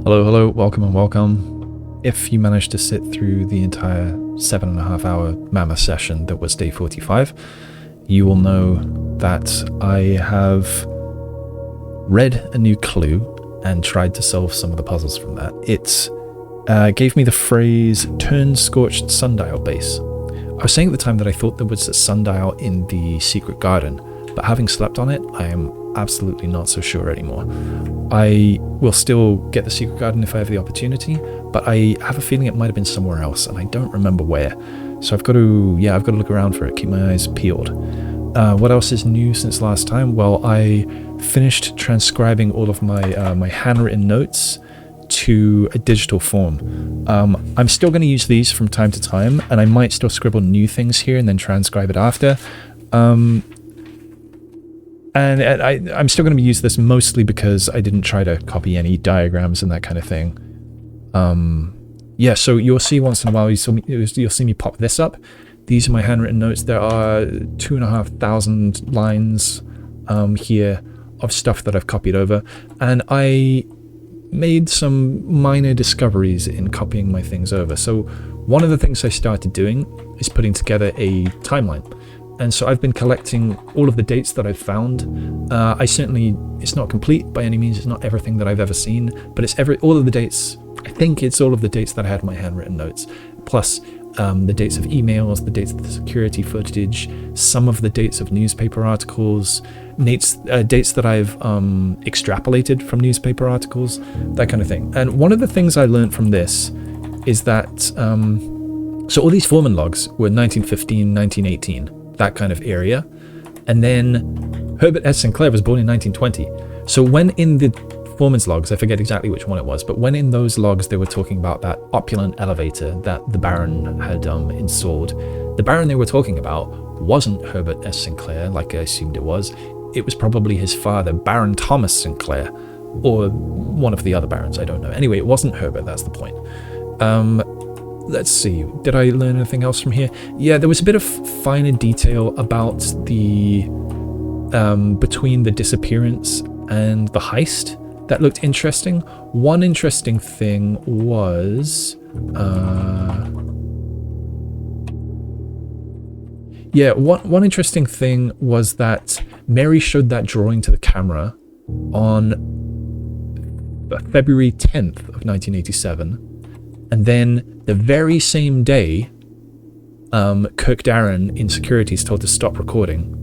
Hello, hello, welcome and welcome. If you managed to sit through the entire 7.5 hour mammoth session that was day 45, you will know that I have read a new clue and tried to solve some of the puzzles from that. It gave me the phrase turn-scorched sundial base. I was saying at the time that I thought there was a sundial in the secret garden, but having slept on it, I am absolutely not so sure anymore. I will still get the secret garden if I have the opportunity, but I have a feeling it might have been somewhere else, and I don't remember where. So I've got to look around for it, keep my eyes peeled. What else is new since last time? Well, I finished transcribing all of my my handwritten notes to a digital form. I'm still going to use these from time to time, and I might still scribble new things here and then transcribe it after. And I'm still going to use this mostly because I didn't try to copy any diagrams and that kind of thing. Yeah, so you'll see once in a while, you'll see me pop this up. These are my handwritten notes. There are 2,500 lines here of stuff that I've copied over. And I made some minor discoveries in copying my things over. So one of the things I started doing is putting together a timeline. And so I've been collecting all of the dates that I've found. It's not complete by any means, it's not everything that I've ever seen, but it's all of the dates. I think it's all of the dates that I had in my handwritten notes, plus the dates of emails, the dates of the security footage, some of the dates of newspaper articles, dates that I've extrapolated from newspaper articles, that kind of thing. And one of the things I learned from this is that, so all these foreman logs were 1915, 1918. That kind of area. And then Herbert S. Sinclair was born in 1920. So when in the foreman's logs, I forget exactly which one it was, but when in those logs they were talking about that opulent elevator that the Baron had installed, the Baron they were talking about wasn't Herbert S. Sinclair, like I assumed it was. It was probably his father, Baron Thomas Sinclair, or one of the other barons, I don't know. Anyway, it wasn't Herbert, that's the point. Let's see, did I learn anything else from here? Yeah, there was a bit of finer detail about the between the disappearance and the heist that looked interesting. One interesting thing was one interesting thing was that Mary showed that drawing to the camera on February 10th of 1987. And then the very same day, Kirk Darren in securities told to stop recording.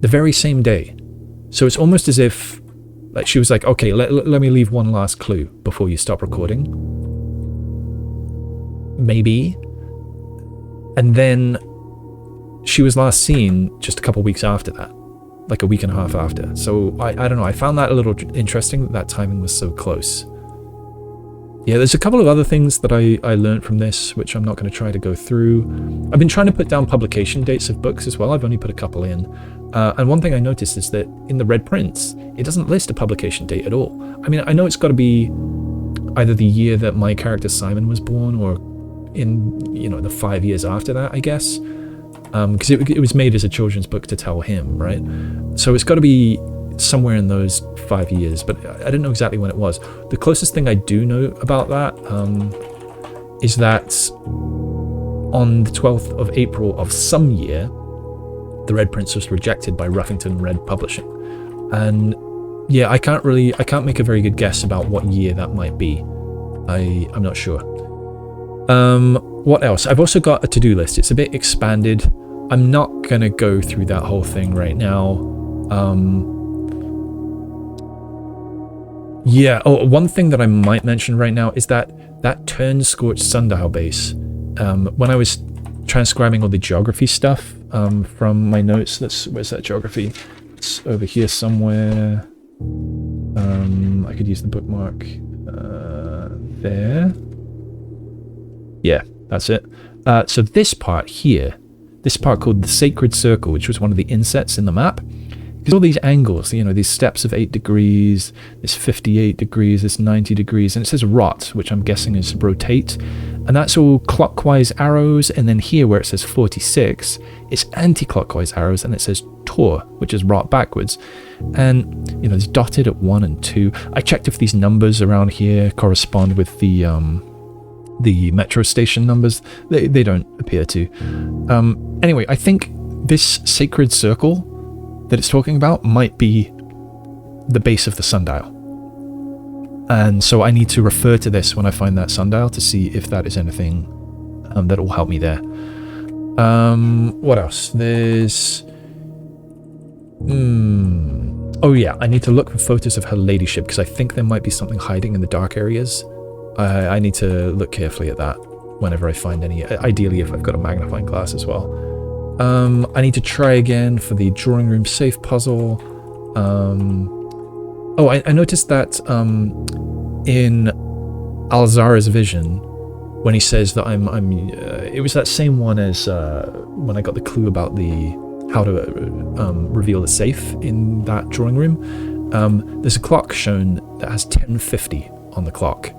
The very same day. So it's almost as if like she was like, okay, let me leave one last clue before you stop recording. Maybe. And then she was last seen just a couple weeks after that. Like a week and a half after. So I don't know, I found that a little interesting that timing was so close. Yeah, there's a couple of other things that I learned from this, which I'm not going to try to go through. I've been trying to put down publication dates of books as well. I've only put a couple in. And one thing I noticed is that in the red prints, it doesn't list a publication date at all. I mean, I know it's got to be either the year that my character Simon was born or in, the 5 years after that, I guess. Because it was made as a children's book to tell him, right? So it's got to be somewhere in those 5 years, but I didn't know exactly when it was. The closest thing I do know about that is that on the 12th of April of some year, the Red Prince was rejected by Ruffington Red Publishing. And yeah, I can't make a very good guess about what year that might be. I'm not sure. What else? I've also got a to-do list. It's a bit expanded. I'm not gonna go through that whole thing right now. Yeah, one thing that I might mention right now is that turn-scorched sundial base. When I was transcribing all the geography stuff from my notes, where's that geography? It's over here somewhere. I could use the bookmark there. Yeah, that's it. So this part here, this part called the Sacred Circle, which was one of the insets in the map, Because all these angles, you know, these steps of 8 degrees, this 58 degrees, this 90 degrees, and it says rot, which I'm guessing is rotate. And that's all clockwise arrows. And then here where it says 46, it's anti-clockwise arrows, and it says tor, which is rot backwards. And, you know, it's dotted at 1 and 2. I checked if these numbers around here correspond with the metro station numbers. They don't appear to. Anyway, I think this sacred circle that it's talking about might be the base of the sundial. And so I need to refer to this when I find that sundial to see if that is anything that will help me there. What else? There's... Oh yeah, I need to look for photos of her ladyship, because I think there might be something hiding in the dark areas. I need to look carefully at that whenever I find any, ideally if I've got a magnifying glass as well. I need to try again for the drawing room safe puzzle. Oh, I noticed that in Alzara's vision, when he says that it was that same one as when I got the clue about how to reveal the safe in that drawing room. There's a clock shown that has 10:50 on the clock,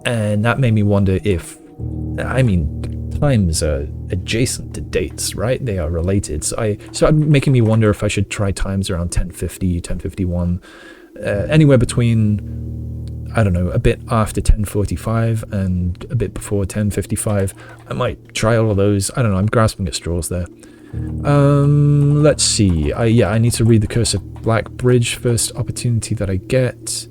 and that made me wonder if, I mean, times are adjacent to dates, right? They are related. So I'm making me wonder if I should try times around 10:50, 10:51, anywhere between, I don't know, a bit after 10:45 and a bit before 10:55. I might try all of those. I don't know. I'm grasping at straws there. Let's see. I need to read the Curse of Black Bridge first opportunity that I get.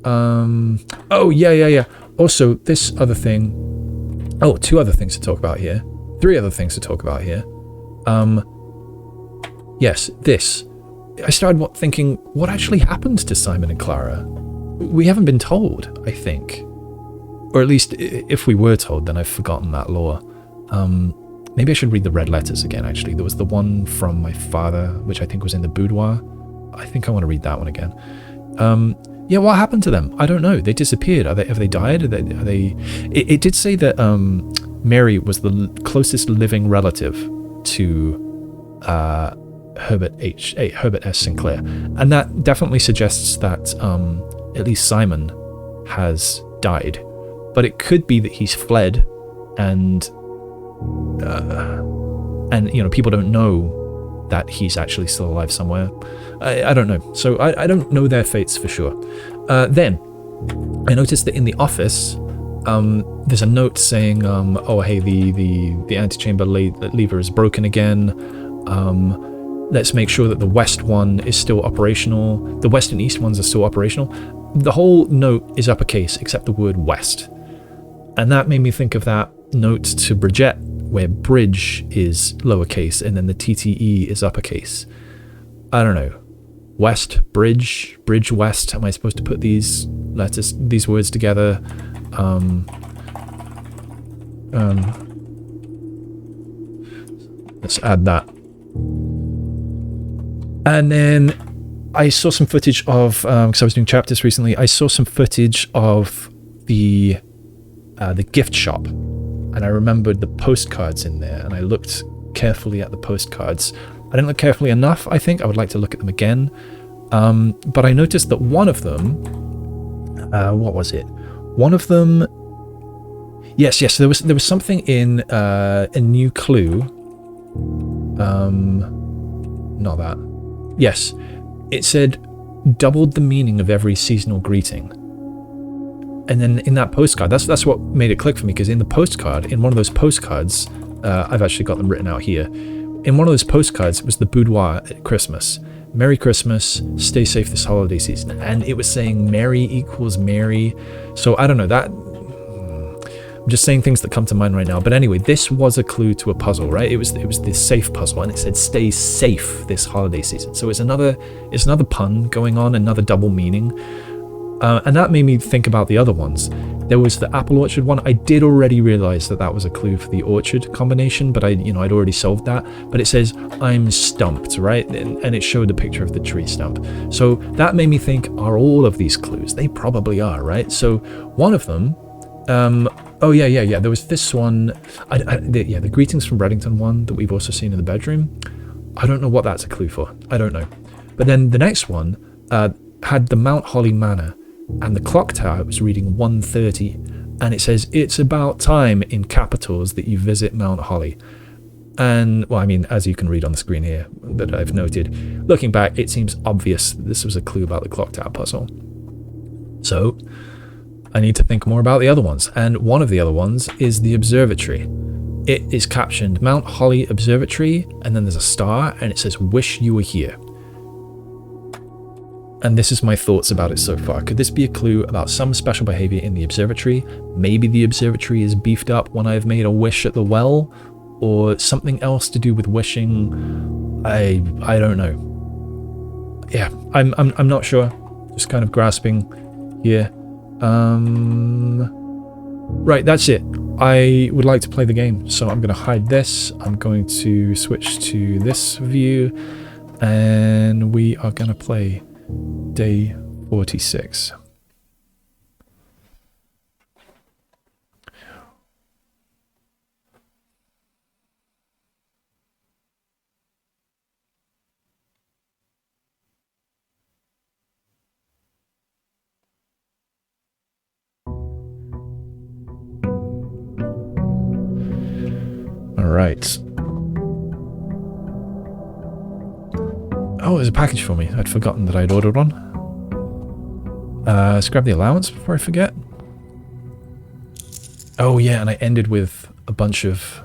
Oh yeah. Also, this other thing. Oh, 2 other things to talk about here. 3 other things to talk about here. Yes, this. I started thinking, what actually happened to Simon and Clara? We haven't been told, I think. Or at least, if we were told, then I've forgotten that lore. Maybe I should read the red letters again, actually. There was the one from my father, which I think was in the boudoir. I think I want to read that one again. Yeah, what happened to them? I don't know. They disappeared. Have they died? Are they? It did say that Mary was the closest living relative to Herbert S. Sinclair, and that definitely suggests that at least Simon has died. But it could be that he's fled, and you know, people don't know that he's actually still alive somewhere. I don't know. So I don't know their fates for sure. Then I noticed that in the office, there's a note saying, oh hey, the antechamber lever is broken again. Let's make sure that the west one is still operational. The west and east ones are still operational. The whole note is uppercase except the word west. And that made me think of that note to Bridget, where bridge is lowercase and then the TTE is uppercase. I don't know. West, bridge west. Am I supposed to put these letters, these words together? Let's add that. And then I saw some footage of, because I was doing chapters recently, I saw some footage of the gift shop. And I remembered the postcards in there, and I looked carefully at the postcards. I didn't look carefully enough, I think. I would like to look at them again. But I noticed that one of them... what was it? One of them... Yes, there was something in a new clue. Not that. Yes. It said, doubled the meaning of every seasonal greeting. And then in that postcard, that's what made it click for me, because in the postcard, in one of those postcards, I've actually got them written out here. In one of those postcards, it was the boudoir at Christmas. Merry Christmas, stay safe this holiday season. And it was saying Mary equals Mary. So I don't know, that... I'm just saying things that come to mind right now. But anyway, this was a clue to a puzzle, right? It was this safe puzzle, and it said stay safe this holiday season. So it's another pun going on, another double meaning. And that made me think about the other ones. There was the apple orchard one. I did already realize that was a clue for the orchard combination, but I'd already solved that. But it says, I'm stumped, right? And it showed a picture of the tree stump. So that made me think, are all of these clues? They probably are, right? So one of them, oh yeah. There was this one, the Greetings from Reddington one that we've also seen in the bedroom. I don't know what that's a clue for. I don't know. But then the next one had the Mount Holly Manor, and the clock tower was reading 1:30, and it says, "It's about time," in capitals, that you visit Mount Holly. And, well, I mean, as you can read on the screen here, that I've noted, looking back, it seems obvious that this was a clue about the clock tower puzzle. So, I need to think more about the other ones, and one of the other ones is the observatory. It is captioned Mount Holly Observatory, and then there's a star, and it says, "Wish you were here." And this is my thoughts about it so far. Could this be a clue about some special behavior in the observatory? Maybe the observatory is beefed up when I've made a wish at the well, or something else to do with wishing. I don't know. Yeah, I'm not sure. Just kind of grasping here. Right, that's it. I would like to play the game, so I'm going to hide this. I'm going to switch to this view, and we are going to play day 46. All right. Oh, there's a package for me. I'd forgotten that I'd ordered one. Let's grab the allowance before I forget. Oh yeah, and I ended with a bunch of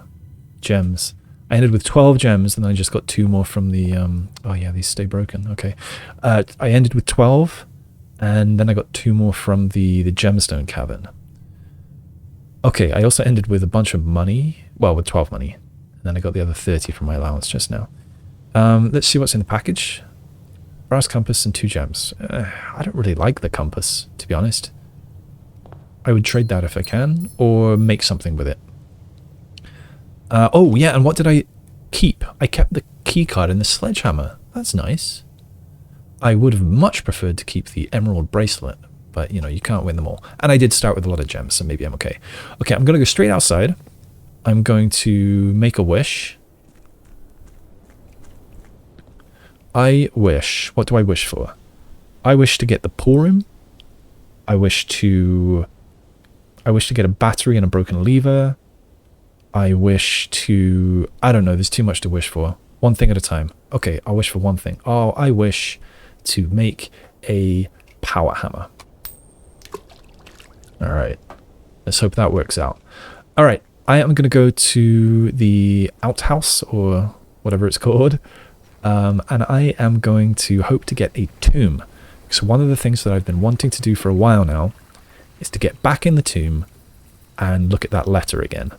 gems. I ended with 12 gems, and then I just got 2 more from the... oh yeah, these stay broken. Okay. I ended with 12, and then I got 2 more from the gemstone cavern. Okay, I also ended with a bunch of money. Well, with 12 money. And then I got the other 30 from my allowance just now. Let's see what's in the package. Brass compass and 2 gems. I don't really like the compass, to be honest. I would trade that if I can, or make something with it. Oh, yeah, and what did I keep? I kept the key card and the sledgehammer. That's nice. I would have much preferred to keep the emerald bracelet, but, you know, you can't win them all. And I did start with a lot of gems, so maybe I'm okay. Okay, I'm going to go straight outside. I'm going to make a wish. I wish... What do I wish for? I wish to get the pool room. I wish to get a battery and a broken lever. I wish to... I don't know, there's too much to wish for. One thing at a time. Okay, I'll wish for one thing. Oh, I wish to make a power hammer. Alright. Let's hope that works out. Alright, I am going to go to the outhouse, or whatever it's called. And I am going to hope to get a tomb. So one of the things that I've been wanting to do for a while now is to get back in the tomb and look at that letter again.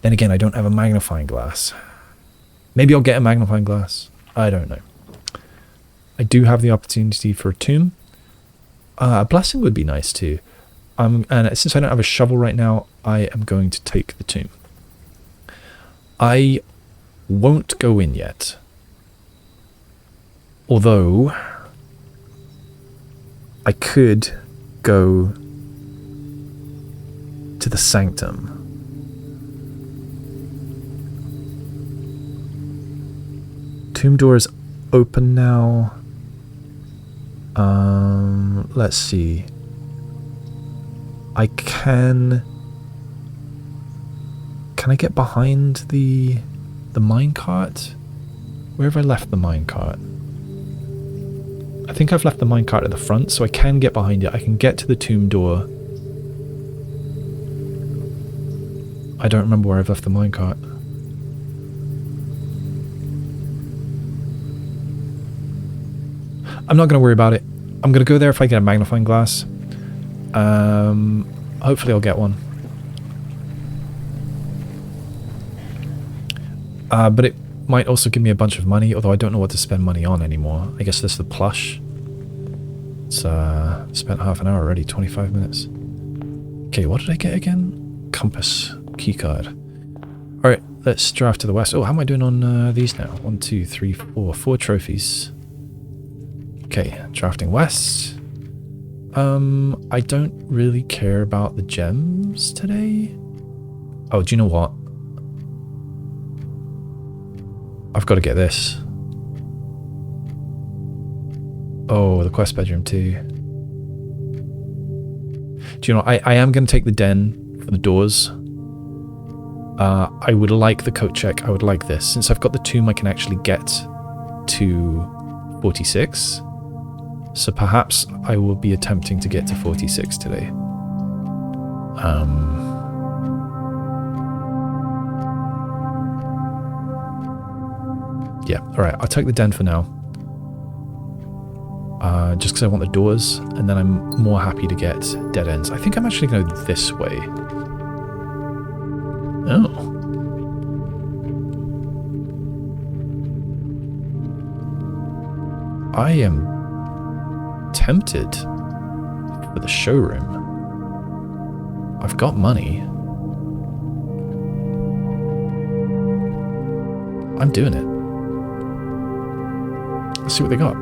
Then again, I don't have a magnifying glass. Maybe I'll get a magnifying glass. I don't know. I do have the opportunity for a tomb. A blessing would be nice too. And since I don't have a shovel right now, I am going to take the tomb. I won't go in yet. Although, I could go to the sanctum. Tomb door is open now. Let's see. I can I get behind the minecart? Where have I left the minecart? I think I've left the minecart at the front, so I can get behind it. I can get to the tomb door. I don't remember where I've left the minecart. I'm not going to worry about it. I'm going to go there if I get a magnifying glass. Hopefully I'll get one. But it might also give me a bunch of money, although I don't know what to spend money on anymore. I guess this is the plush. It's spent half an hour already, 25 minutes. Okay, what did I get again? Compass, keycard. Alright, let's draft to the west. Oh, how am I doing on these now? 1, 2, 3, 4. 4 trophies. Okay, drafting west. I don't really care about the gems today. Oh, do you know what? I've got to get this. Oh, the quest bedroom too. Do you know, I am going to take the den for the doors. I would like the coat check. I would like this. Since I've got the tomb, I can actually get to 46. So perhaps I will be attempting to get to 46 today. Yeah, alright, I'll take the den for now. Just because I want the doors, and then I'm more happy to get dead ends. I think I'm actually going to go this way. Oh. I am tempted for the showroom. I've got money. I'm doing it. Let's see what they got.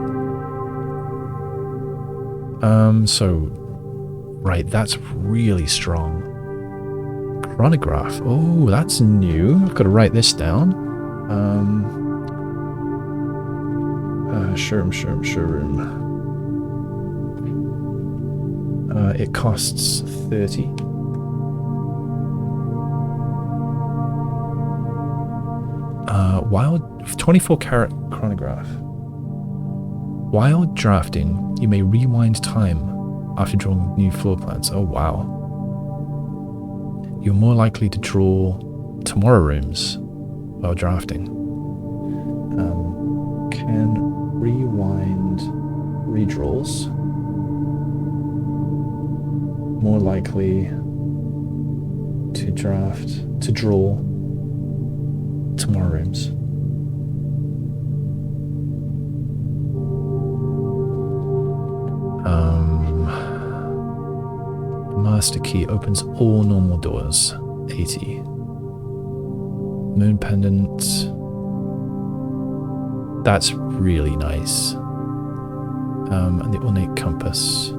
Right, that's really strong. Chronograph. Oh, that's new. I've got to write this down. Showroom. It costs 30. Wild 24 karat chronograph. While drafting, you may rewind time after drawing new floor plans. Oh wow. You're more likely to draw tomorrow rooms while drafting. Can rewind redraws. More likely to draw tomorrow rooms. Master key opens all normal doors. 80. Moon pendant. That's really nice. And the ornate compass.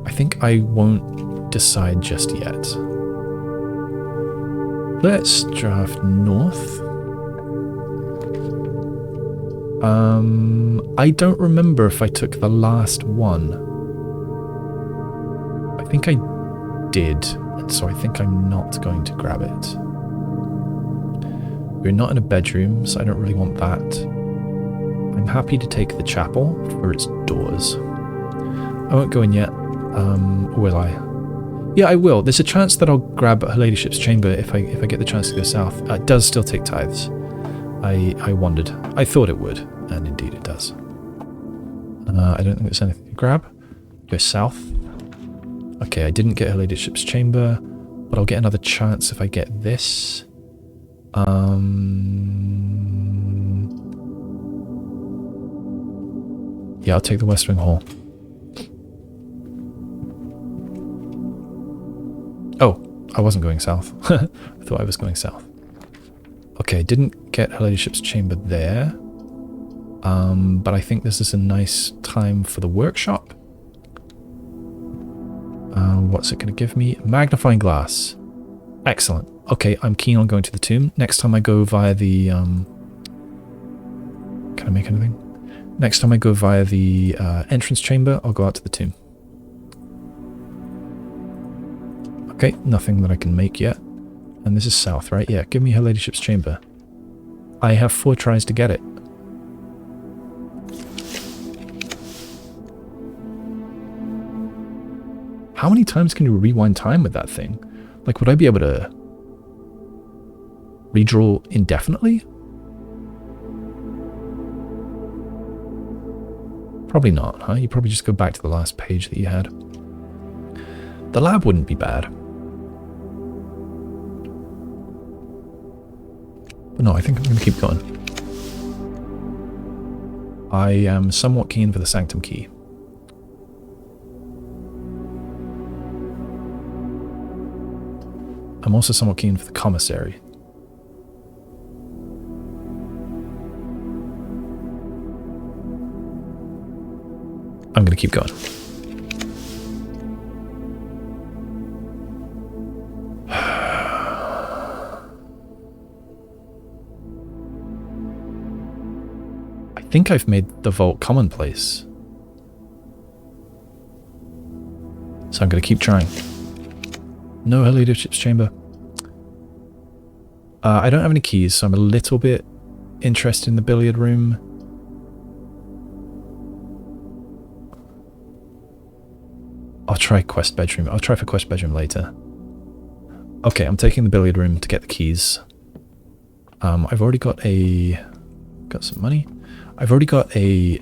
I think I won't decide just yet. Let's draft north. I don't remember if I took the last one. I think I did, and so I think I'm not going to grab it. We're not in a bedroom, so I don't really want that. I'm happy to take the chapel for its doors. I won't go in yet, or will I? Yeah, I will. There's a chance that I'll grab Her Ladyship's chamber if I get the chance to go south. It does still take tithes. I wondered. I thought it would, and indeed it does. I don't think there's anything to grab. Go south. Okay, I didn't get Her Ladyship's chamber, but I'll get another chance if I get this. Yeah, I'll take the West Wing Hall. Oh, I wasn't going south. I thought I was going south. Okay, didn't get Her Ladyship's chamber there. But I think this is a nice time for the workshop. What's it going to give me? Magnifying glass. Excellent. Okay, I'm keen on going to the tomb. Next time I go via the... Can I make anything? Next time I go via the entrance chamber, I'll go out to the tomb. Okay, nothing that I can make yet. And this is south, right? Yeah, give me Her Ladyship's chamber. I have 4 tries to get it. How many times can you rewind time with that thing? Like, would I be able to redraw indefinitely? Probably not, huh? You probably just go back to the last page that you had. The lab wouldn't be bad. But no, I think I'm going to keep going. I am somewhat keen for the sanctum key. I'm also somewhat keen for the commissary. I'm going to keep going. think I've made the vault commonplace. So I'm going to keep trying. No her leadership's chamber. I don't have any keys, so I'm a little bit interested in the billiard room. I'll try quest bedroom. I'll try for quest bedroom later. Okay, I'm taking the billiard room to get the keys. I've already got some money. I've already got a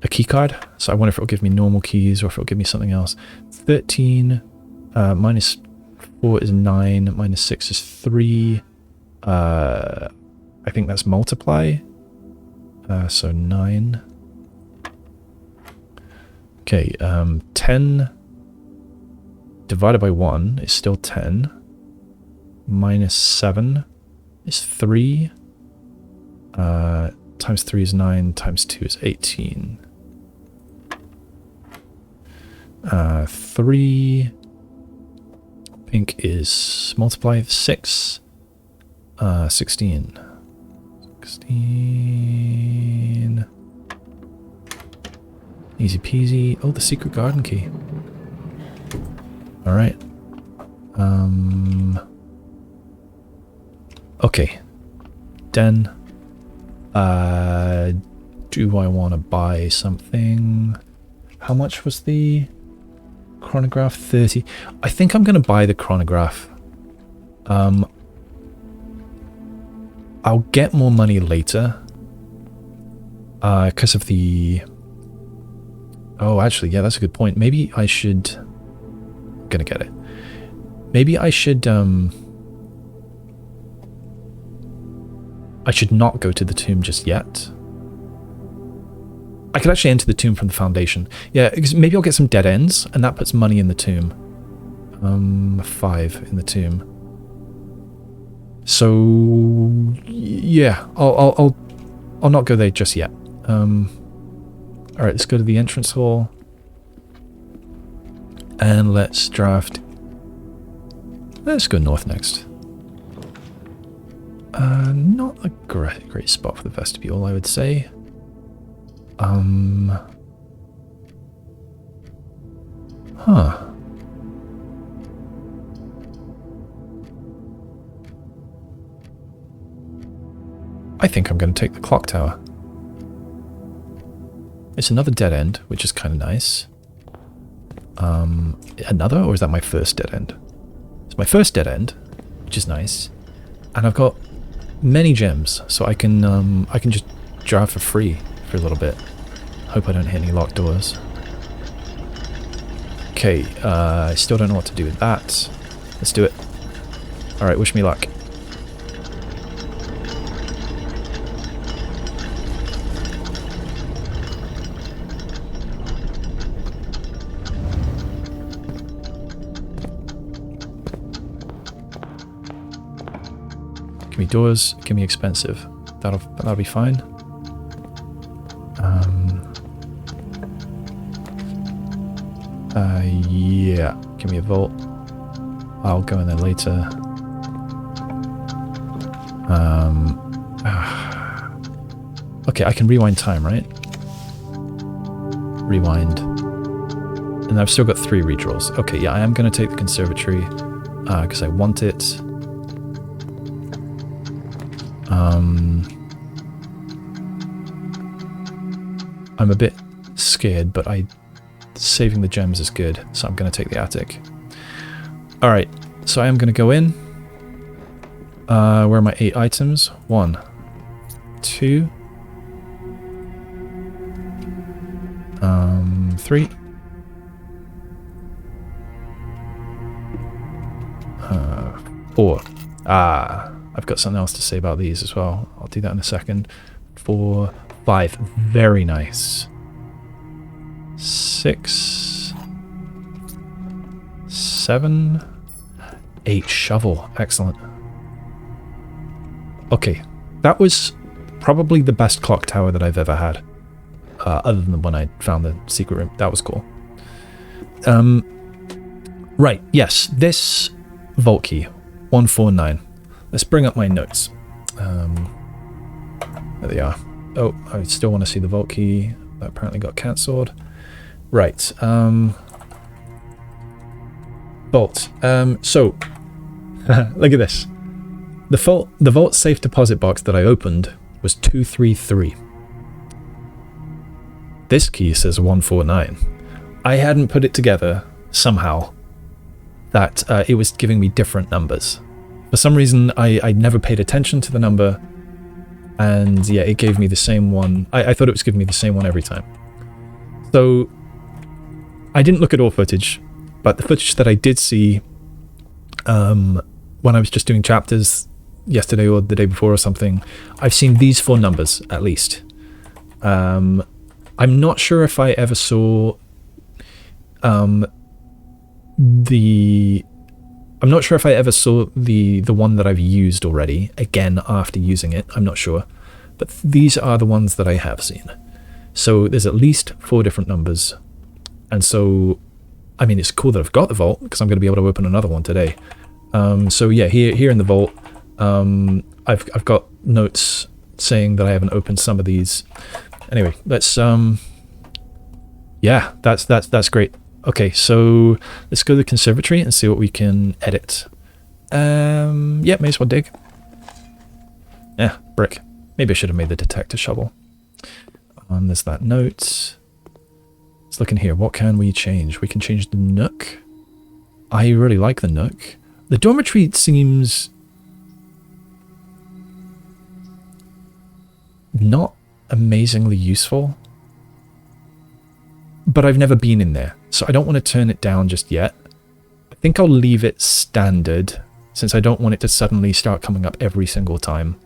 key card, so I wonder if it'll give me normal keys or if it'll give me something else. 13 minus 4 is 9, minus 6 is 3. I think that's multiply. So 9. Okay, 10 divided by 1 is still 10. Minus 7 is 3. Times 3 is 9, times 2 is 18. 3, I think, is multiply 6. 16. 16. Easy peasy. Oh, the secret garden key. Alright. Okay. Den. Do I want to buy something? How much was the chronograph? 30. I think I'm going to buy the chronograph. I'll get more money later. Because of the... Oh, actually, yeah, that's a good point. Maybe I should... I'm gonna get it. Maybe I should not go to the tomb just yet. I could actually enter the tomb from the foundation. Yeah, because maybe I'll get some dead ends, and that puts money in the tomb. 5 in the tomb. So yeah, I'll not go there just yet. Alright, let's go to the entrance hall. And let's draft... Let's go north next. Not a great spot for the vestibule, I would say. Huh. I think I'm going to take the clock tower. It's another dead end, which is kind of nice. Another, or is that my first dead end? It's my first dead end, which is nice. And I've got many gems, so I can just drive for free for a little bit. Hope I don't hit any locked doors. Okay, I still don't know what to do with that. Let's do it. Alright, wish me luck. Give me doors, give me expensive. That'll be fine. Yeah, give me a vault. I'll go in there later. Okay, I can rewind time, right? Rewind. And I've still got 3 redraws. Okay, yeah, I am going to take the Conservatory because I want it. I'm a bit scared, but saving the gems is good, so I'm going to take the attic. Alright, so I am going to go in. Where are my 8 items? 1, 2, 3. 4. I've got something else to say about these as well. I'll do that in a second. 4, 5. Very nice. 6, 7, 8. Shovel. Excellent. Okay. That was probably the best clock tower that I've ever had. Other than when I found the secret room. That was cool. Right. Yes. This vault key. 149. Let's bring up my notes. There they are. Oh, I still want to see the vault key. That apparently got cancelled. Right. Vault. So, look at this. The vault safe deposit box that I opened was 233. This key says 149. I hadn't put it together somehow that it was giving me different numbers. For some reason, I never paid attention to the number, and yeah, it gave me the same one. I thought it was giving me the same one every time. So I didn't look at all footage, but the footage that I did see when I was just doing chapters yesterday or the day before or something, I've seen these 4 numbers at least. I'm not sure if I ever saw I'm not sure if I ever saw the one that I've used already, again after using it, I'm not sure. But these are the ones that I have seen. So there's at least 4 different numbers. And so, I mean, it's cool that I've got the vault, because I'm going to be able to open another one today. So yeah, here in the vault, I've got notes saying that I haven't opened some of these. Anyway, let's, yeah, that's great. Okay, so let's go to the conservatory and see what we can edit. Yeah, may as well dig. Yeah, brick. Maybe I should have made the detector shovel. There's that note. Let's look in here. What can we change? We can change the nook. I really like the nook. The dormitory seems not amazingly useful, but I've never been in there, so I don't want to turn it down just yet. I think I'll leave it standard, since I don't want it to suddenly start coming up every single time.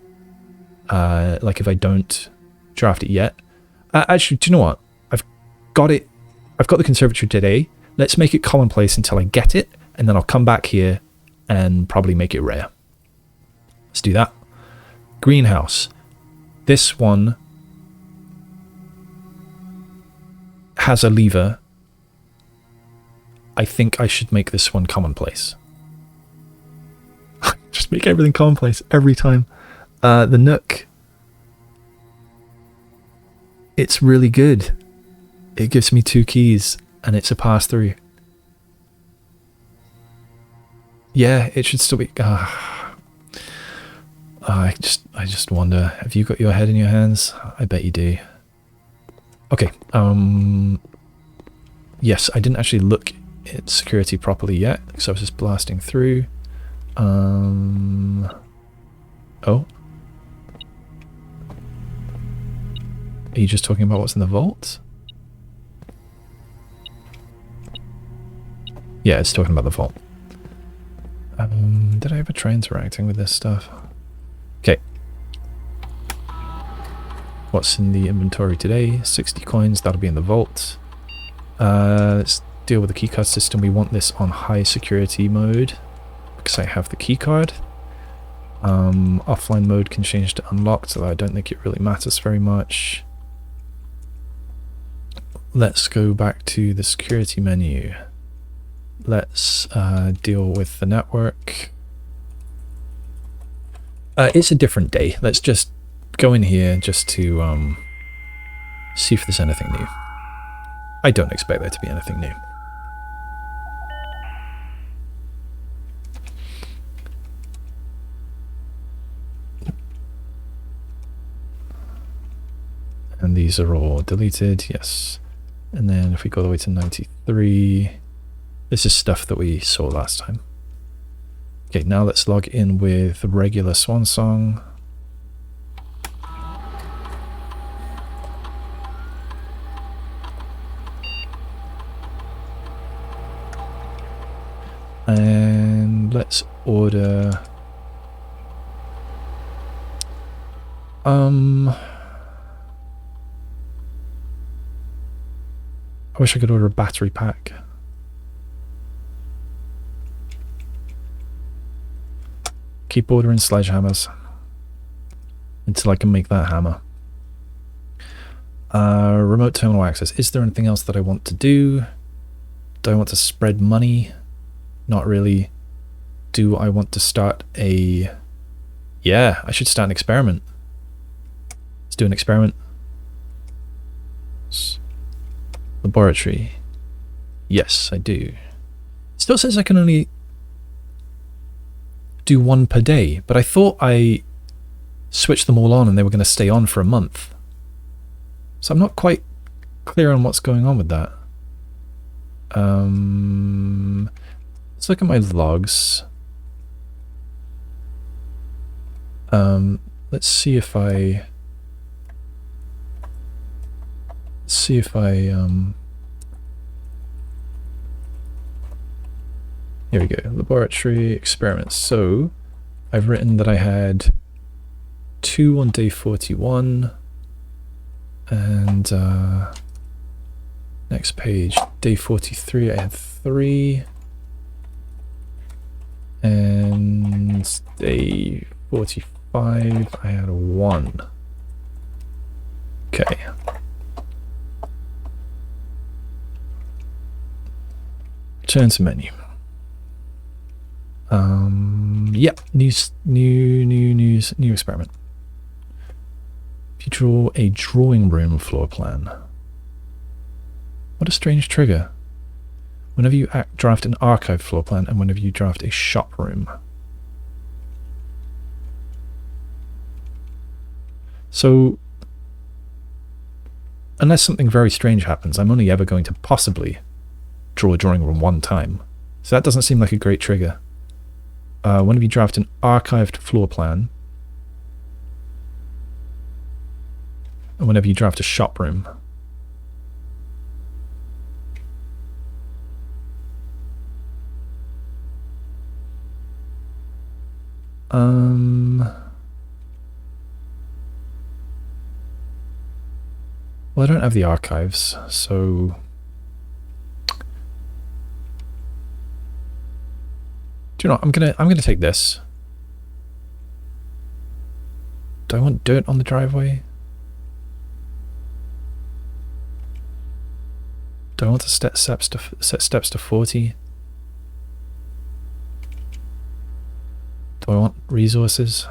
Like if I don't draft it yet. Actually, do you know what? I've got the conservatory today. Let's make it commonplace until I get it, and then I'll come back here and probably make it rare. Let's do that. Greenhouse. This one has a lever. I think I should make this one commonplace. Just make everything commonplace every time. The nook. It's really good. It gives me 2 keys and it's a pass-through. Yeah, it should still be... I just wonder, have you got your head in your hands? I bet you do. Okay, yes, I didn't actually look at security properly yet, because I was just blasting through. Oh. Are you just talking about what's in the vault? Yeah, it's talking about the vault. Did I ever try interacting with this stuff? Okay. What's in the inventory today? 60 coins, that'll be in the vault. Let's deal with the keycard system. We want this on high security mode, because I have the keycard. Offline mode can change to unlocked, although I don't think it really matters very much. Let's go back to the security menu. Let's deal with the network. It's a different day. Let's just go in here just to see if there's anything new. I don't expect there to be anything new. And these are all deleted, yes. And then if we go all the way to 93, this is stuff that we saw last time. Okay, now let's log in with regular Swan Song. And let's order... I wish I could order a battery pack. Keep ordering sledgehammers until I can make that hammer. Remote terminal access. Is there anything else that I want to do? Do I want to spread money? Not really. Do I want to start a... Yeah, I should start an experiment. Let's do an experiment. Laboratory. Yes, I do. Still says I can only do one per day, but I thought I switched them all on and they were going to stay on for a month. So I'm not quite clear on what's going on with that. Let's look at my logs. Let's see if I here we go, laboratory experiments. So I've written that I had 2 on day 41 and next page, day 43 I had 3 and day 45 I had 1. Okay. Return to menu. Yep, new experiment. If you draw a drawing room floor plan. What a strange trigger. Whenever you draft an archive floor plan and whenever you draft a shop room. So, unless something very strange happens, I'm only ever going to possibly draw a drawing room one time. So that doesn't seem like a great trigger. Whenever you draft an archived floor plan, and whenever you draft a shop room. Well, I don't have the archives, so do you know what? I'm gonna take this. Do I want dirt on the driveway? Do I want to set steps to 40? Do I want resources?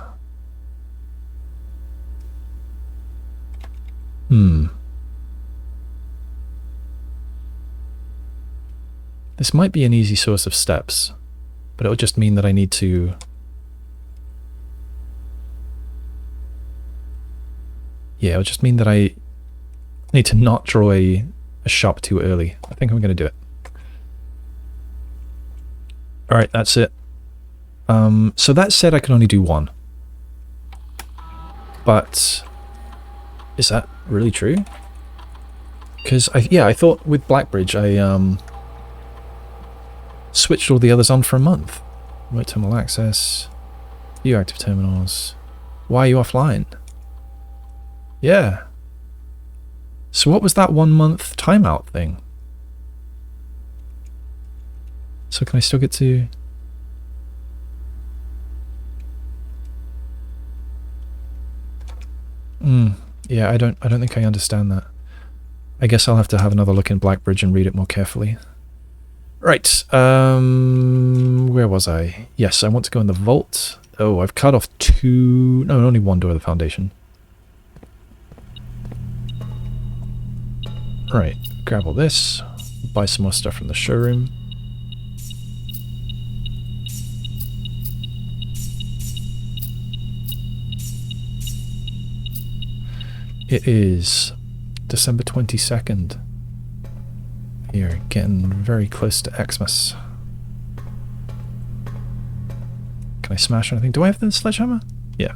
This might be an easy source of steps, but it'll just mean that I need to... Yeah, it'll just mean that I need to not draw a shop too early. I think I'm going to do it. Alright, that's it. So that said I can only do one. But is that really true? Because I thought with Blackbridge I switched all the others on for a month. Remote terminal access, view active terminals. Why are you offline? Yeah. So what was that 1 month timeout thing? So can I still get to... Yeah, I don't think I understand that. I guess I'll have to have another look in Blackbridge and read it more carefully. Right, where was I? Yes, I want to go in the vault. Oh, I've cut off only one door of the foundation. Right, grab all this, buy some more stuff from the showroom. It is December 22nd. You're getting very close to Xmas. Can I smash anything? Do I have the sledgehammer? Yeah.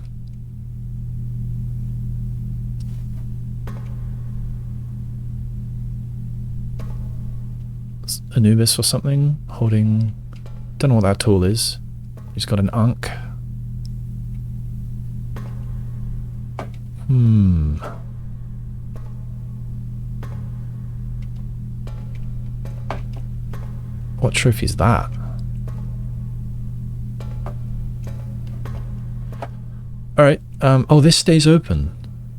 Anubis or something holding... Don't know what that tool is. He's got an Ankh. What trophy is that? Alright, oh, this stays open.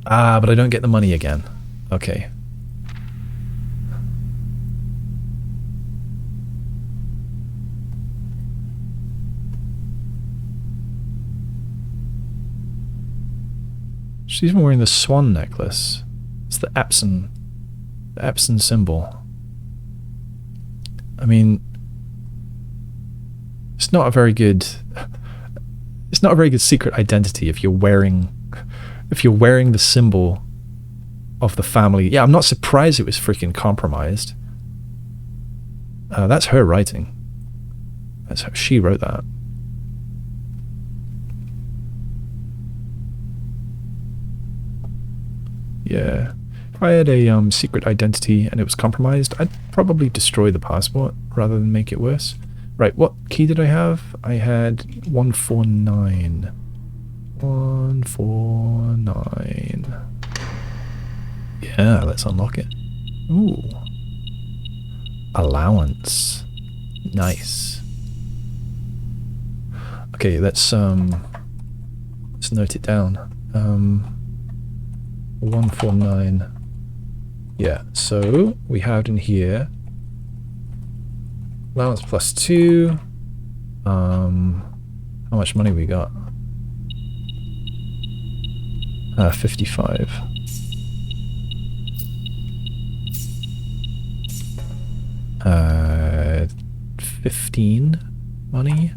Ah, but I don't get the money again. Okay. She's even wearing the swan necklace. It's the Epson symbol. I mean, it's not a very good secret identity if you're wearing the symbol of the family. Yeah, I'm not surprised it was freaking compromised. That's her writing. That's how she wrote that. Yeah. If I had a secret identity and it was compromised, I'd probably destroy the passport rather than make it worse. Right, what key did I have? I had 149. 149. Yeah, let's unlock it. Ooh. Allowance. Nice. Okay, let's note it down. 149. Yeah, so we have in here allowance +2. How much money we got? 55. Uh, 15 money.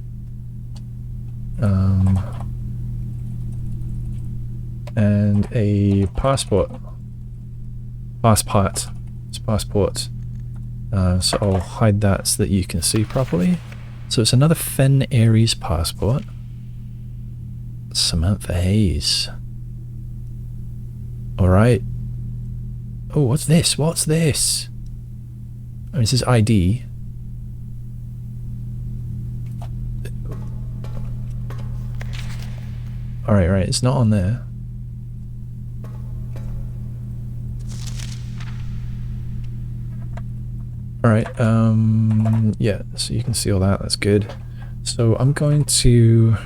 And a passport. It's passport. So I'll hide that so that you can see properly. So it's another Fen Aries passport. Samantha Hayes. Alright. Oh, what's this? What's this? I mean, it says ID. Alright, right. It's not on there. Alright, yeah, so you can see all that, that's good. So I'm going to...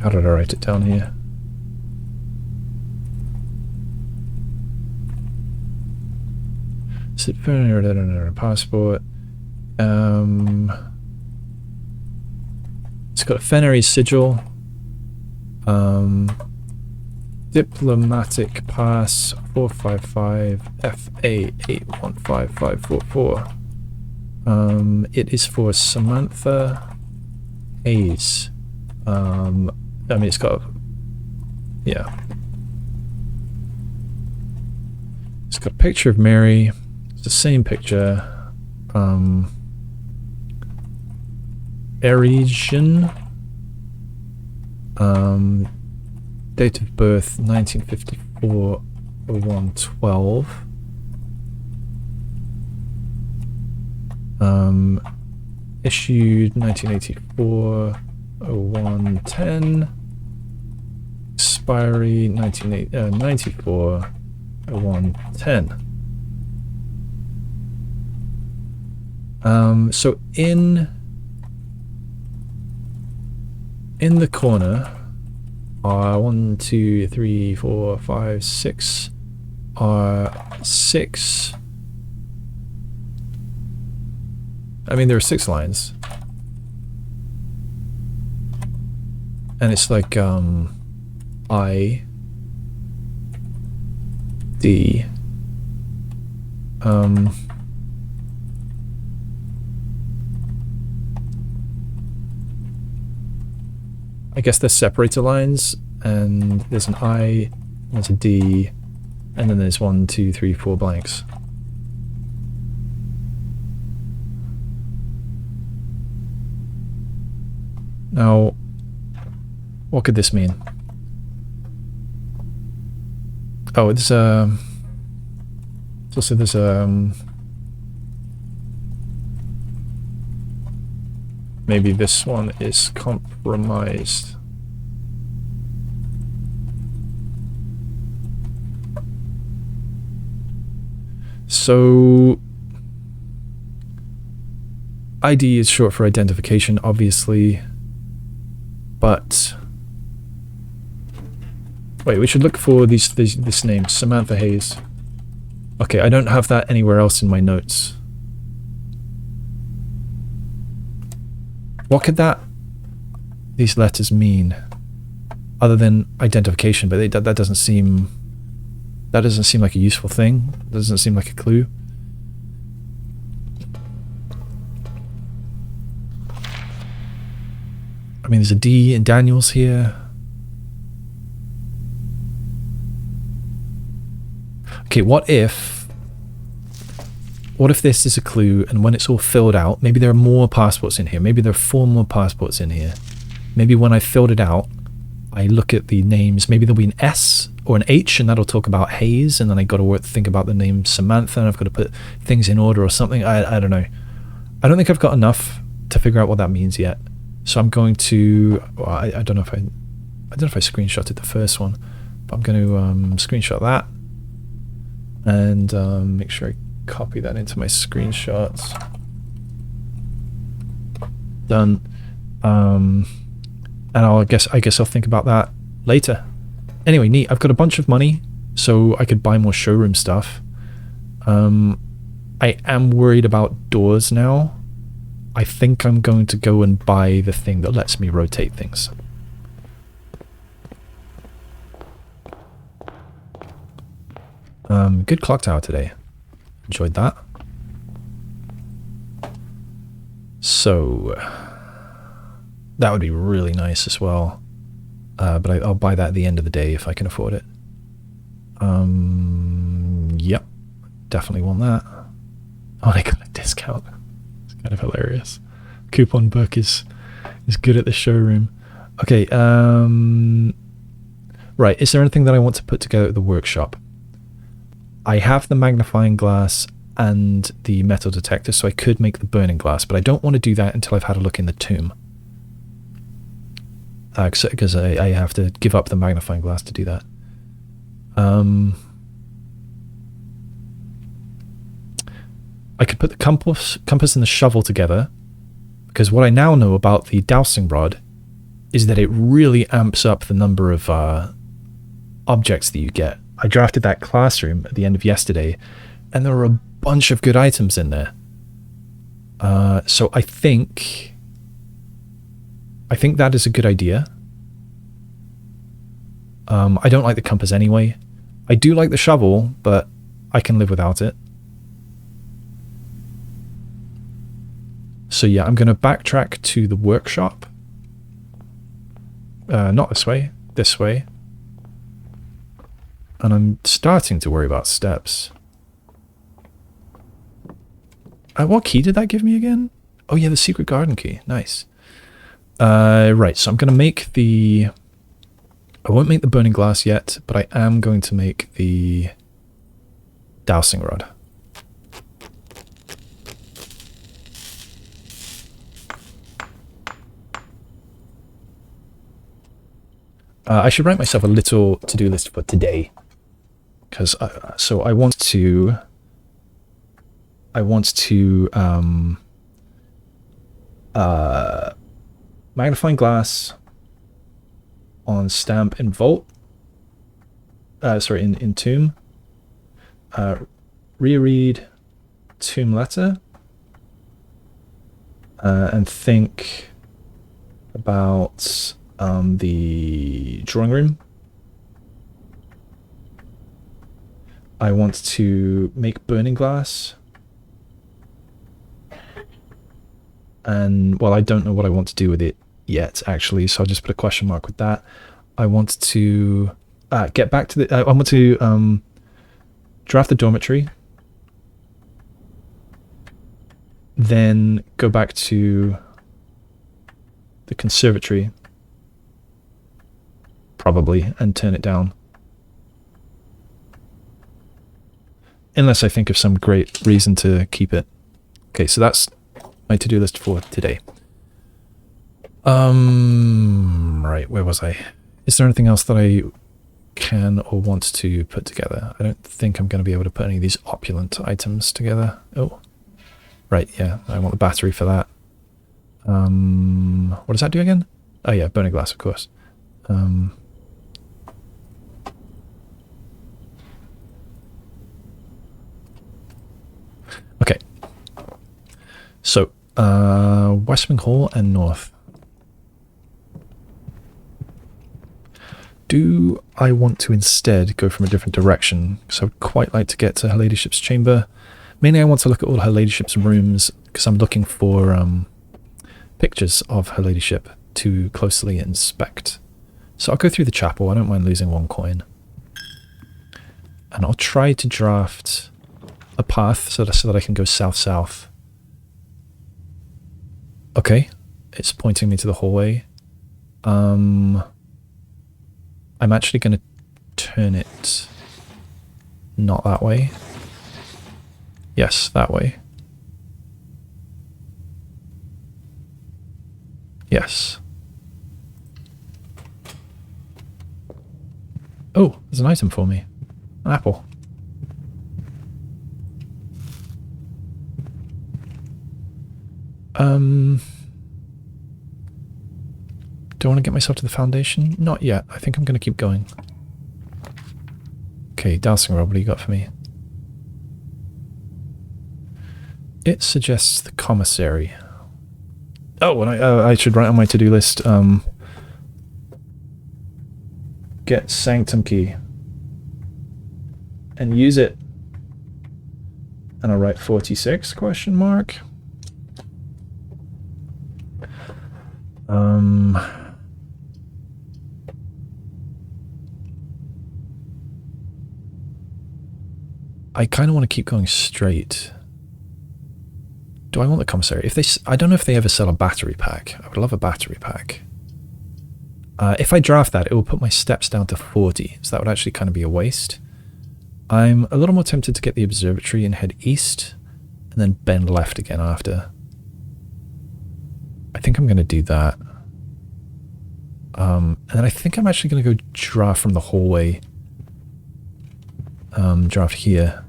How did I write it down here? Passport. It's got a Fennery sigil. Diplomatic pass 455 FA 815544. It is for Samantha Hayes. I mean, it's got, yeah. It's got a picture of Mary. It's the same picture. Erajan. Date of birth 1954 0112. Issued 1984 0110. Expiry 94 0110. So in the corner are 1, 2, 3, 4, 5, 6 are 6. I mean, there are 6 lines. And it's like I D I guess they're separator lines, and there's an I, there's a D, and then there's 1, 2, 3, 4 blanks. Now, what could this mean? Oh, it's also there's maybe this one is compromised. So ID is short for identification, obviously, but wait, we should look for this name, Samantha Hayes. Okay, I don't have that anywhere else in my notes. What could these letters mean? other than identification, but that doesn't seem like a useful thing. Doesn't seem like a clue. I mean, there's a D in Daniels here. Okay, what if this is a clue, and when it's all filled out, maybe there are more passports in here. Maybe there are 4 more passports in here. Maybe when I filled it out, I look at the names. Maybe there'll be an S or an H, and that'll talk about Hayes, and then I got to think about the name Samantha, and I've got to put things in order or something. I don't know. I don't think I've got enough to figure out what that means yet. So I'm going to. Well, I don't know if I screenshotted the first one, but I'm going to screenshot that and make sure I copy that into my screenshots. Done. And I guess I'll think about that later. Anyway, neat. I've got a bunch of money, so I could buy more showroom stuff. I am worried about doors now. I think I'm going to go and buy the thing that lets me rotate things. Good clock tower today. Enjoyed that. So that would be really nice as well. But I'll buy that at the end of the day if I can afford it. Yep. Definitely want that. Oh, they got a discount. It's kind of hilarious. Coupon book is good at the showroom. Okay, right, is there anything that I want to put together at the workshop? I have the magnifying glass and the metal detector, so I could make the burning glass, but I don't want to do that until I've had a look in the tomb. Because I have to give up the magnifying glass to do that. I could put the compass and the shovel together, because what I now know about the dowsing rod is that it really amps up the number of objects that you get. I drafted that classroom at the end of yesterday, and there were a bunch of good items in there. So I think that is a good idea. I don't like the compass anyway. I do like the shovel, but I can live without it. So yeah, I'm going to backtrack to the workshop. Not this way, this way. And I'm starting to worry about steps. What key did that give me again? Oh yeah, the secret garden key. Nice. Right, so I'm going to make the... I won't make the burning glass yet, but I am going to make the dowsing rod. I should write myself a little to-do list for today, because so I want to magnifying glass on stamp in vault. Sorry, in tomb. Reread tomb letter, and think about the drawing room. I want to make burning glass. And, well, I don't know what I want to do with it yet, actually, so I'll just put a question mark with that. I want to get back to the... I want to draft the dormitory. Then go back to the conservatory. Probably, and turn it down. Unless I think of some great reason to keep it. Okay, so that's my to-do list for today. Right, where was I? Is there anything else that I can or want to put together? I don't think I'm going to be able to put any of these opulent items together. Oh, right, yeah, I want the battery for that. What does that do again? Oh yeah, burning glass, of course. Okay. So, West Wing Hall and North. do I want to instead go from a different direction? Because I would quite like to get to Her Ladyship's chamber. Mainly I want to look at all Her Ladyship's rooms, because I'm looking for pictures of Her Ladyship to closely inspect. So I'll go through the chapel. I don't mind losing 1 coin. And I'll try to draft a path so that I can go south-south. Okay, it's pointing me to the hallway. I'm actually going to turn it not that way. Yes, that way. Yes. Oh, there's an item for me. An apple. Do I want to get myself to the foundation? Not yet. I think I'm going to keep going. Okay, dowsing rod, what do you got for me? It suggests the Commissary. Oh, and I should write on my to-do list, get sanctum key. And use it. And I'll write 46, question mark. I kind of want to keep going straight. Do I want the Commissary? If they, I don't know if they ever sell a battery pack. I would love a battery pack. If I draft that, it will put my steps down to 40, so that would actually kind of be a waste. I'm a little more tempted to get the Observatory and head east, and then bend left again after. I think I'm going to do that. And then I think I'm actually going to go draft from the hallway. Draft here.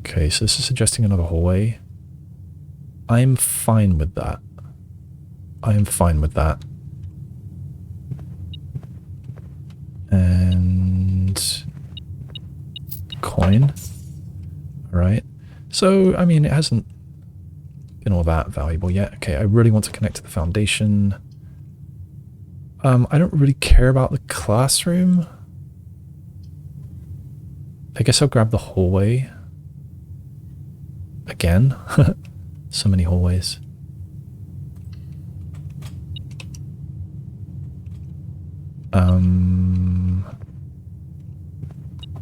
Okay, so this is suggesting another hallway. I'm fine with that. I am fine with that. And coin. Alright. So, I mean, it hasn't been all that valuable yet. Okay, I really want to connect to the foundation. I don't really care about the classroom. I guess I'll grab the hallway. Again. So many hallways. I'm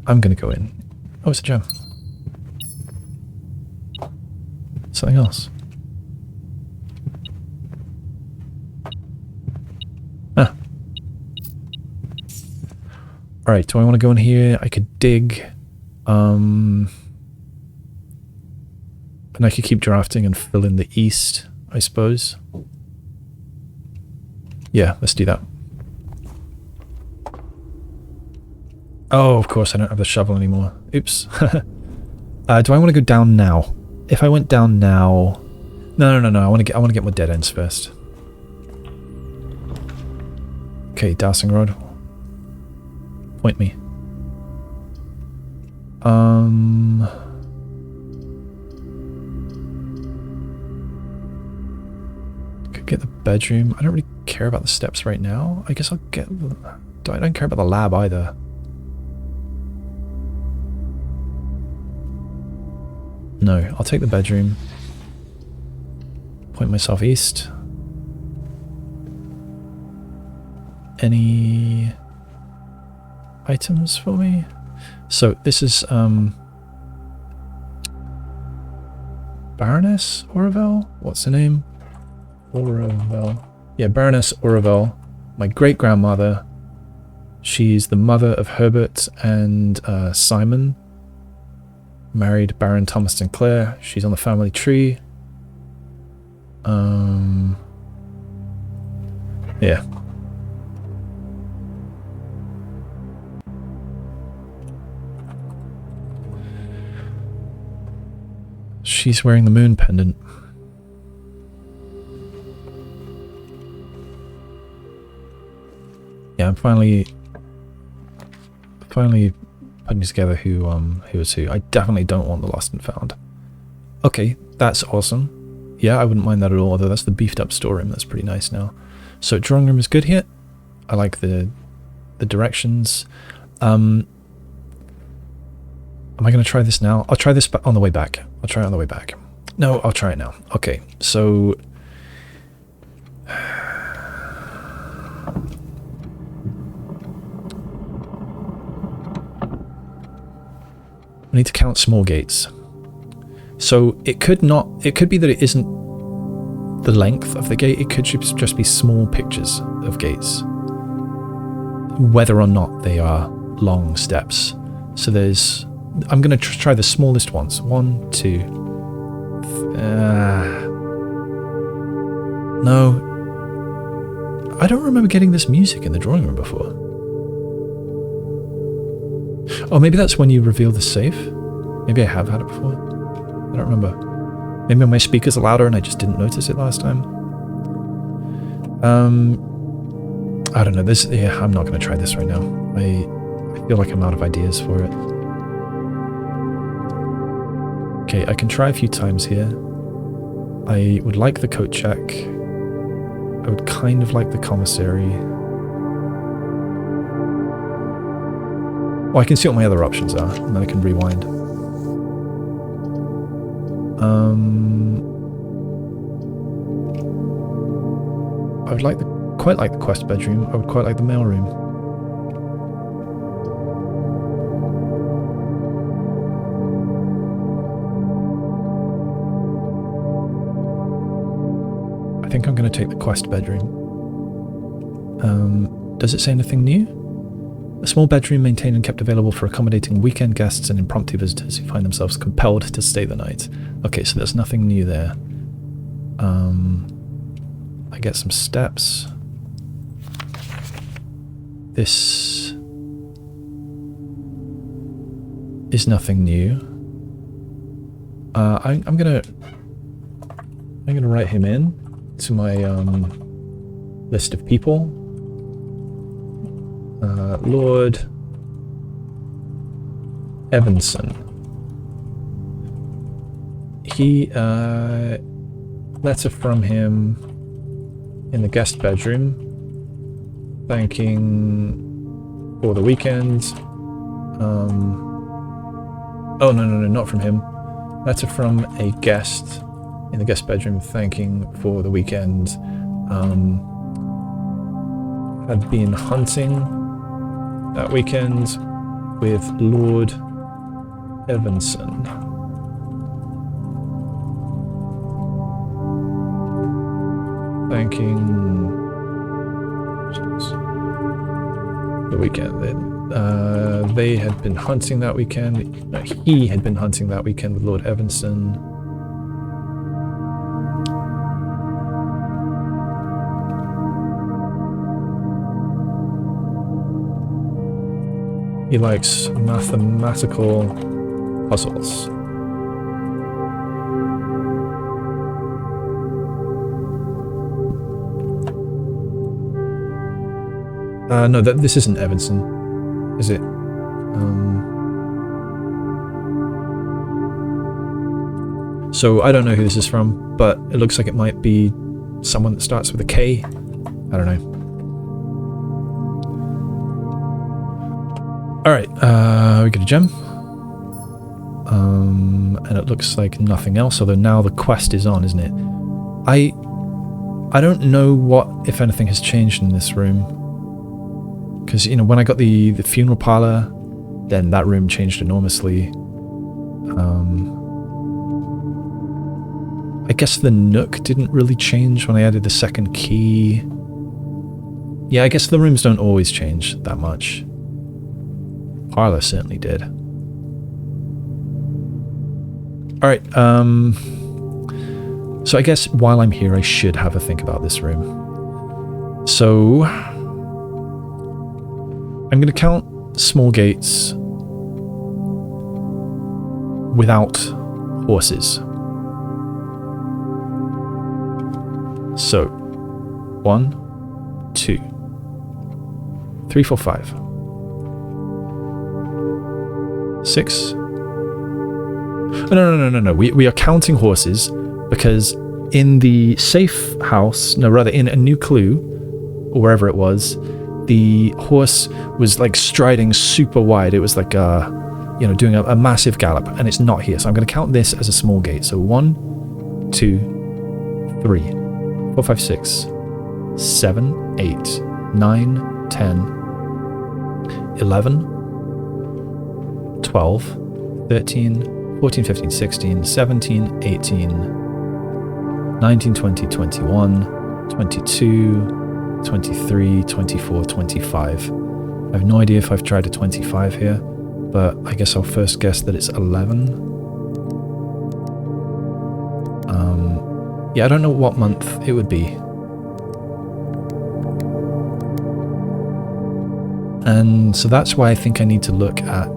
gonna go in. Oh, it's a gem. Something else. Ah. Alright, do I want to go in here? I could dig. And I could keep drafting and fill in the east, I suppose. Yeah, let's do that. Oh, of course, I don't have the shovel anymore. Oops. Do I want to go down now? If I went down now... No. I want to get more dead ends first. Okay, dowsing rod. Point me. Could get the bedroom. I don't really care about the steps right now. I guess I'll get... I don't care about the lab either. No, I'll take the bedroom. Point myself east. Any items for me? So this is Baroness Auravel? What's her name? Auravel. Yeah, Baroness Auravel. My great-grandmother. She's the mother of Herbert and Simon. Married Baron Thomas Sinclair. She's on the family tree. Yeah. She's wearing the moon pendant. Yeah, I'm finally putting together who is who. I definitely don't want the lost and found. Okay, that's awesome. Yeah, I wouldn't mind that at all, although that's the beefed up storeroom. That's pretty nice now. So drawing room is good here. I like the directions. Am I going to try this now? I'll try this on the way back. I'll try it on the way back. No, I'll try it now. Okay, so... I need to count small gates. So it could be that it isn't the length of the gate, it could just be small pictures of gates. Whether or not they are long steps. So there's... I'm going to try the smallest ones. 1, 2... no. I don't remember getting this music in the drawing room before. Oh, maybe that's when you reveal the safe? Maybe I have had it before. I don't remember. Maybe my speakers are louder and I just didn't notice it last time. I don't know. Yeah, I'm not going to try this right now. I feel like I'm out of ideas for it. Okay, I can try a few times here. I would like the coat check. I would kind of like the commissary. Well, I can see what my other options are, and then I can rewind. I would quite like the quest bedroom. I would quite like the mail room. I think I'm going to take the quest bedroom. Does it say anything new? A small bedroom maintained and kept available for accommodating weekend guests and impromptu visitors who find themselves compelled to stay the night. Okay, so there's nothing new there. I get some steps. This is nothing new. I'm gonna write him in to my list of people. Lord Evanson. Letter from him in the guest bedroom, thanking for the weekend. Oh, no, not from him. Letter from a guest in the guest bedroom, thanking for the weekend. Had been hunting that weekend with Lord Evanson. Thanking the weekend. They had been hunting that weekend. No, he had been hunting that weekend with Lord Evanson. He likes mathematical puzzles. No, this isn't Evanson, is it? So I don't know who this is from, but it looks like it might be someone that starts with a K. I don't know. Alright, we get a gem. And it looks like nothing else, although now the quest is on, isn't it? I don't know what, if anything, has changed in this room. Because, you know, when I got the funeral parlor, then that room changed enormously. I guess the nook didn't really change when I added the second key. Yeah, I guess the rooms don't always change that much. Parlor certainly did. Alright, so I guess while I'm here I should have a think about this room. So I'm going to count small gates without horses. So 1, 2, 3, 4, 5. 6. No. We are counting horses because in the safe house, no, rather in a new clue, or wherever it was, the horse was like striding super wide. It was like, you know, doing a massive gallop, and it's not here. So I'm going to count this as a small gate. So 1, 2, 3, 4, 5, 6, 7, 8, 9, 10, 11, 12, 13, 14, 15, 16, 17, 18, 19, 20, 21, 22, 23, 24, 25. I have no idea if I've tried a 25 here, but I guess I'll first guess that it's 11. Yeah, I don't know what month it would be. And so that's why I think I need to look at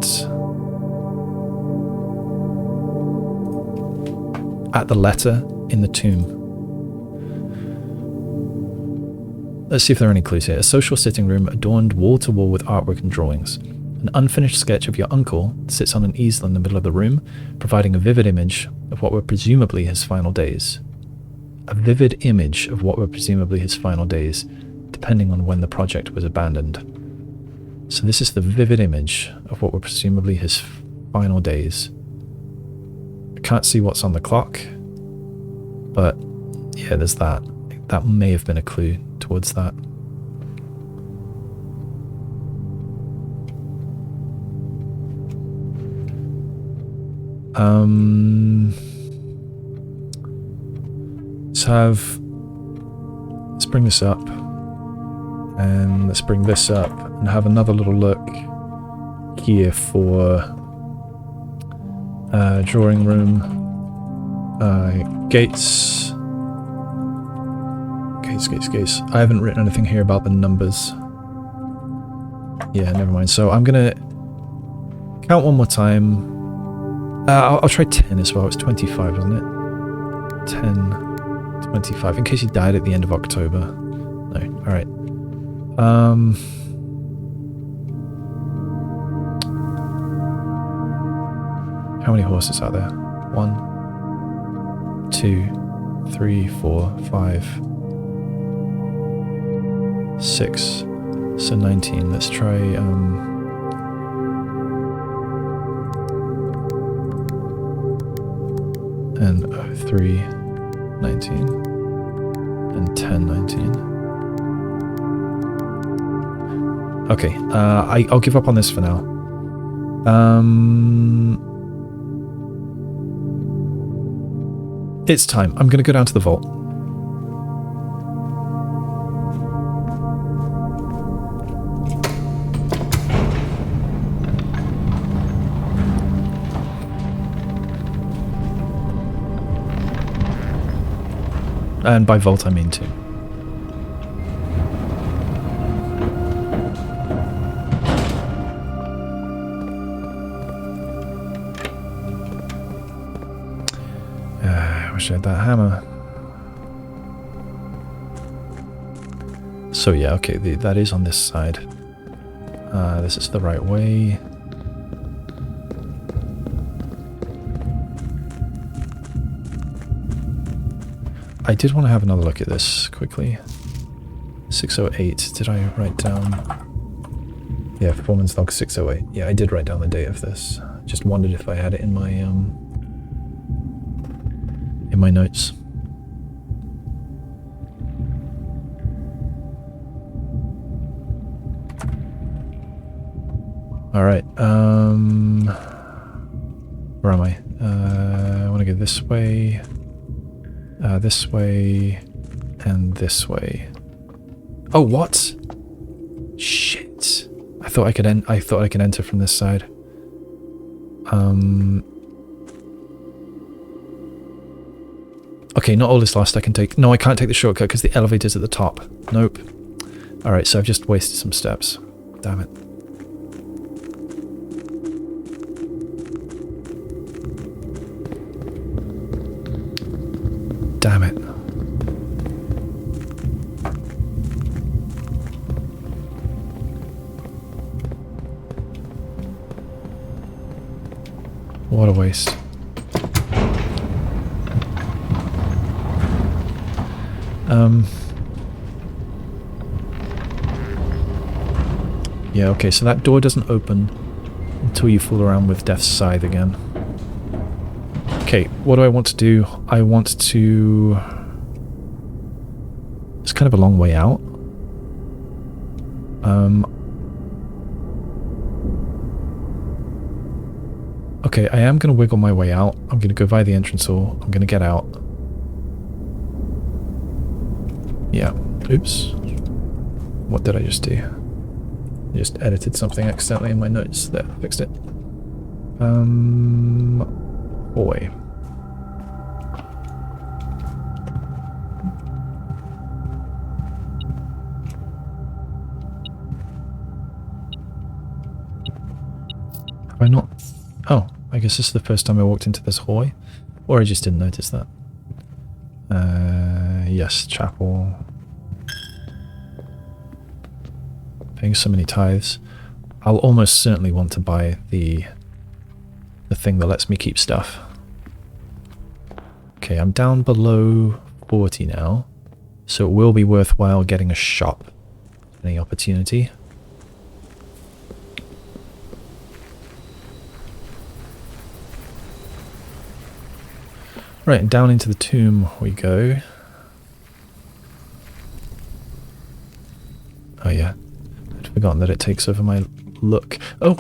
the letter in the tomb. Let's see if there are any clues here. A social sitting room adorned wall to wall with artwork and drawings. An unfinished sketch of your uncle sits on an easel in the middle of the room, providing a vivid image of what were presumably his final days. A vivid image of what were presumably his final days, depending on when the project was abandoned. So this is the vivid image of what were presumably his final days. I can't see what's on the clock, but yeah, there's that. That may have been a clue towards that. Let's bring this up, and let's bring this up and have another little look here for drawing room, gates. Gates. I haven't written anything here about the numbers. Yeah, never mind. So I'm gonna count one more time. I'll try 10 as well. It's 25, wasn't it? 10, 25. In case he died at the end of October. No. Alright. How many horses are there? 1, 2, 3, 4, 5, 6. So 19. Let's try, and 3, 19, and 10, 19. Okay, I'll give up on this for now. It's time. I'm going to go down to the vault. And by vault I mean tomb. I wish I had that hammer. So yeah, okay, that is on this side. This is the right way. I did want to have another look at this quickly. 608, did I write down? Yeah, performance log 608. Yeah, I did write down the date of this. Just wondered if I had it in my notes. All right. Where am I? I want to go this way. This way, and this way. Oh, what? Shit! I thought I could enter from this side. Okay, not all is lost. I can take. No, I can't take the shortcut because the elevator's at the top. Nope. All right, so I've just wasted some steps. Damn it. Damn it. What a waste. Yeah, okay, so that door doesn't open until you fool around with Death's Scythe again. Okay, what do I want to do? I want to... It's kind of a long way out. Okay, I am going to wiggle my way out. I'm going to go via the entrance hall. I'm going to get out. Yeah. Oops. What did I just do? I just edited something accidentally in my notes. There, fixed it. Boy. Have I not? Oh, I guess this is the first time I walked into this hallway. Or I just didn't notice that. Yes, chapel. Paying so many tithes. I'll almost certainly want to buy the thing that lets me keep stuff. Okay, I'm down below 40 now. So it will be worthwhile getting a shop. Any opportunity. Right, down into the tomb we go. Oh yeah, I'd forgotten that it takes over my look. Oh!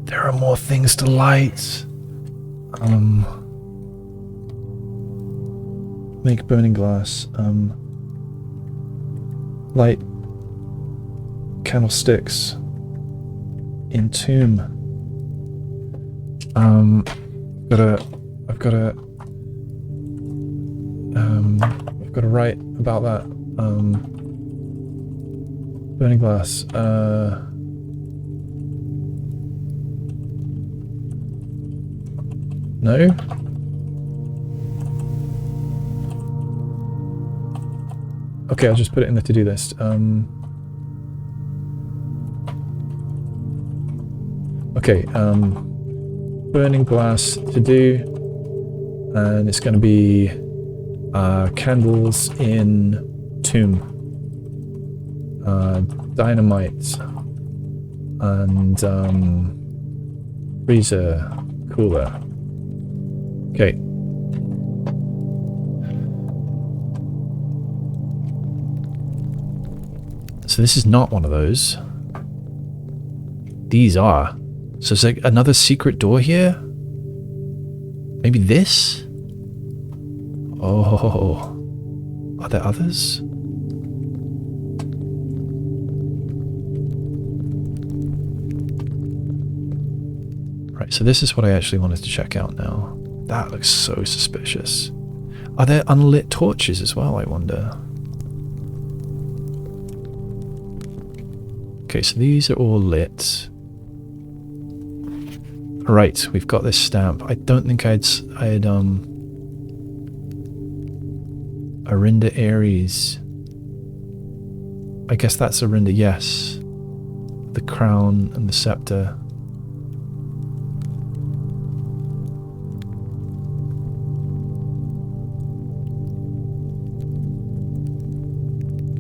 There are more things to light. Make burning glass. Light candlesticks in tomb. I've got to write about that. Burning glass. No? Okay, I'll just put it in the to-do list. Okay, burning glass to do, and it's going to be candles in tomb, dynamite, and freezer cooler. Okay. So this is not one of those. These are. So is there another secret door here? Maybe this? Oh. Are there others? Right, so this is what I actually wanted to check out now. That looks so suspicious. Are there unlit torches as well, I wonder? Okay, so these are all lit. Right, we've got this stamp. I don't think I'd Arinda Aries. I guess that's Arinda, yes. The crown and the scepter.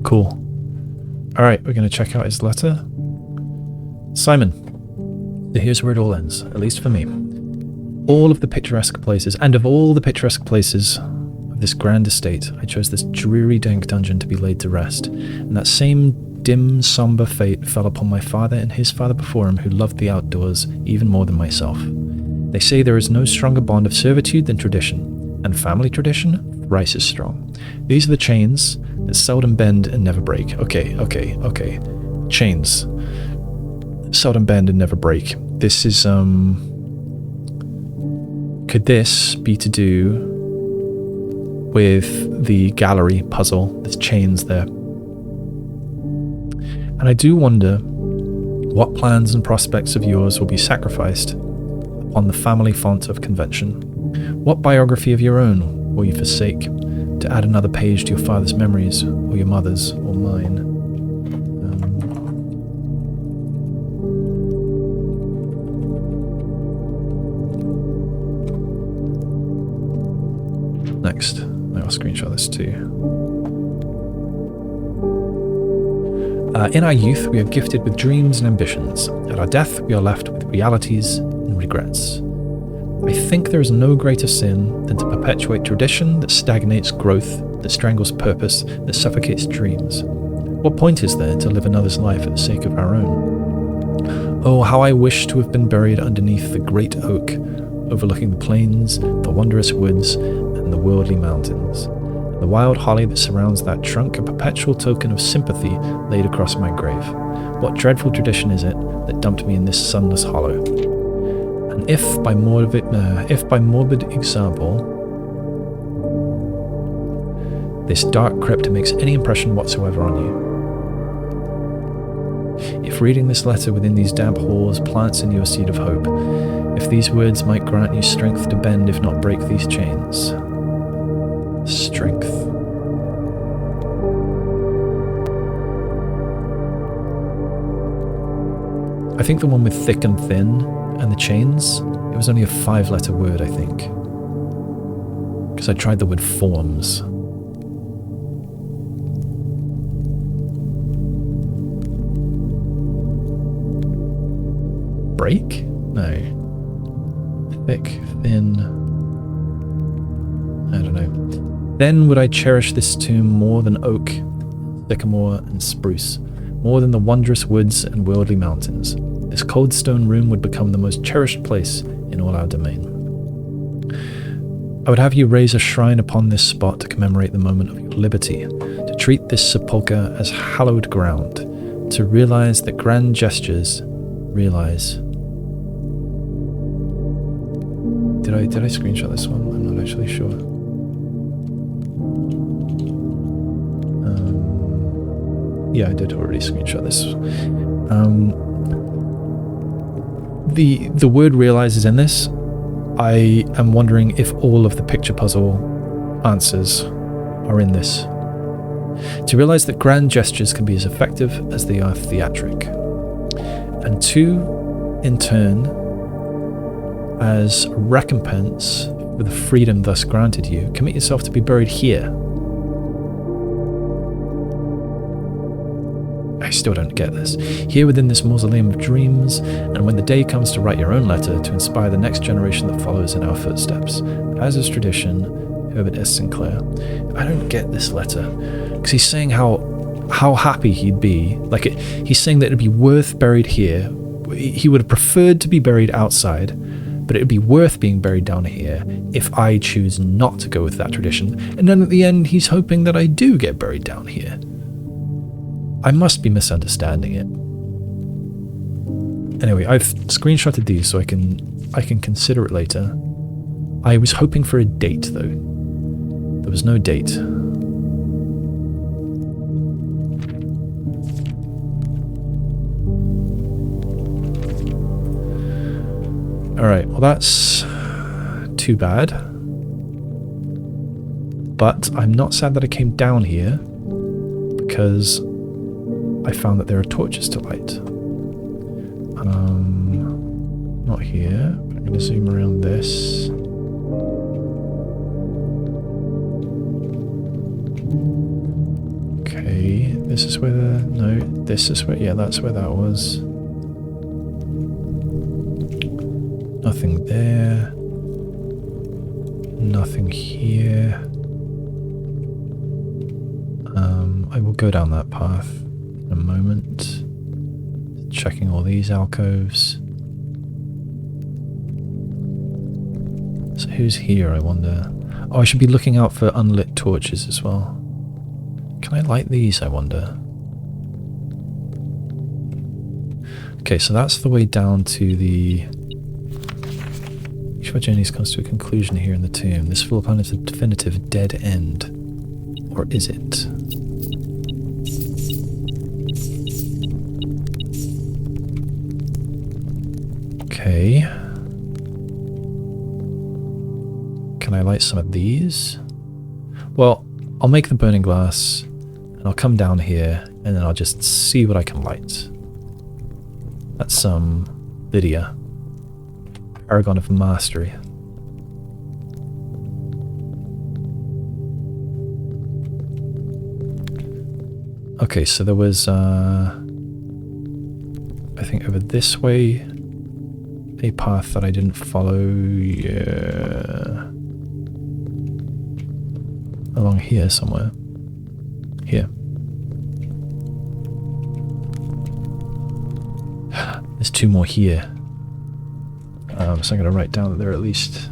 Cool. Alright, we're going to check out his letter. Simon. So here's where it all ends, at least for me. All of the picturesque places, and of all the picturesque places of this grand estate, I chose this dreary dank dungeon to be laid to rest. And that same dim, somber fate fell upon my father and his father before him, who loved the outdoors even more than myself. They say there is no stronger bond of servitude than tradition, and family tradition thrice as strong. These are the chains that seldom bend and never break. Okay. Chains. Seldom bend and never break. This is, could this be to do with the gallery puzzle? There's chains there. And I do wonder what plans and prospects of yours will be sacrificed upon the family font of convention. What biography of your own will you forsake to add another page to your father's memories, or your mother's, or mine? text. I'll screenshot this too. In our youth, we are gifted with dreams and ambitions. At our death, we are left with realities and regrets. I think there is no greater sin than to perpetuate tradition that stagnates growth, that strangles purpose, that suffocates dreams. What point is there to live another's life for the sake of our own? Oh, how I wish to have been buried underneath the great oak, overlooking the plains, the wondrous woods, and the worldly mountains. The wild holly that surrounds that trunk, a perpetual token of sympathy laid across my grave. What dreadful tradition is it that dumped me in this sunless hollow? And if by morbid example, this dark crypt makes any impression whatsoever on you, if reading this letter within these damp halls plants in you a seed of hope, if these words might grant you strength to bend, if not break these chains. Strength. I think the one with thick and thin and the chains, it was only a 5-letter word, I think. Because I tried the word forms. Break? No. Thick, thin. I don't know. Then would I cherish this tomb more than oak, sycamore, and spruce, more than the wondrous woods and worldly mountains. This cold stone room would become the most cherished place in all our domain. I would have you raise a shrine upon this spot to commemorate the moment of your liberty, to treat this sepulchre as hallowed ground, to realize that grand gestures realize. Did I screenshot this one? I'm not actually sure. Yeah, I did already screenshot this. The word realize is in this. I am wondering if all of the picture puzzle answers are in this. To realize that grand gestures can be as effective as they are theatric. And to, in turn, as recompense for the freedom thus granted you, commit yourself to be buried here. I still don't get this. Here within this mausoleum of dreams, and when the day comes to write your own letter to inspire the next generation that follows in our footsteps. As is tradition, Herbert S. Sinclair. I don't get this letter. Because he's saying how happy he'd be. He's saying that it'd be worth buried here. He would have preferred to be buried outside, but it would be worth being buried down here if I choose not to go with that tradition. And then at the end, he's hoping that I do get buried down here. I must be misunderstanding it. Anyway, I've screenshotted these so I can consider it later. I was hoping for a date though. There was no date. Alright, well that's too bad. But I'm not sad that I came down here because I found that there are torches to light. Not here, but I'm going to zoom around this. Okay, this is where this is where, yeah, that's where that was. Nothing there. Nothing here. I will go down that path in a moment. Checking all these alcoves. So who's here, I wonder? Oh, I should be looking out for unlit torches as well. Can I light these, I wonder? Okay, so that's the way down to the... Each of our journeys comes to a conclusion here in the tomb. This full upon is a definitive dead end. Or is it? Okay. Can I light some of these? Well, I'll make the burning glass, and I'll come down here, and then I'll just see what I can light. That's some Lydia. Paragon of Mastery. Okay, so there was, I think over this way, a path that I didn't follow. Yeah. Along here somewhere. Here. There's 2 more here. So I'm going to write down that there are at least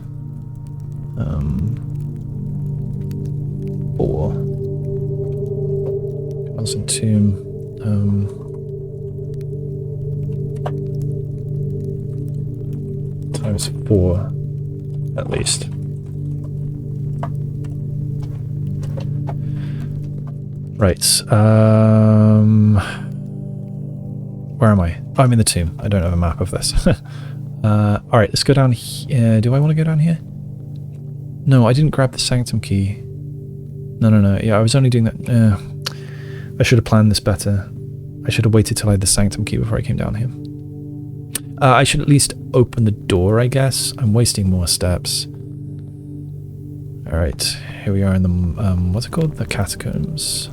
4. Constant tomb. Times 4, at least. Right. Where am I? Oh, I'm in the tomb. I don't have a map of this. Alright, let's go down here. Do I want to go down here? No, I didn't grab the sanctum key. No. Yeah, I was only doing that. I should have planned this better. I should have waited till I had the sanctum key before I came down here. I should at least open the door, I guess. I'm wasting more steps. Alright, here we are in the, what's it called? The catacombs.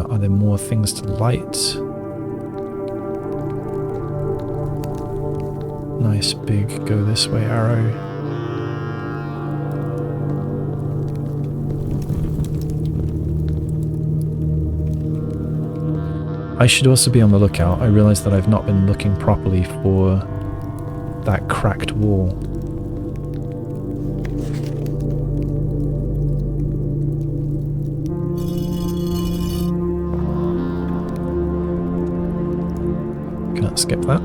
Are there more things to light? Nice big go this way arrow. I should also be on the lookout. I realize that I've not been looking properly for that cracked wall. Can't skip that.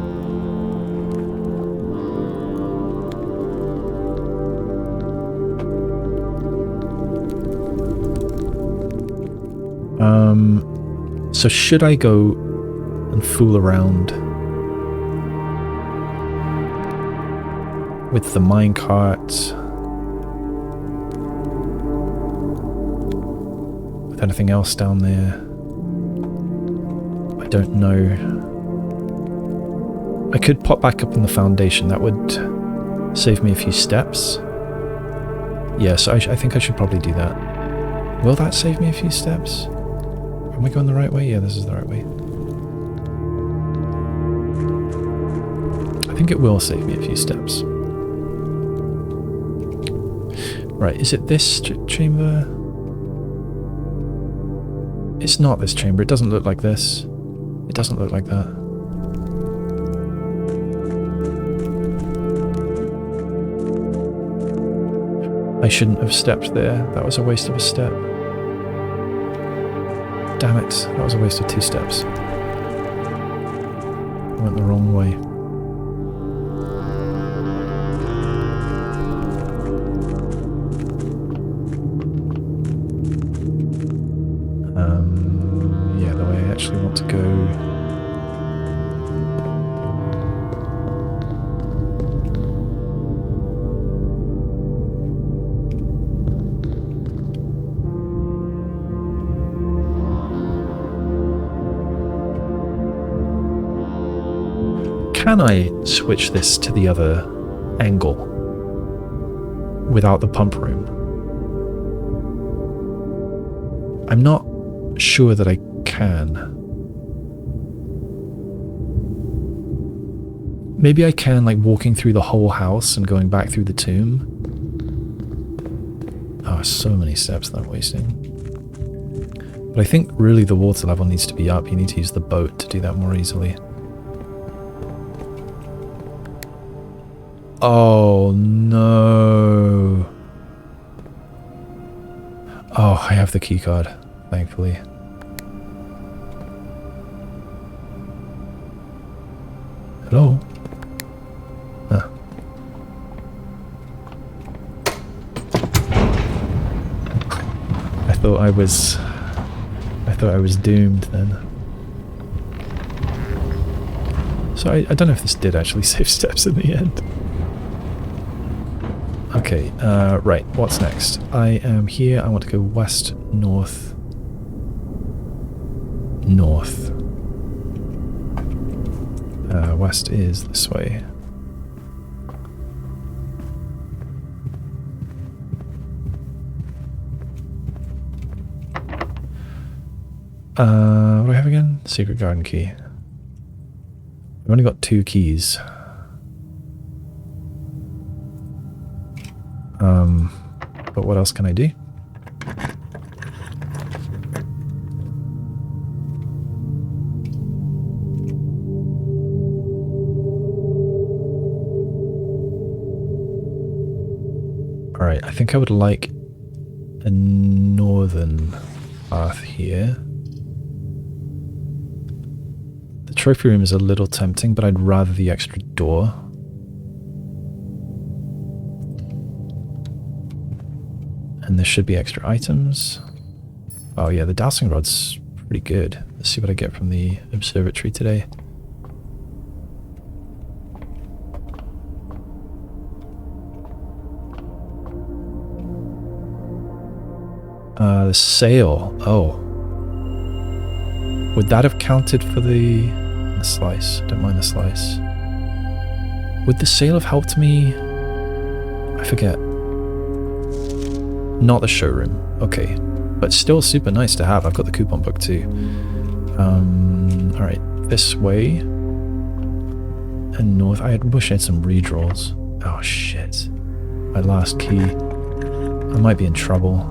So should I go and fool around with the minecart? With anything else down there? I don't know. I could pop back up in the foundation. That would save me a few steps. Yeah, so I think I should probably do that. Will that save me a few steps? Am I going the right way? Yeah, this is the right way. I think it will save me a few steps. Right, is it this chamber? It's not this chamber. It doesn't look like this. It doesn't look like that. I shouldn't have stepped there. That was a waste of a step. Damn it, that was a waste of 2 steps. I went the wrong way. Yeah, the way I actually want to go. Can I switch this to the other angle without the pump room? I'm not sure that I can. Maybe I can, like walking through the whole house and going back through the tomb. Oh, so many steps that I'm wasting. But I think really the water level needs to be up. You need to use the boat to do that more easily. Oh no. Oh, I have the key card, thankfully. Hello? Huh. I thought I was doomed then. So I don't know if this did actually save steps in the end. Okay, right, what's next? I am here, I want to go west, north, north. West is this way. What do I have again? Secret garden key. I've only got 2 keys. But what else can I do? Alright, I think I would like a northern path here. The trophy room is a little tempting, but I'd rather the extra door. And there should be extra items. Oh yeah, the dowsing rod's pretty good. Let's see what I get from the observatory today. The sail. Oh. Would that have counted for the slice? Don't mind the slice. Would the sail have helped me? I forget. Not the showroom. Okay. But still super nice to have. I've got the coupon book too. Alright. This way. And north. I wish I had some redraws. Oh shit. My last key. I might be in trouble.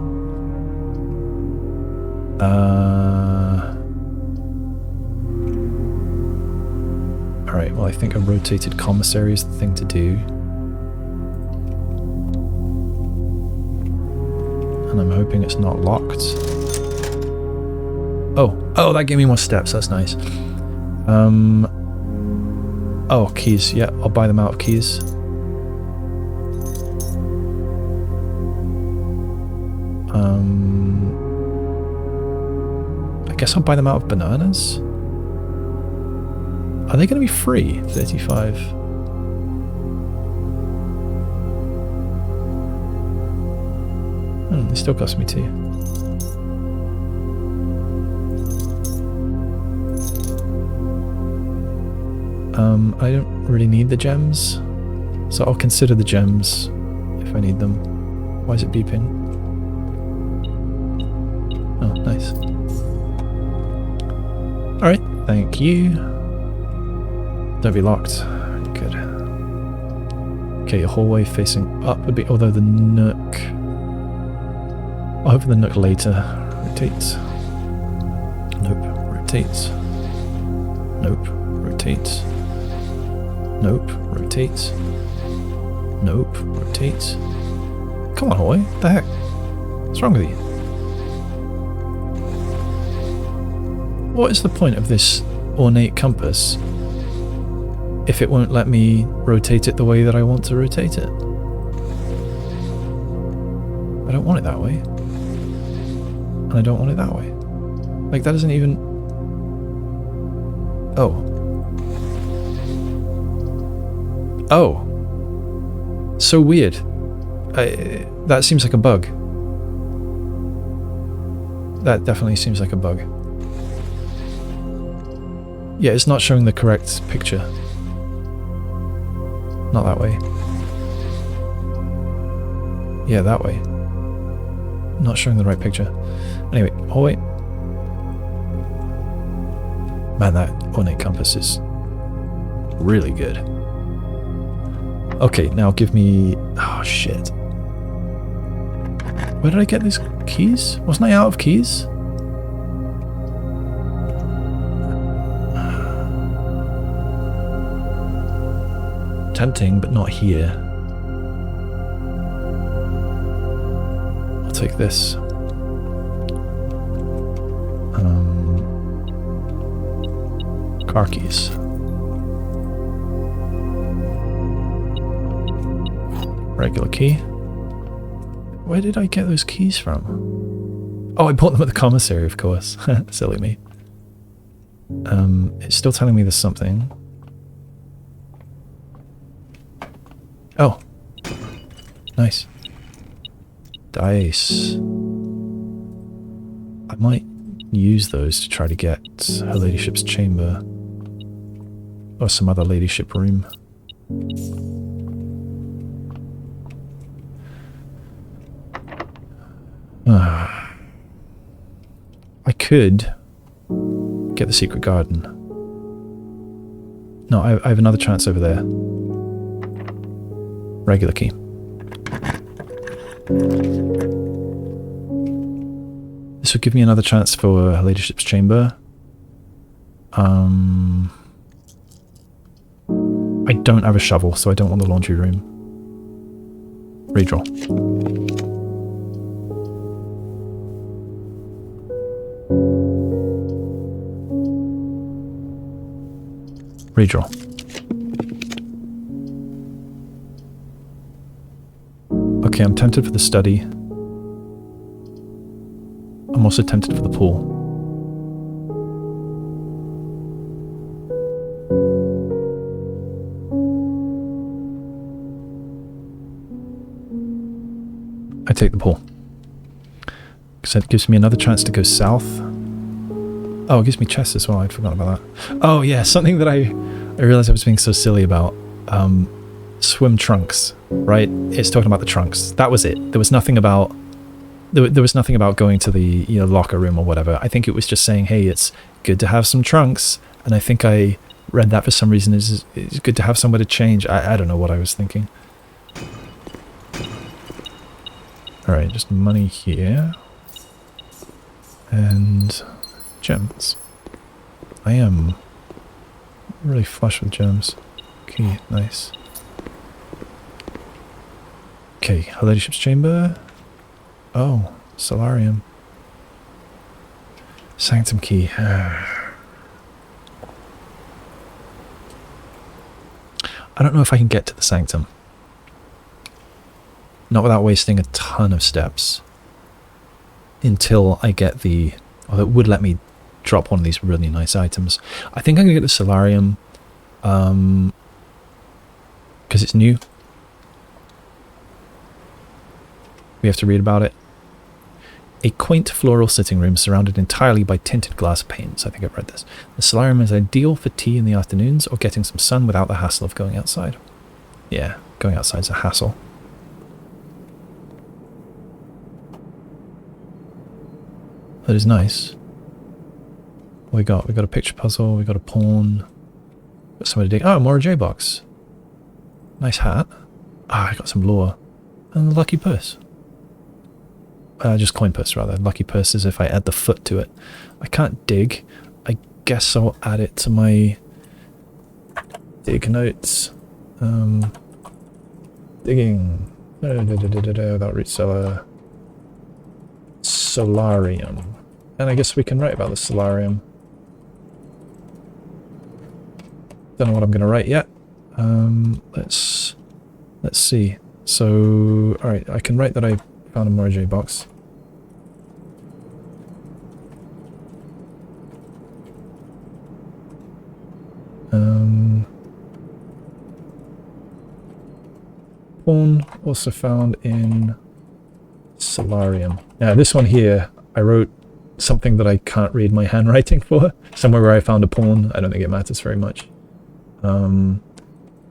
Alright, well I think a rotated commissary is the thing to do. And I'm hoping it's not locked. Oh, that gave me more steps, that's nice. Oh, keys, yeah, I'll buy them out of keys. I guess I'll buy them out of bananas. Are they going to be free? 35. They still cost me 2. I don't really need the gems, so I'll consider the gems if I need them. Why is it beeping? Oh, nice. Alright, thank you. Don't be locked. Good. Okay, a hallway facing up would be, although the nook... I'll open the nook later. Rotate. Nope. Rotate. Nope. Rotate. Nope. Rotate. Nope. Rotate. Come on, hallway. What the heck? What's wrong with you? What is the point of this ornate compass if it won't let me rotate it the way that I want to rotate it? I don't want it that way. And I don't want it that way. Like, that doesn't even... Oh. Oh. So weird. That seems like a bug. That definitely seems like a bug. Yeah, it's not showing the correct picture. Not that way. Yeah, that way. Not showing the right picture. Anyway, hallway. Man, that ornate compass is really good. Okay, now give me... Oh, shit. Where did I get these keys? Wasn't I out of keys? Tempting, but not here. I'll take this. Car keys. Regular key. Where did I get those keys from? Oh, I bought them at the commissary, of course. Silly me. It's still telling me there's something. Oh. Nice. Dice. I might use those to try to get Her Ladyship's chamber. Or some other ladyship room. I could get the secret garden. No, I have another chance over there. Regular key. This would give me another chance for her ladyship's chamber. I don't have a shovel, so I don't want the laundry room. Redraw. Redraw. Okay, I'm tempted for the study. I'm also tempted for the pool. I take the pool. Because it gives me another chance to go south. Oh, it gives me chests as well. I'd forgotten about that. Oh, yeah, something that I realized I was being so silly about. Swim trunks, right? It's talking about the trunks. That was it. There was nothing about... There was nothing about going to the locker room or whatever. I think it was just saying, hey, it's good to have some trunks. And I think I read that for some reason. It's good to have somewhere to change. I don't know what I was thinking. Alright, just money here. And gems. I am really flush with gems. Okay, nice. Okay, her ladyship's chamber. Oh, Solarium. Sanctum key. I don't know if I can get to the sanctum. Not without wasting a ton of steps. Until I get the... Oh, that would let me drop one of these really nice items. I think I'm going to get the Solarium. Because it's new. We have to read about it. A quaint floral sitting room surrounded entirely by tinted glass panes. I think I've read this. The solarium is ideal for tea in the afternoons or getting some sun without the hassle of going outside. Yeah, going outside's a hassle. That is nice. What we got? We got a picture puzzle, we got a pawn. Got somebody to dig. Oh, more J box. Nice hat. Ah, I got some lore. And the lucky purse. Just coin purse rather. Lucky purse is if I add the foot to it. I can't dig. I guess I'll add it to my dig notes. Digging. Without root cellar. Solarium. And I guess we can write about the solarium. Don't know what I'm going to write yet. Let's see. So, alright, I can write that I found a Moraj box. Pawn also found in Solarium. Now this one here, I wrote something that I can't read my handwriting for. Somewhere where I found a pawn. I don't think it matters very much.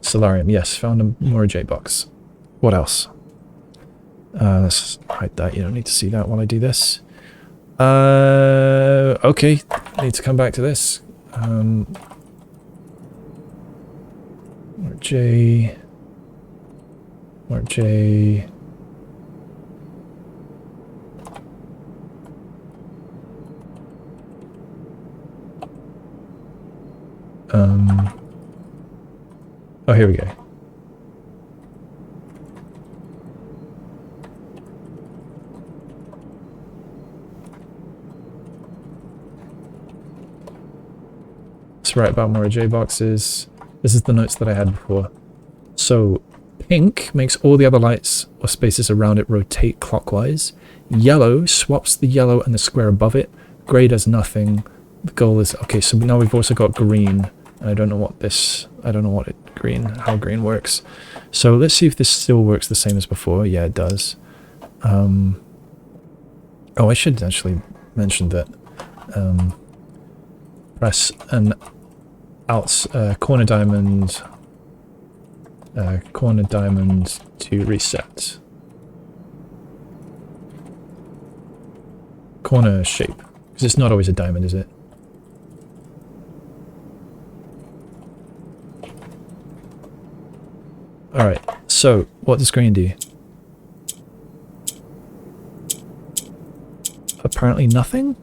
Solarium, yes, found a Moraj box. What else? Let's hide that. You don't need to see that while I do this. Okay, I need to come back to this. J. Oh, here we go. Let's write about more J boxes. This is the notes that I had before. So, pink makes all the other lights or spaces around it rotate clockwise. Yellow swaps the yellow and the square above it. Grey does nothing. The goal is... Okay, so now we've also got green. And I don't know what this... I don't know what how green works. So let's see if this still works the same as before. Yeah, it does. Oh, I should actually mention that. Press an corner diamond to reset. Corner shape. Because it's not always a diamond, is it? So, what does green do? Apparently nothing?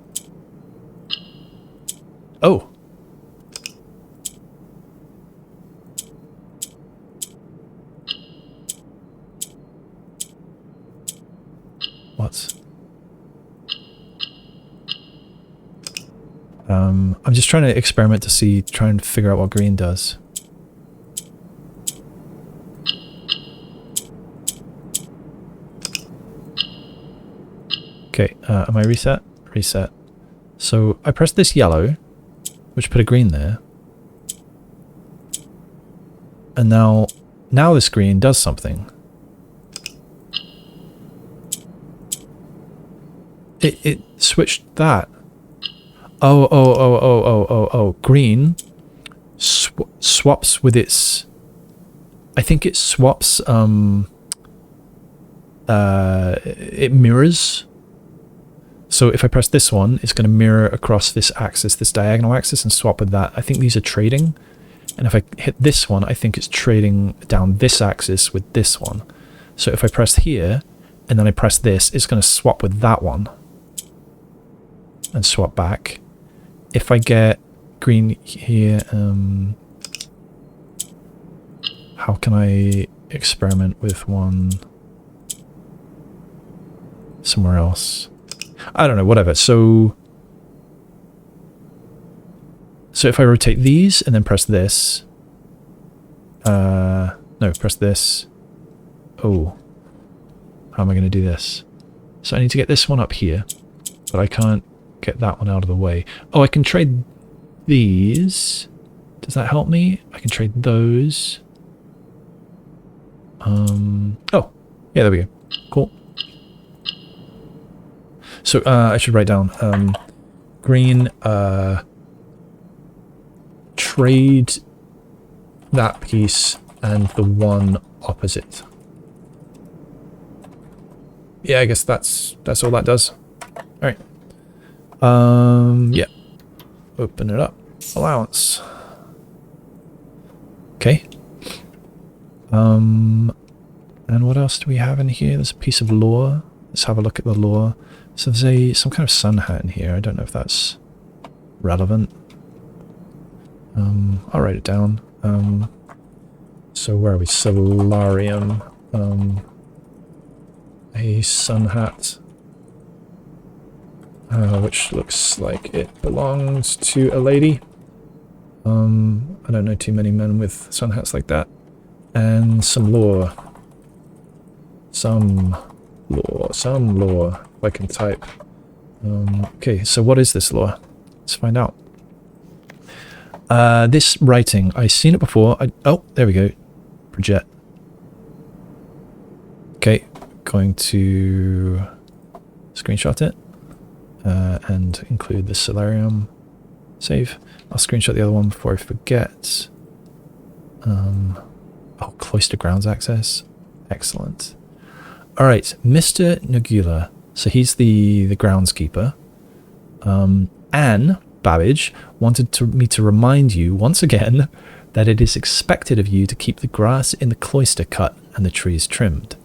Oh. What? I'm just trying to experiment to try and figure out what green does. Okay, am I reset? Reset. So I pressed this yellow, which put a green there. And now this green does something. It switched that. Oh. Green swaps with its... I think it swaps, it mirrors. So if I press this one, it's going to mirror across this axis, this diagonal axis, and swap with that. I think these are trading. And if I hit this one, I think it's trading down this axis with this one. So if I press here, and then I press this, it's going to swap with that one. And swap back. If I get green here, how can I experiment with one somewhere else? I don't know, whatever. So if I rotate these and then press this, no, press this. Oh, how am I going to do this? So I need to get this one up here, but I can't get that one out of the way. Oh, I can trade these. Does that help me? I can trade those. Oh, yeah, there we go. Cool. So, I should write down, green, trade that piece and the one opposite. Yeah, I guess that's all that does. Alright. Yeah. Open it up. Allowance. Okay. And what else do we have in here? There's a piece of lore. Let's have a look at the lore. So there's some kind of sun hat in here. I don't know if that's relevant. I'll write it down. So where are we? Solarium. A sun hat. Which looks like it belongs to a lady. I don't know too many men with sun hats like that. And some lore. Some lore. If I can type. Okay, so what is this lore? Let's find out. This writing, I've seen it before. Oh, there we go. Project. Okay, going to screenshot it. And include the Solarium save. I'll screenshot the other one before I forget. Oh, Cloister grounds access. Excellent. Alright, Mr. Nagula. So he's the groundskeeper. Anne Babbage wanted me to remind you once again that it is expected of you to keep the grass in the cloister cut and the trees trimmed.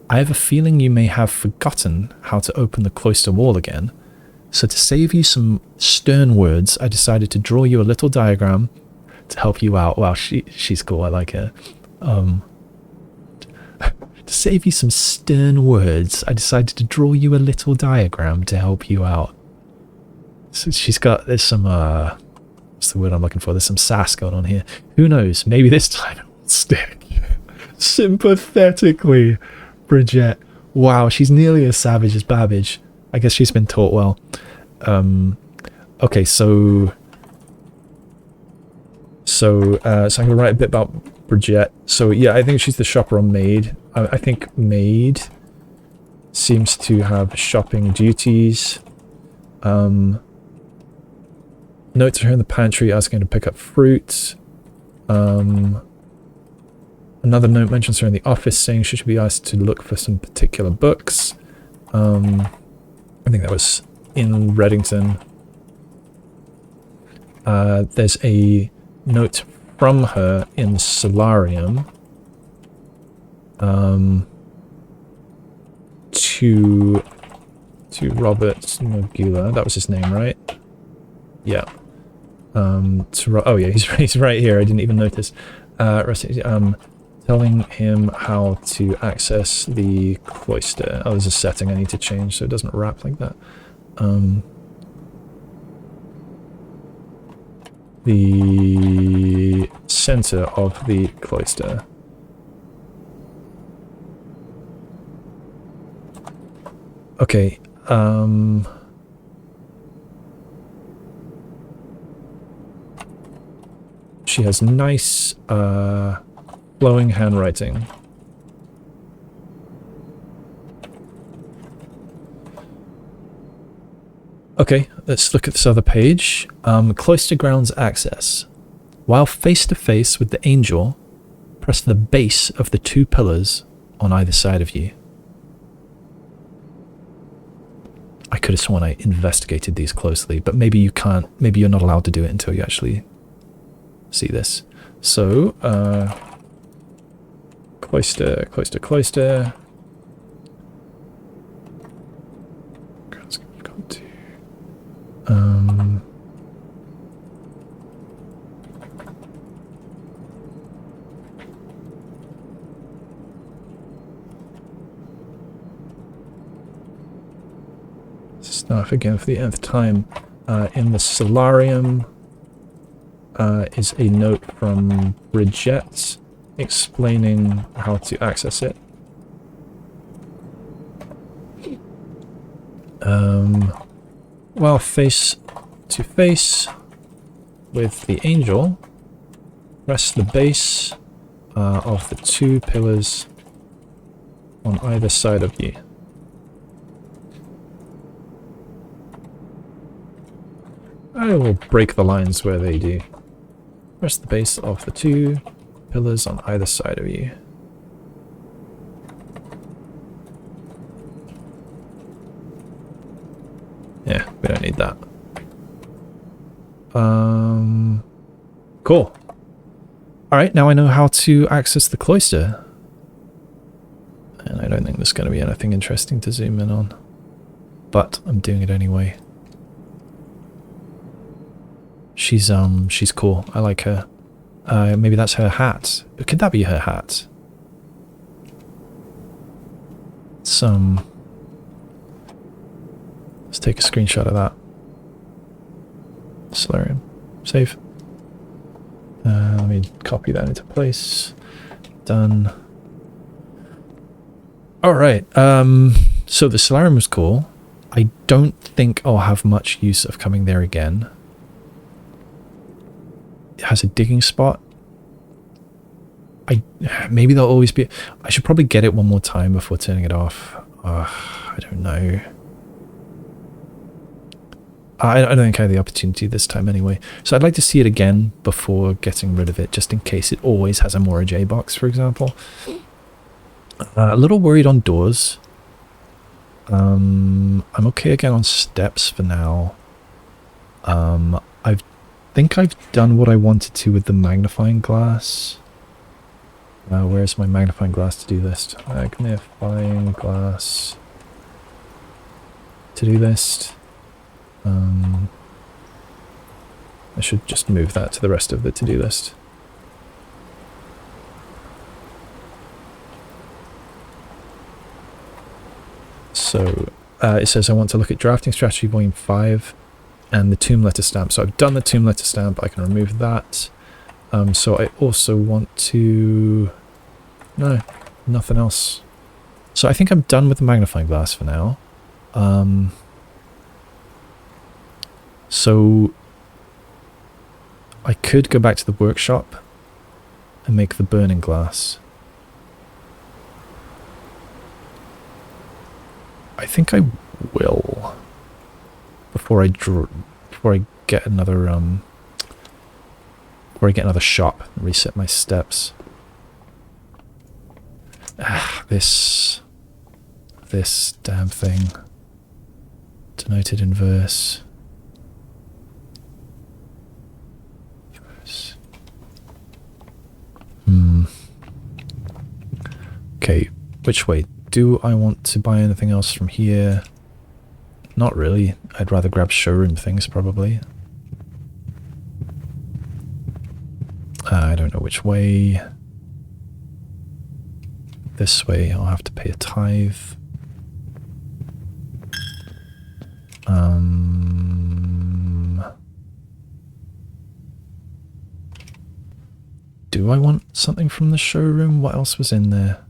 I have a feeling you may have forgotten how to open the cloister wall again, so to save you some stern words, I decided to draw you a little diagram to help you out. Wow, she's cool, I like her. To save you some stern words, I decided to draw you a little diagram to help you out. So there's some, what's the word I'm looking for? There's some sass going on here. Who knows? Maybe this time it will stick. Sympathetically, Bridget. Wow, she's nearly as savage as Babbage. I guess she's been taught well. Okay, so I'm going to write a bit about Bridget. So yeah, I think she's the chaperone maid. I think maid seems to have shopping duties. Note to her in the pantry asking her to pick up fruit. Another note mentions her in the office saying she should be asked to look for some particular books. I think that was in Reddington. There's a note from her in Solarium. To Robert Magula. That was his name, right? Yeah. Oh yeah, he's right here. I didn't even notice. Telling him how to access the cloister. Oh, there's a setting I need to change so it doesn't wrap like that. The center of the cloister. Okay, she has nice, flowing handwriting. Okay, let's look at this other page. Cloister grounds access. While face to face with the angel, press the base of the 2 pillars on either side of you. I could have sworn I investigated these closely, but maybe you can't, maybe you're not allowed to do it until you actually see this. So, cloister. Staff again for the nth time. In the Solarium is a note from Bridget explaining how to access it. While face to face with the angel, press the base of the 2 pillars on either side of you. I will break the lines where they do. Press the base of the 2 pillars on either side of you. Yeah, we don't need that. Cool. Alright, now I know how to access the cloister. And I don't think there's going to be anything interesting to zoom in on. But I'm doing it anyway. She's cool. I like her. Maybe that's her hat. Could that be her hat? Let's take a screenshot of that. Solarium. Save. Let me copy that into place. Done. Alright, so the Solarium was cool. I don't think I'll have much use of coming there again. It has a digging spot. Maybe there'll always be... I should probably get it one more time before turning it off. I don't know. I don't think I have the opportunity this time anyway. So I'd like to see it again before getting rid of it, just in case it always has a Mora J box, for example. A little worried on doors. I'm okay again on steps for now. I think I've done what I wanted to with the magnifying glass. Where's my magnifying glass to-do list? Magnifying glass to-do list. I should just move that to the rest of the to-do list. So it says I want to look at drafting strategy volume 5 and the tomb letter stamp. So I've done the tomb letter stamp. I can remove that. So I also want to... No, nothing else. So I think I'm done with the magnifying glass for now. So I could go back to the workshop and make the burning glass. I think I will before I get another shop and reset my steps. This damn thing. Denoted in verse. Okay, Which way? Do I want to buy anything else from here? Not really. I'd rather grab showroom things, probably. I don't know which way. This way, I'll have to pay a tithe. Do I want something from the showroom? What else was in there?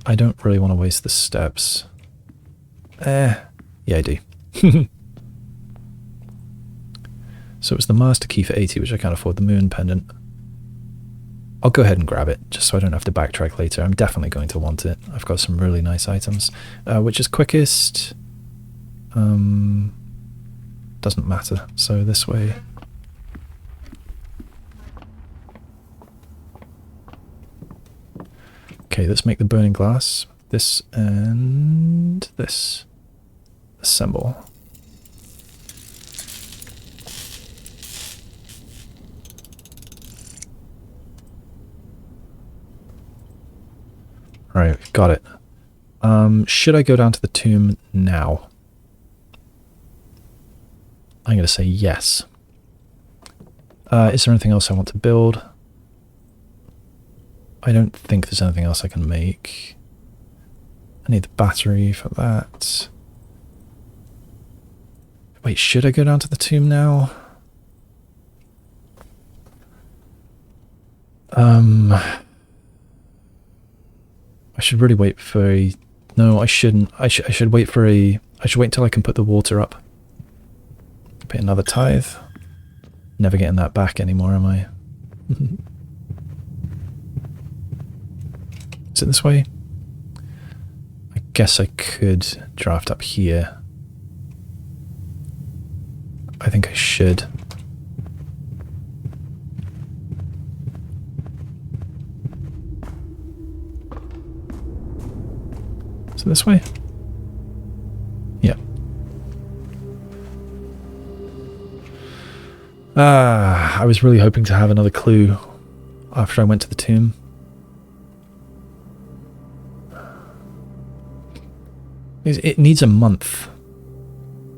I don't really want to waste the steps. Yeah, I do. So it was the master key for 80, which I can't afford, the moon pendant. I'll go ahead and grab it, just so I don't have to backtrack later. I'm definitely going to want it. I've got some really nice items. Which is quickest? Doesn't matter. So this way. Okay, let's make the burning glass. This and this. Assemble. Alright, got it. Should I go down to the tomb now? I'm going to say yes. Is there anything else I want to build? I don't think there's anything else I can make. I need the battery for that. Wait, should I go down to the tomb now? I should really wait for a... No, I shouldn't. I should wait for a... I should wait until I can put the water up. Pay another tithe. Never getting that back anymore, am I? Is it this way? I guess I could draft up here. I think I should. Is it this way? Yeah. I was really hoping to have another clue after I went to the tomb. It needs a month.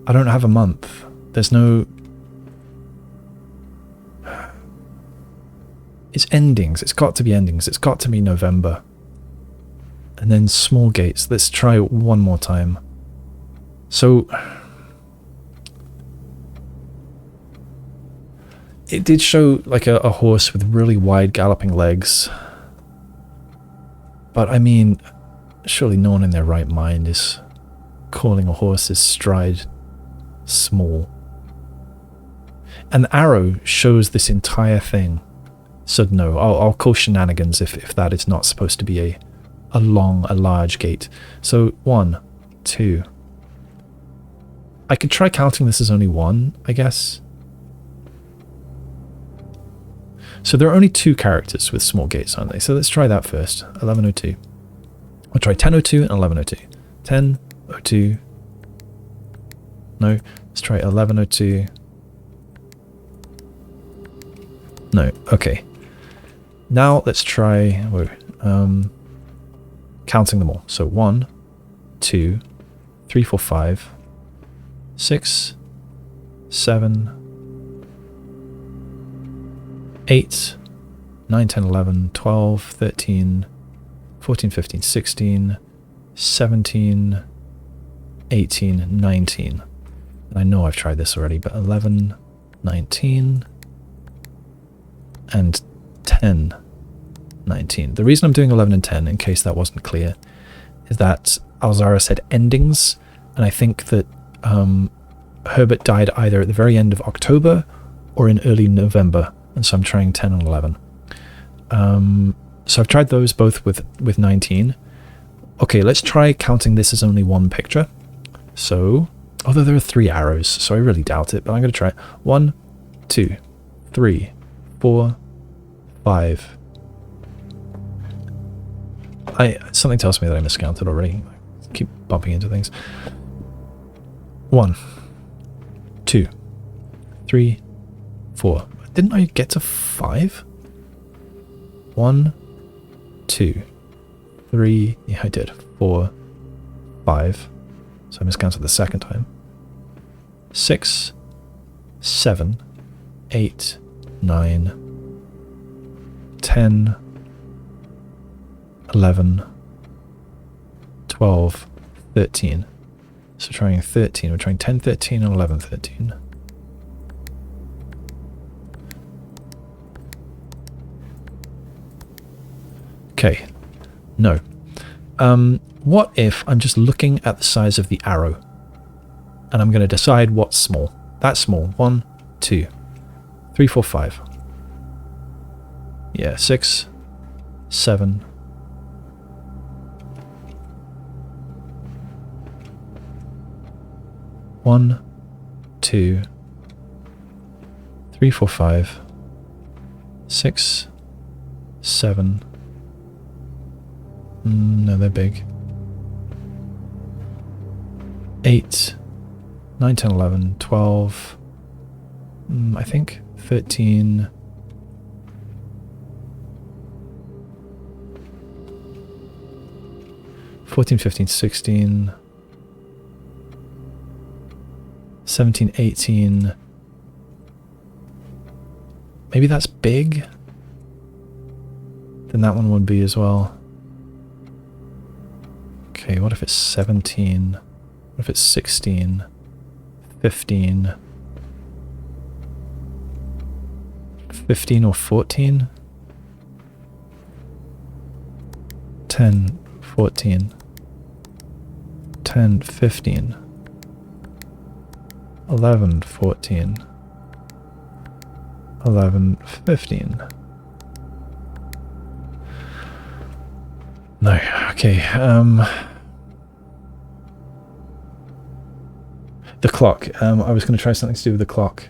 I don't have a month. There's no... It's endings. It's got to be endings. It's got to be November. And then small gates. Let's try one more time. So... It did show like a horse with really wide galloping legs. But I mean, surely no one in their right mind is calling a horse's stride small. And the arrow shows this entire thing. So no, I'll call shenanigans if that is not supposed to be a large gate. So 1, 2. I could try counting this as only 1, I guess. So there are only 2 characters with small gates, aren't they? So let's try that first. 1102. I'll try 1002 and 1102. 1002. No. Let's try 1102. No. Okay. Now let's try counting them all. So 1, 2, 3, 4, 5, 6, 7, 8, 9, 10, 11, 12, 13, 14, 15, 16, 17, 18, 19. And I know I've tried this already, but 11, 19, and 10, 19. The reason I'm doing 11 and 10, in case that wasn't clear, is that Alzara said endings, and I think that Herbert died either at the very end of October or in early November. And so I'm trying 10 and 11. So I've tried those both with 19. Okay, let's try counting this as only 1 picture. So, although there are 3 arrows, so I really doubt it, but I'm going to try it. 1, 2, 3, 4, 5. Something tells me that I miscounted already. I keep bumping into things. 1, 2, 3, 4. Didn't I get to 5? 1, 2, 3. Yeah, I did. 4, 5. So I miscounted the second time. 6, 7, 8, 9, 10, 11, 12, 13. So trying 13. We're trying 10, 13, and 11, 13. Okay. No. What if I'm just looking at the size of the arrow and I'm going to decide what's small? That's small. 1, 2, 3, 4, 5. Yeah, 6, 7. 1, 2, 3, 4, 5, 6, 7. No, they're big. 8, 9, 10, 11, 12. I think 13. 14, 15, 16. 17, 18. Maybe that's big? Then that one would be as well. Okay, what if it's 17? What if it's 16? 15? 15 or 14? 10, 14. 10, 15. 11, 14. 11, 15. No, okay, the clock. I was going to try something to do with the clock.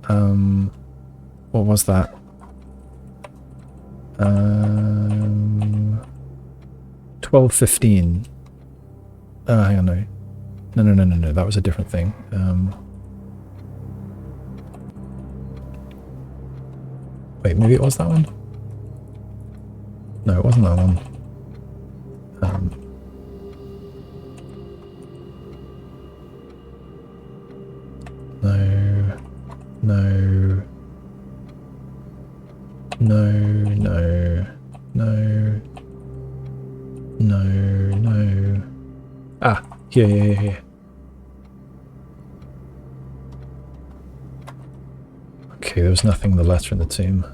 What was that? 12:15. Hang on, no. No, that was a different thing. Wait, maybe it was that one? No, it wasn't that one. No. Ah, here. Okay, there was nothing in the letter in the tomb.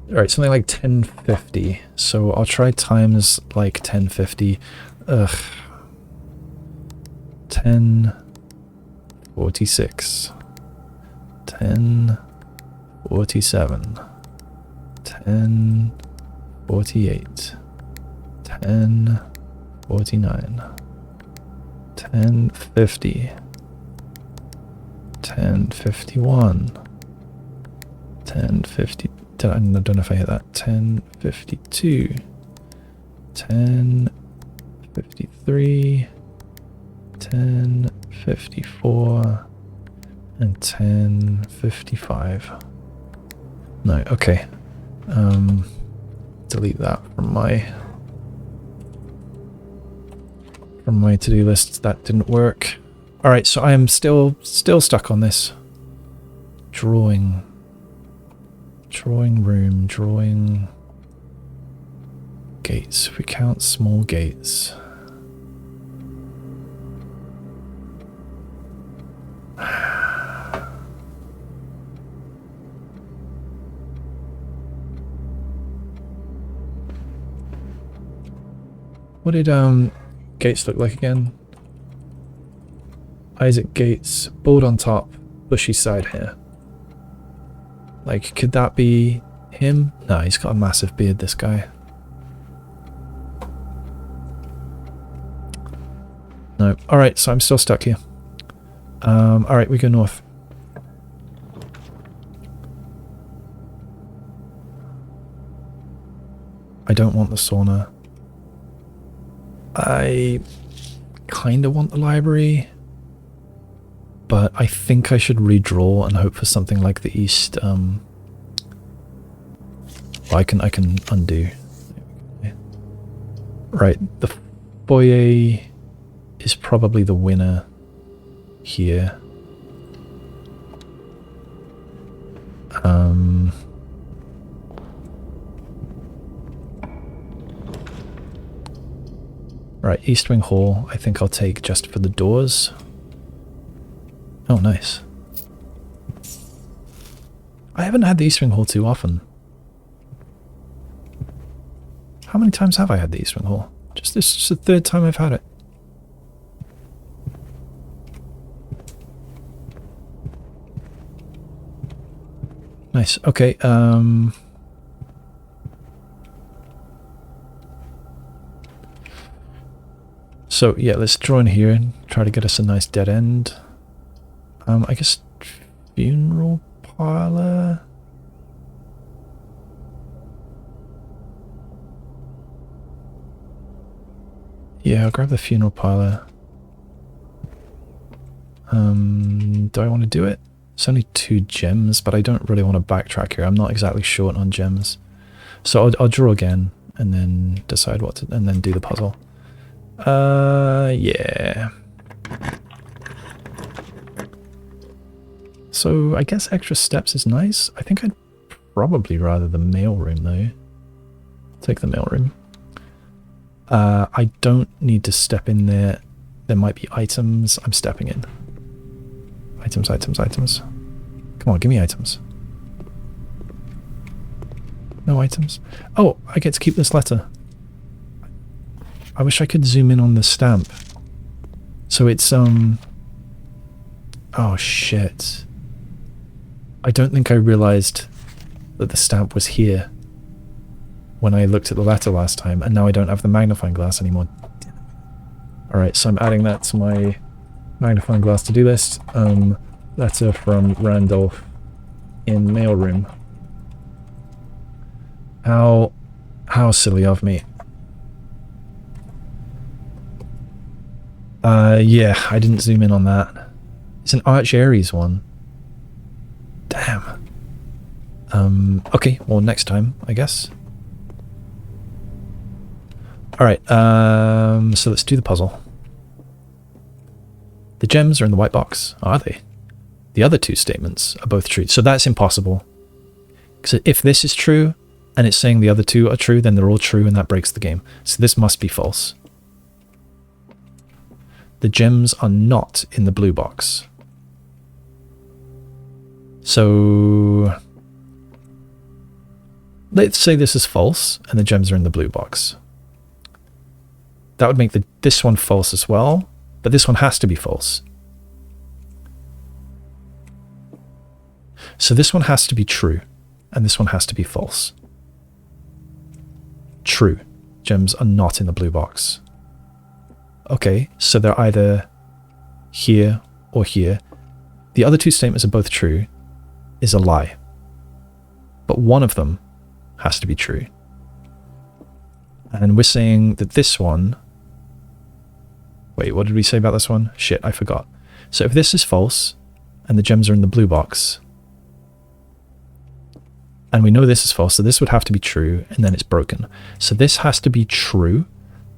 Alright, something like 1050. So I'll try times like 1050. Ugh. 1046. 1047. 1048. 1049. 1050. 1051. 1050. I don't know if I hit that. 1052. 1053. 1054. And 1055. No, okay. Delete that from my to-do list. That didn't work. Alright, so I am still stuck on this. Drawing room, drawing gates. If we count small gates. What did Gates look like again? Isaac Gates, bald on top, bushy side hair. Like, could that be him? No, he's got a massive beard, this guy. No. Alright, so I'm still stuck here. Alright, we go north. I don't want the sauna. I kind of want the library. But I think I should redraw and hope for something like the east. Well, I can undo. Right, the foyer is probably the winner here. Right, East Wing Hall, I think I'll take just for the doors. Oh, nice. I haven't had the East Wing Hall too often. How many times have I had the East Wing Hall? This is the third time I've had it. Nice, okay, so, yeah, let's draw in here and try to get us a nice dead end. I guess funeral parlor? Yeah, I'll grab the funeral parlor. Do I want to do it? It's only 2 gems, but I don't really want to backtrack here. I'm not exactly short on gems. So I'll draw again and then decide what to, and then do the puzzle. Yeah. So I guess extra steps is nice. I think I'd probably rather the mailroom though. Take the mailroom. I don't need to step in there. There might be items. I'm stepping in. Items, items, items. Come on, give me items. No items. Oh, I get to keep this letter. I wish I could zoom in on the stamp. So it's, oh shit. I don't think I realized that the stamp was here when I looked at the letter last time, and now I don't have the magnifying glass anymore. Alright, so I'm adding that to my magnifying glass to-do list. Letter from Randolph in mailroom. How silly of me. Yeah, I didn't zoom in on that. It's an Arch Aries one. Damn. Okay, well next time, I guess. Alright, so let's do the puzzle. The gems are in the white box, are they? The other 2 statements are both true, so that's impossible. Because if this is true, and it's saying the other 2 are true, then they're all true and that breaks the game. So this must be false. The gems are not in the blue box. So let's say this is false and the gems are in the blue box. That would make this one false as well, but this one has to be false. So this one has to be true, and this one has to be false. True. Gems are not in the blue box. Okay, so they're either here or here. The other 2 statements are both true, is a lie. But one of them has to be true. And we're saying that this one... Wait, what did we say about this one? Shit, I forgot. So if this is false, and the gems are in the blue box, and we know this is false, so this would have to be true, and then it's broken. So this has to be true.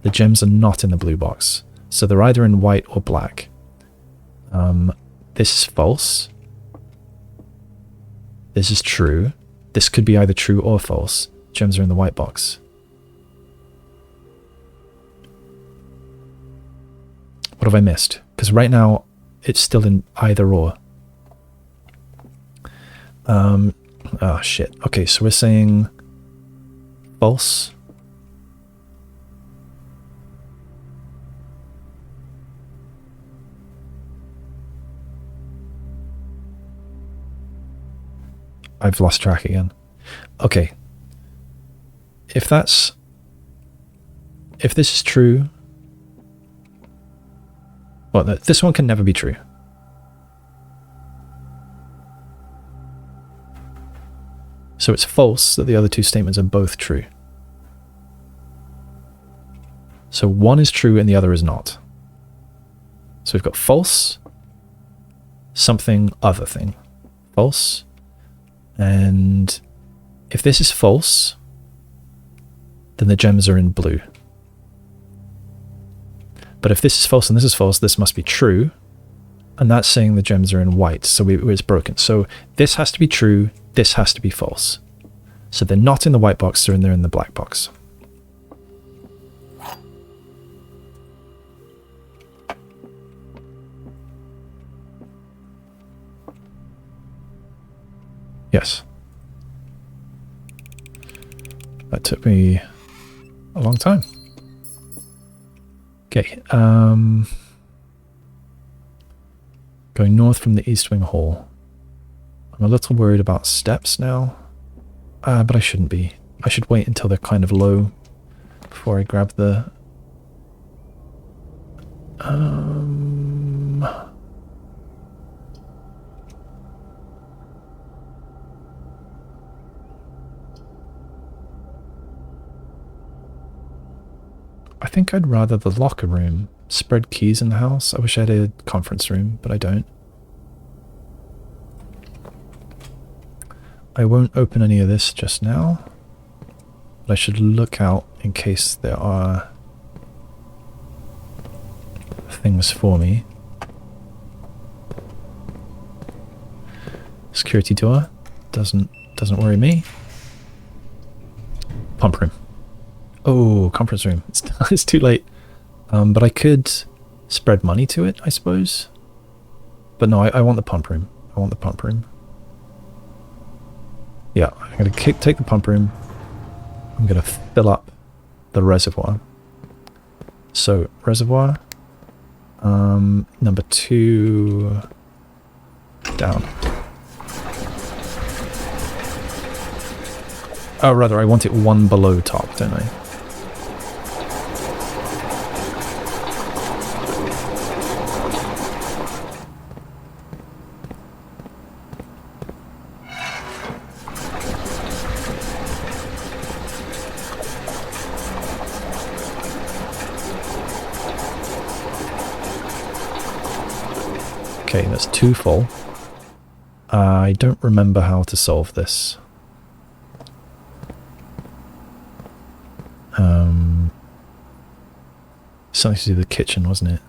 The gems are not in the blue box. So they're either in white or black. This is false. This is true. This could be either true or false. Gems are in the white box. What have I missed? Because right now, it's still in either or. Oh, shit. Okay, so we're saying false. I've lost track again. Okay. If this is true, well, this one can never be true. So it's false that the other 2 statements are both true. So one is true and the other is not. So we've got false, something other thing. False. And if this is false, then the gems are in blue. But if this is false and this is false, this must be true. And that's saying the gems are in white, so it's broken. So this has to be true, this has to be false. So they're not in the white box, they're in the black box. Yes. That took me a long time. Okay, going north from the East Wing Hall. I'm a little worried about steps now, but I shouldn't be. I should wait until they're kind of low before I grab the... I think I'd rather the locker room. Spread keys in the house. I wish I had a conference room, but I don't. I won't open any of this just now, but I should look out in case there are things for me. Security door doesn't worry me. Pump room. Oh, conference room. It's too late. But I could spread money to it, I suppose. But no, I want the pump room. I want the pump room. Yeah, I'm going to take the pump room. I'm going to fill up the reservoir. So, reservoir. Number 2 down. Oh, rather, I want it 1 below top, don't I? Okay, that's 2 full. I don't remember how to solve this. Something to do with the kitchen, wasn't it?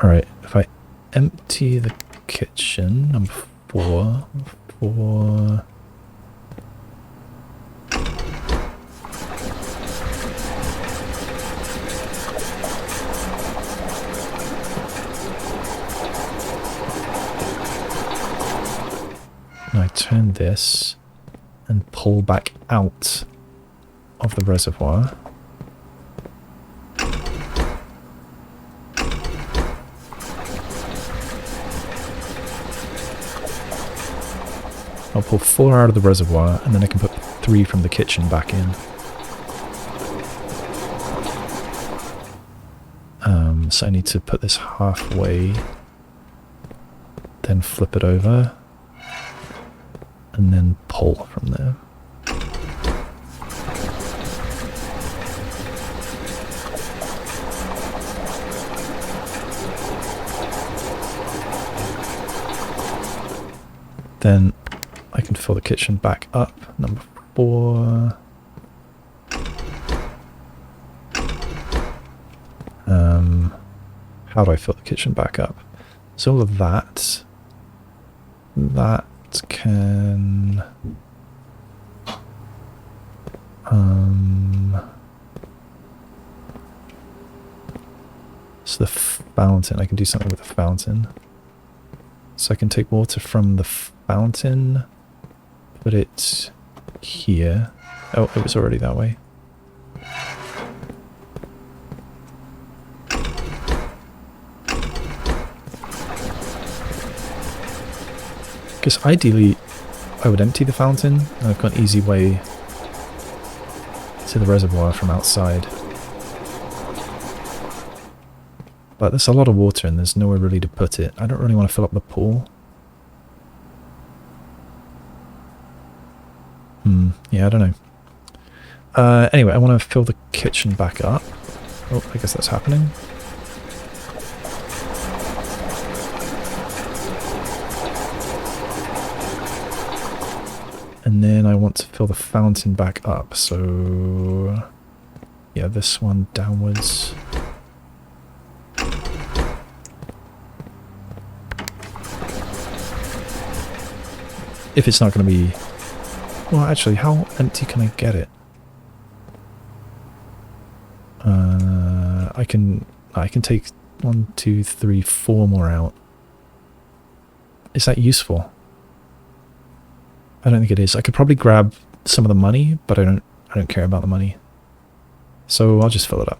Alright, if I empty the kitchen, number 4, and I turn this and pull back out of the reservoir. I'll pull 4 out of the reservoir and then I can put 3 from the kitchen back in. So I need to put this halfway, then flip it over, and then pull from there. Then I can fill the kitchen back up, number 4. How do I fill the kitchen back up? So all of that can... So the fountain, I can do something with the fountain. So I can take water from the fountain, put it here. Oh, it was already that way. Because ideally, I would empty the fountain, and I've got an easy way to the reservoir from outside. But there's a lot of water and there's nowhere really to put it. I don't really want to fill up the pool. Yeah, I don't know. Anyway, I want to fill the kitchen back up. Oh, I guess that's happening. And then I want to fill the fountain back up, so yeah, this one downwards. If it's not going to be... Well, actually, how empty can I get it? I can take 1, 2, 3, 4 more out. Is that useful? I don't think it is. I could probably grab some of the money, but I don't care about the money. So I'll just fill it up.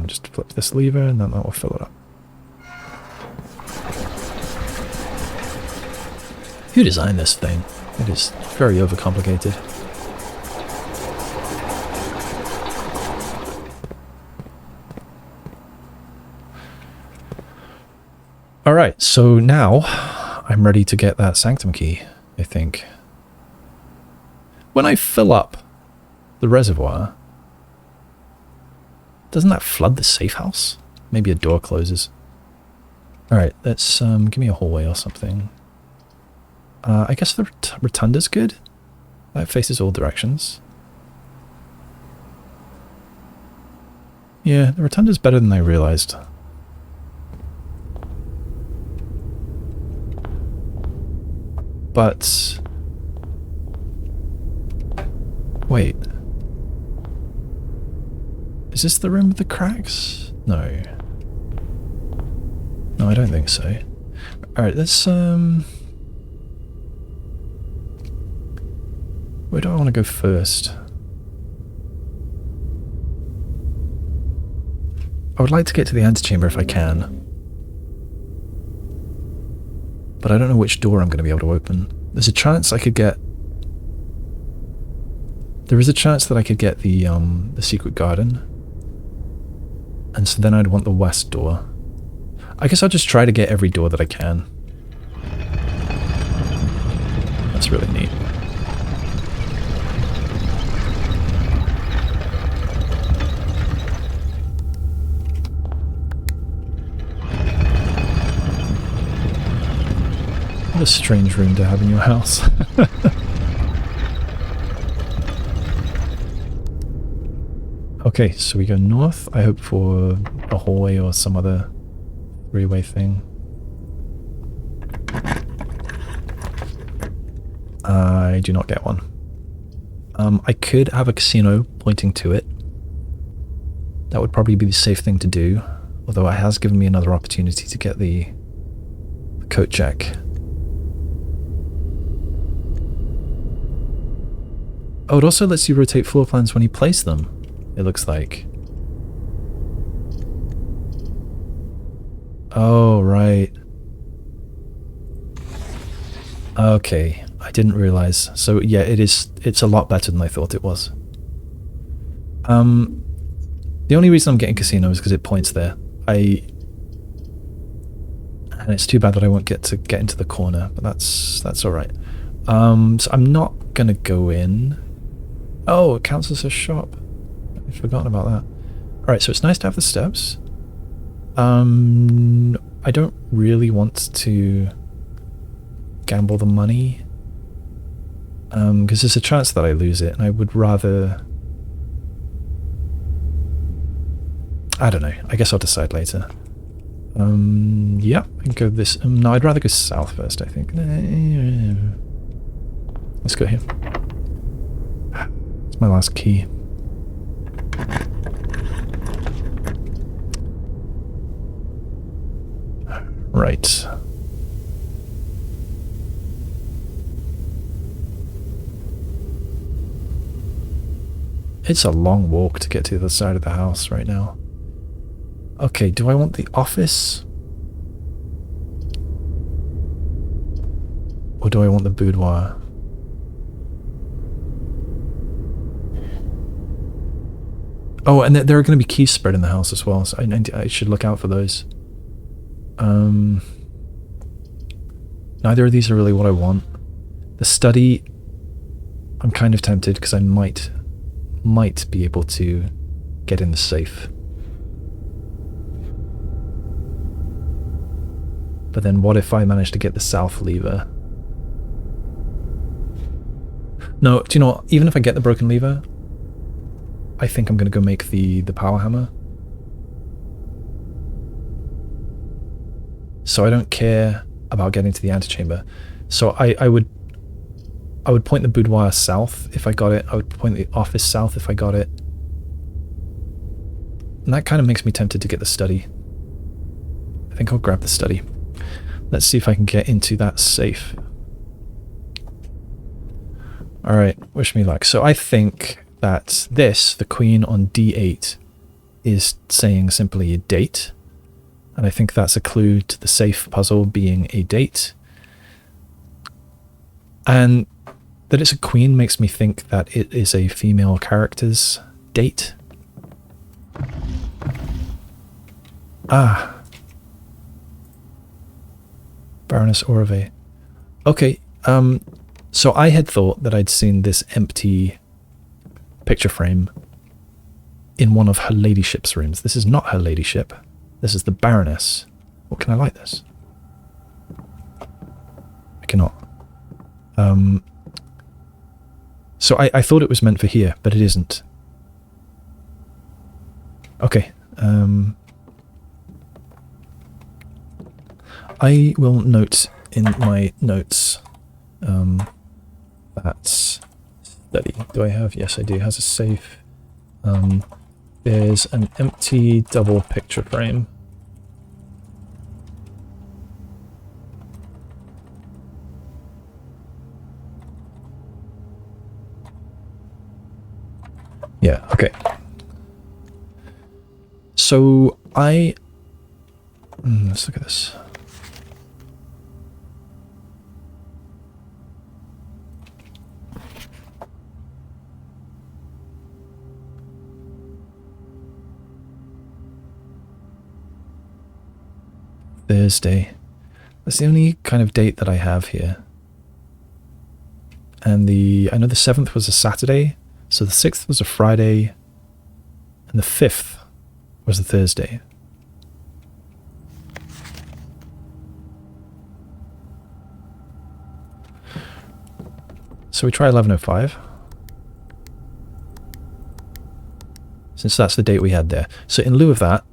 Just flip this lever and then that will fill it up. Who designed this thing? It is very overcomplicated. Alright, so now I'm ready to get that sanctum key, I think. When I fill up the reservoir, doesn't that flood the safe house? Maybe a door closes. Alright, let's give me a hallway or something. I guess the Rotunda's good. That faces all directions. Yeah, the Rotunda's better than I realized. But... wait. Is this the room with the cracks? No. No, I don't think so. Alright, let's, where do I want to go first? I would like to get to the antechamber if I can. But I don't know which door I'm going to be able to open. There's a chance I could get... There is a chance that I could get the secret garden. And so then I'd want the west door. I guess I'll just try to get every door that I can. That's really neat. What a strange room to have in your house. Okay, so we go north. I hope for a hallway or some other three-way thing. I do not get one. I could have a casino pointing to it. That would probably be the safe thing to do, although it has given me another opportunity to get the coat check. Oh, it also lets you rotate floor plans when you place them, it looks like. Oh, right. Okay, I didn't realize. So yeah, it's a lot better than I thought it was. The only reason I'm getting casino is because it points there. And it's too bad that I won't get to get into the corner, but that's alright. So I'm not gonna go in. Oh, it counts as a shop. I've forgotten about that. Alright, so it's nice to have the steps. I don't really want to gamble the money. Because there's a chance that I lose it, and I would rather... I don't know. I guess I'll decide later. Yeah, I can go this... no, I'd rather go south first, I think. Let's go here. It's my last key. Right. It's a long walk to get to the other side of the house right now. Okay, do I want the office? Or do I want the boudoir? Oh, and there are going to be keys spread in the house as well, so I should look out for those. Neither of these are really what I want. The study, I'm kind of tempted because I might be able to get in the safe. But then what if I manage to get the south lever? No, do you know what? Even if I get the broken lever, I think I'm going to go make the power hammer. So I don't care about getting to the antechamber. So I would point the boudoir south if I got it. I would point the office south if I got it. And that kind of makes me tempted to get the study. I think I'll grab the study. Let's see if I can get into that safe. Alright, wish me luck. So I think that this, the queen on d8, is saying simply a date. And I think that's a clue to the safe puzzle being a date. And that it's a queen makes me think that it is a female character's date. Ah. Baroness Orve. Okay, so I had thought that I'd seen this empty picture frame in one of her ladyship's rooms. This is not her ladyship. This is the Baroness. What, can I light this? I cannot. So I thought it was meant for here, but it isn't. Okay. I will note in my notes that's study. Do I have? Yes, I do. It has a safe. There's an empty double picture frame. Yeah, okay. So let's look at this. Thursday. That's the only kind of date that I have here. And I know the 7th was a Saturday, so the 6th was a Friday, and the 5th was a Thursday. So we try 11:05. Since that's the date we had there. So in lieu of that,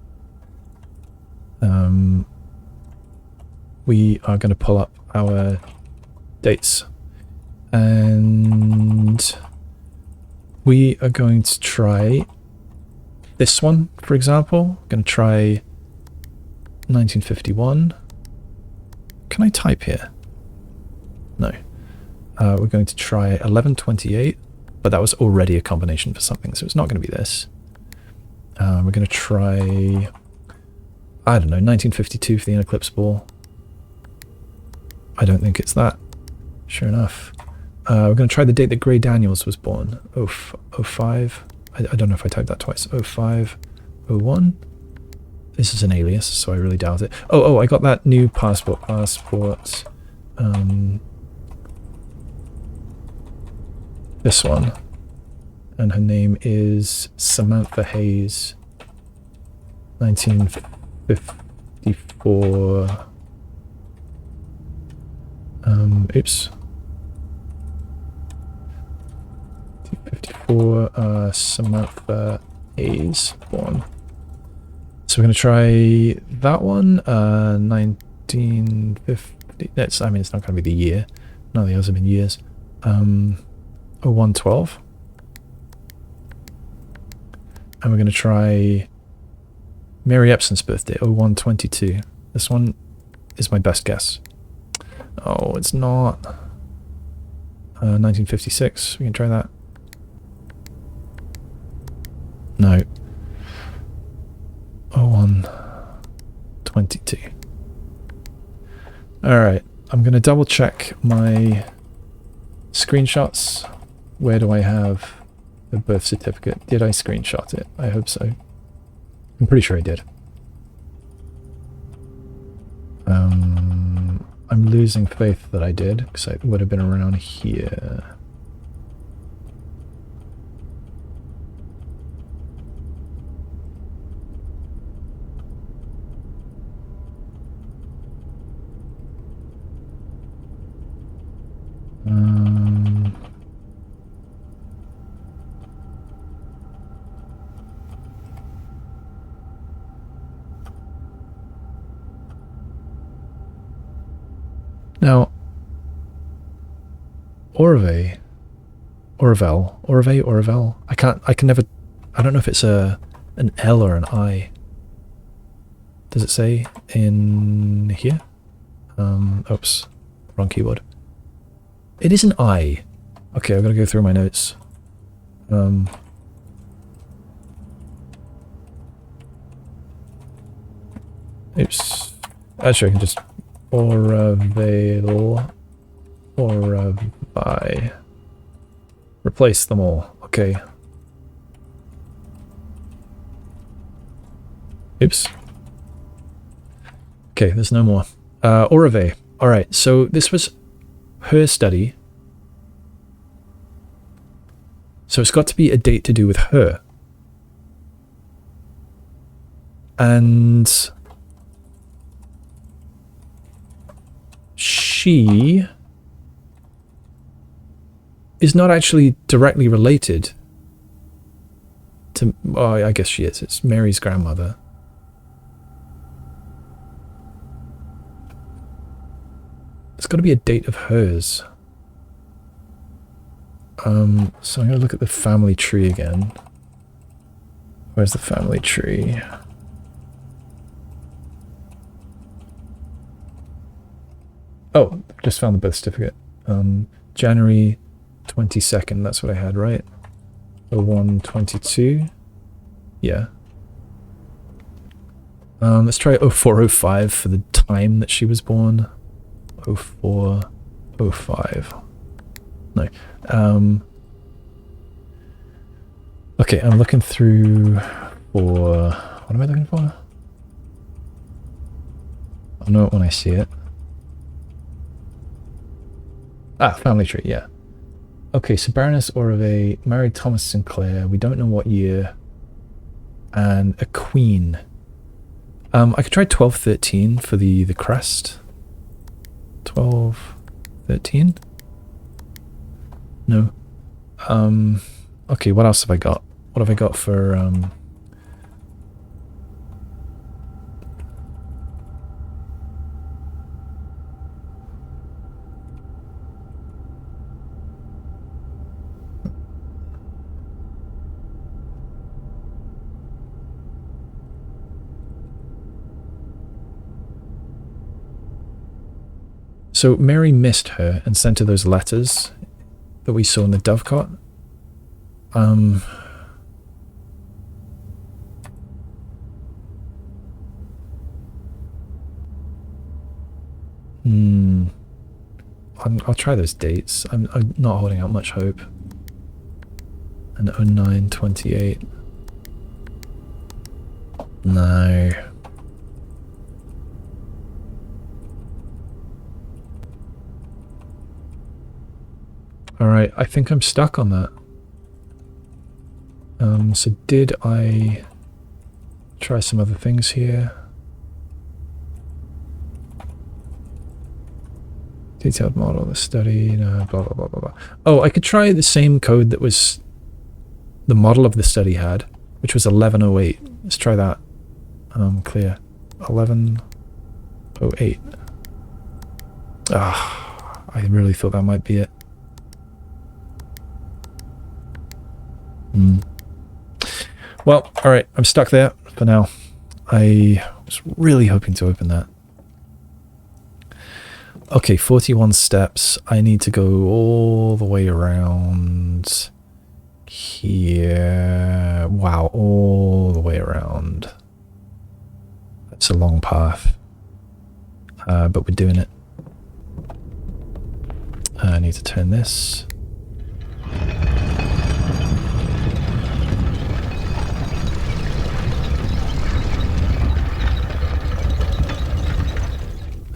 we are going to pull up our dates. And we are going to try this one, for example. Going to try 1951. Can I type here? No. We're going to try 1128, but that was already a combination for something, so it's not going to be this. We're going to try, I don't know, 1952 for the eclipse ball. I don't think it's that. Sure enough. We're going to try the date that Gray Daniels was born. 05. I don't know if I typed that twice. 05, 01. This is an alias, so I really doubt it. Oh, I got that new passport. This one. And her name is Samantha Hayes. 1954. Oops. 54, Samantha Hayes born. So we're going to try that one, 1950. It's not going to be the year. None of the others have been years. 0112. And we're going to try Mary Epson's birthday, 0122. This one is my best guess. Oh, it's not. 1956. We can try that. No. 0122. Alright, I'm going to double check my screenshots. Where do I have the birth certificate? Did I screenshot it? I hope so. I'm pretty sure I did. I'm losing faith that I did, because I would have been around here. Orve. Orvel. Orve, Orvel. I can never, I don't know if it's an L or an I. Does it say in here? Oops. Wrong keyboard. It is an I. Okay, I've got to go through my notes. Oops. Actually, I can just Orvel. Orvi. Replace them all. Okay. Oops. Okay, there's no more. Orve. Alright, so this was her study. So it's got to be a date to do with her. And she is not actually directly related to, well, I guess she is. It's Mary's grandmother. It's got to be a date of hers. So I'm going to look at the family tree again. Where's the family tree? Oh, just found the birth certificate. January 22nd, that's what I had, right? 0122. Yeah. Let's try 0405 for the time that she was born. 0405. No. Okay, I'm looking through for... What am I looking for? I'll know it when I see it. Ah, family tree, yeah. Okay, so Baroness Orve married Thomas Sinclair. We don't know what year. And a queen. I could try 1213 for the crest. 1213? No. Okay, what else have I got? What have I got for So Mary missed her and sent her those letters that we saw in the dovecot. I'll try those dates. I'm not holding out much hope. And 0928. No. Alright, I think I'm stuck on that. So did I try some other things here? Detailed model of the study, no, blah, blah, blah, blah, blah. Oh, I could try the same code that was the model of the study had, which was 1108. Let's try that. Clear. 1108. Ah, I really thought that might be it. Well, alright, I'm stuck there for now. I was really hoping to open that. Okay, 41 steps. I need to go all the way around here. Wow, all the way around. That's a long path. But we're doing it. I need to turn this.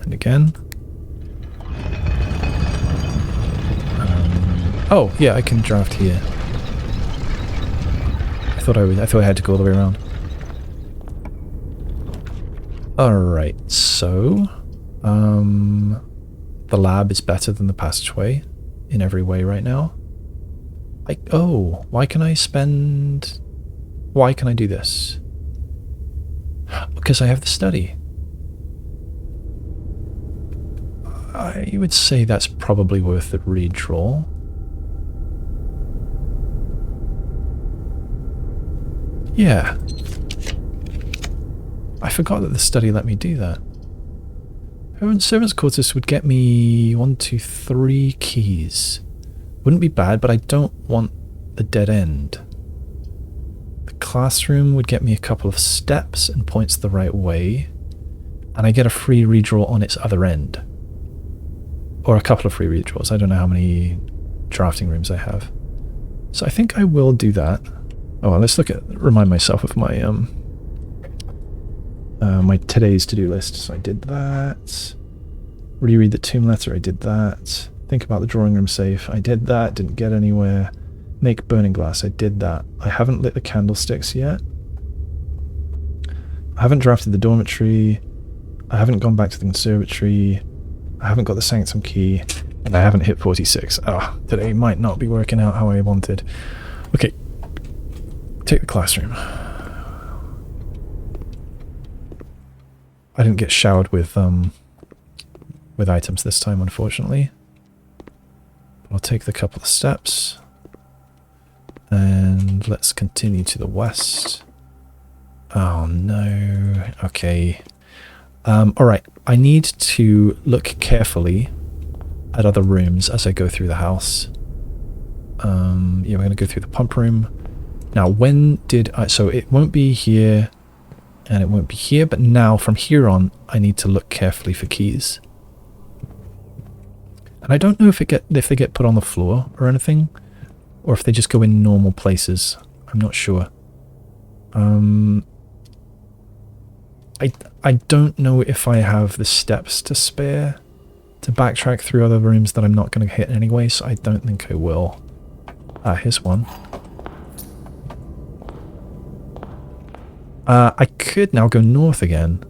And again. Oh, yeah, I can draft here. I thought I had to go all the way around. Alright, so the lab is better than the passageway in every way right now. Oh, why can I do this? Because I have the study. I would say that's probably worth the redraw. Yeah. I forgot that the study let me do that. Servants' quarters would get me 1, 2, 3 keys. Wouldn't be bad, but I don't want the dead end. The classroom would get me a couple of steps and points the right way. And I get a free redraw on its other end. Or a couple of free redraws. I don't know how many drafting rooms I have. So I think I will do that. Oh, well, let's remind myself of my my today's to-do list. So I did that. Reread the tomb letter. I did that. Think about the drawing room safe. I did that. Didn't get anywhere. Make burning glass. I did that. I haven't lit the candlesticks yet. I haven't drafted the dormitory. I haven't gone back to the conservatory. I haven't got the sanctum key. And I haven't hit 46. Ah, today might not be working out how I wanted. Okay. Take the classroom. I didn't get showered with items this time, unfortunately. I'll take the couple of steps. And let's continue to the west. Oh no. Okay. Alright. I need to look carefully at other rooms as I go through the house. Yeah, we're going to go through the pump room. Now, when did I... So it won't be here, and it won't be here, but now, from here on, I need to look carefully for keys. And I don't know if they get put on the floor or anything, or if they just go in normal places. I'm not sure. I don't know if I have the steps to spare to backtrack through other rooms that I'm not going to hit anyway, so I don't think I will. Ah, here's one. I could now go north again.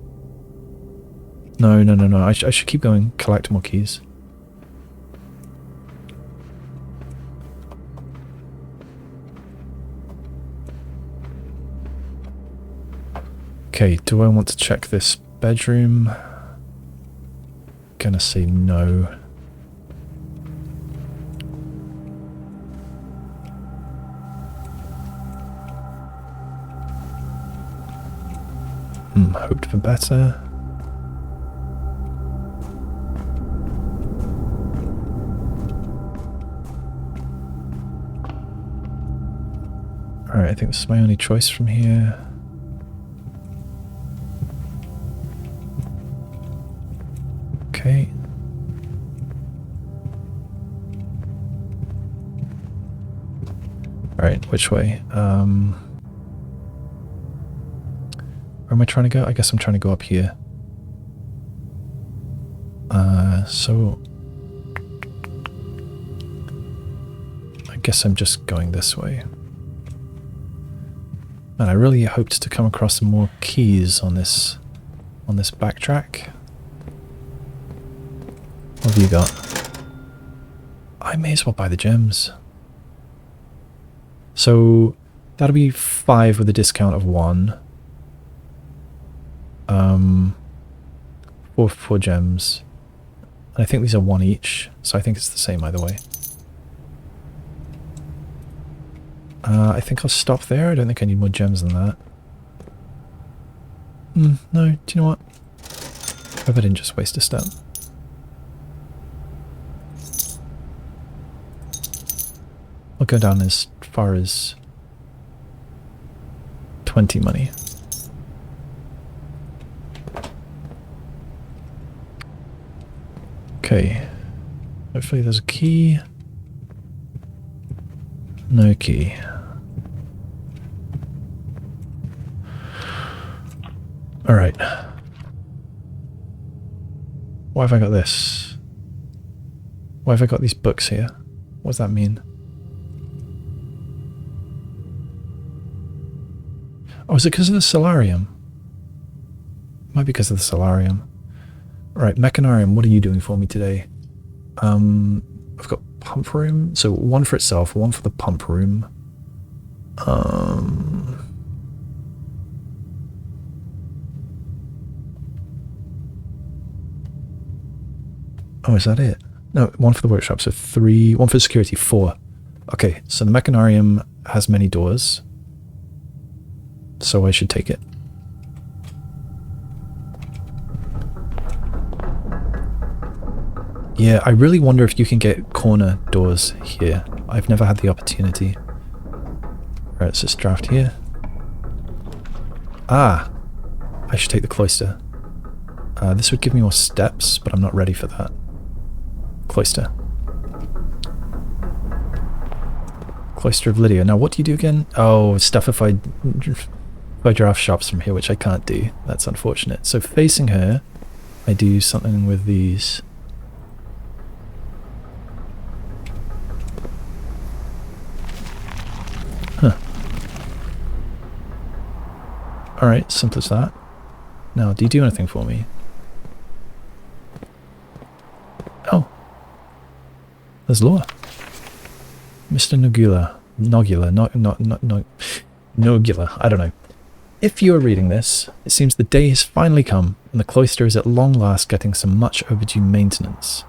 No. I should keep going, collect more keys. Okay, do I want to check this bedroom? Gonna say no. Hoped for better. Alright, I think this is my only choice from here. Okay. Alright, which way? Where am I trying to go? I guess I'm trying to go up here. So... I guess I'm just going this way. Man, I really hoped to come across some more keys on this backtrack. What have you got? I may as well buy the gems. So that'll be 5 with a discount of 1. 4 gems. And I think these are 1 each, so I think it's the same either way. I think I'll stop there. I don't think I need more gems than that. No, do you know what? I hope I didn't just waste a step. I'll go down as far as 20 money. Okay. Hopefully there's a key. No key. Alright. Why have I got this? Why have I got these books here? What does that mean? Oh, is it because of the Solarium? It might be because of the Solarium. Right, Mechanarium, what are you doing for me today? I've got pump room. So 1 for itself, 1 for the pump room. Oh, is that it? No, 1 for the workshop, so 3. 1 for security, 4. Okay, so the Mechanarium has many doors. So I should take it. Yeah, I really wonder if you can get corner doors here. I've never had the opportunity. Alright, let's just draft here. Ah! I should take the cloister. This would give me more steps, but I'm not ready for that. Cloister. Cloister of Lydia. Now, what do you do again? Oh, stuff if I draft shops from here, which I can't do. That's unfortunate. So facing her, I do something with these. Huh. Alright, simple as that. Now, do you do anything for me? Oh. There's Laura. Mr. Nogula, I don't know. If you are reading this, it seems the day has finally come, and the cloister is at long last getting some much overdue maintenance.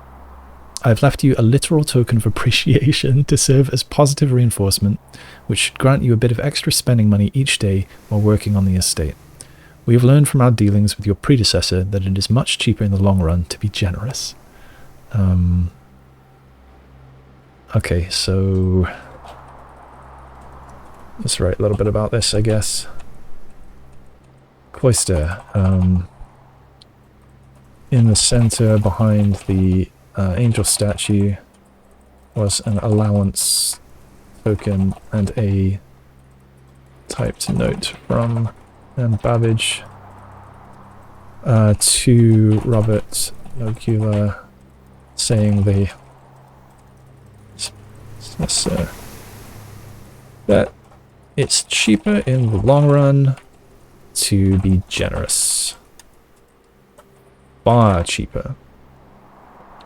I have left you a literal token of appreciation to serve as positive reinforcement, which should grant you a bit of extra spending money each day while working on the estate. We have learned from our dealings with your predecessor that it is much cheaper in the long run to be generous. Okay, so let's write a little bit about this, I guess. Cloister. In the center behind the angel statue was an allowance token and a typed note from Babbage to Robert Nogula saying that it's cheaper in the long run to be generous. Far cheaper.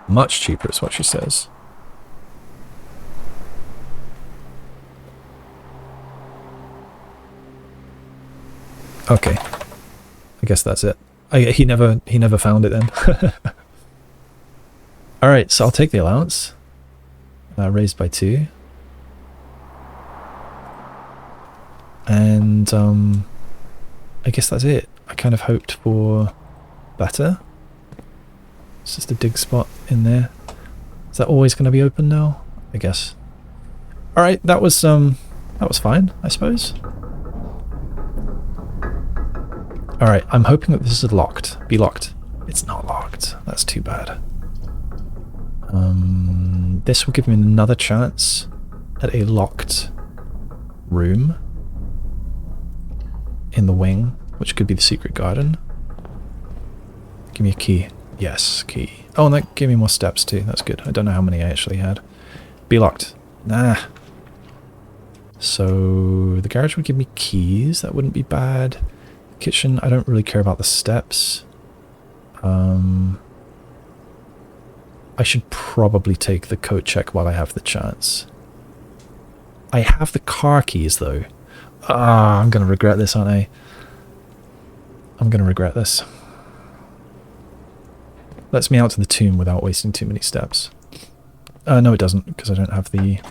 Much cheaper is what she says. Okay. I guess that's it. He never found it then. Alright, so I'll take the allowance. Raised by 2. And I guess that's it. I kind of hoped for better. It's just a dig spot in there. Is that always going to be open now? I guess. Alright, that was fine, I suppose. Alright, I'm hoping that this is locked. Be locked. It's not locked. That's too bad. This will give me another chance at a locked room in the wing, which could be the secret garden. Give me a key. Yes, key. Oh, and that gave me more steps too. That's good. I don't know how many I actually had. Be locked. Nah. So the garage would give me keys. That wouldn't be bad. Kitchen, I don't really care about the steps. I should probably take the coat check while I have the chance. I have the car keys though. Ah, I'm going to regret this, aren't I? I'm going to regret this. Lets me out to the tomb without wasting too many steps. No it doesn't, because I don't have the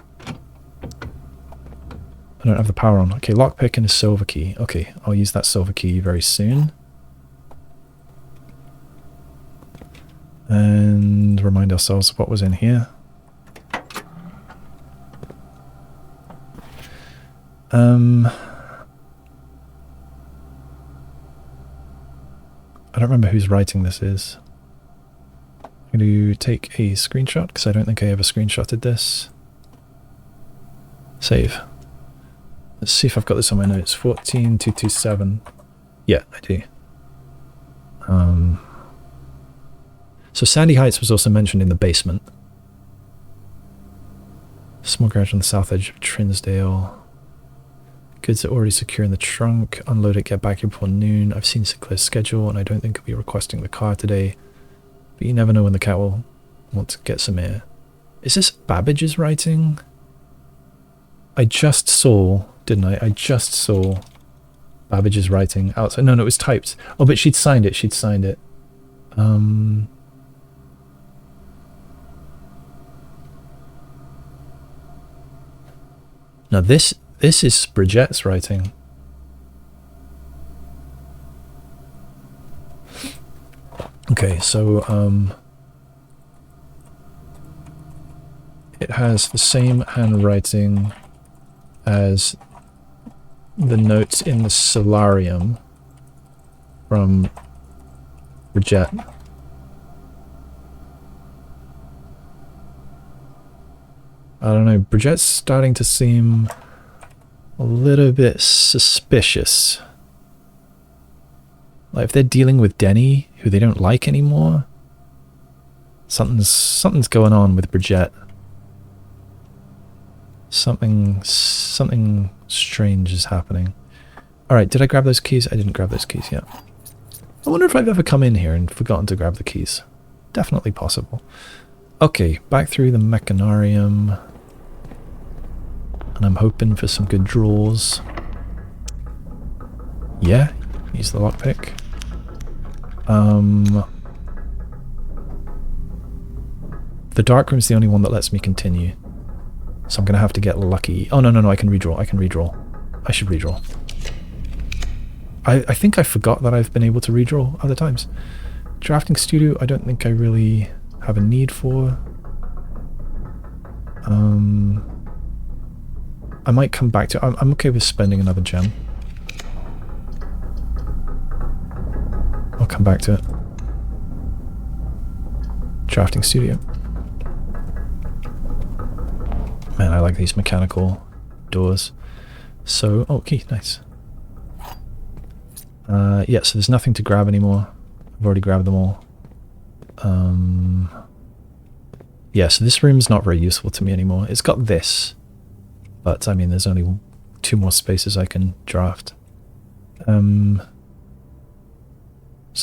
power on. Okay, lockpick and a silver key. Okay, I'll use that silver key very soon. And remind ourselves of what was in here. I don't remember whose writing this is. I'm going to take a screenshot, because I don't think I ever screenshotted this. Save. Let's see if I've got this on my notes. 14227. Yeah, I do. So Sandy Heights was also mentioned in the basement. Small garage on the south edge of Trinsdale. Goods are already secure in the trunk. Unload it, get back here before noon. I've seen Sinclair's schedule, and I don't think I'll be requesting the car today. But you never know when the cat will want to get some air. Is this Babbage's writing? I just saw, didn't I? I just saw Babbage's writing outside. No, it was typed. Oh, but she'd signed it. She'd signed it. Now this is Bridgette's writing. Okay, so it has the same handwriting as the notes in the Solarium from Bridgette. I don't know, Bridgette's starting to seem a little bit suspicious. Like if they're dealing with Denny, who they don't like anymore, something's going on with Bridgette. Something strange is happening. Alright, did I grab those keys? I didn't grab those keys yet. I wonder if I've ever come in here and forgotten to grab the keys. Definitely possible. Okay, back through the Mechanarium. And I'm hoping for some good draws. Yeah, use the lockpick. The dark room's the only one that lets me continue. So I'm going to have to get lucky. Oh, no, I can redraw. I should redraw. I think I forgot that I've been able to redraw other times. Drafting studio, I don't think I really have a need for. I might come back to it. I'm okay with spending another gem. I'll come back to it. Drafting studio. Man, I like these mechanical doors. So, oh, key, nice. Yeah, so there's nothing to grab anymore. I've already grabbed them all. Yeah, so this room's not very useful to me anymore. It's got this. But, I mean, there's only 2 more spaces I can draft. So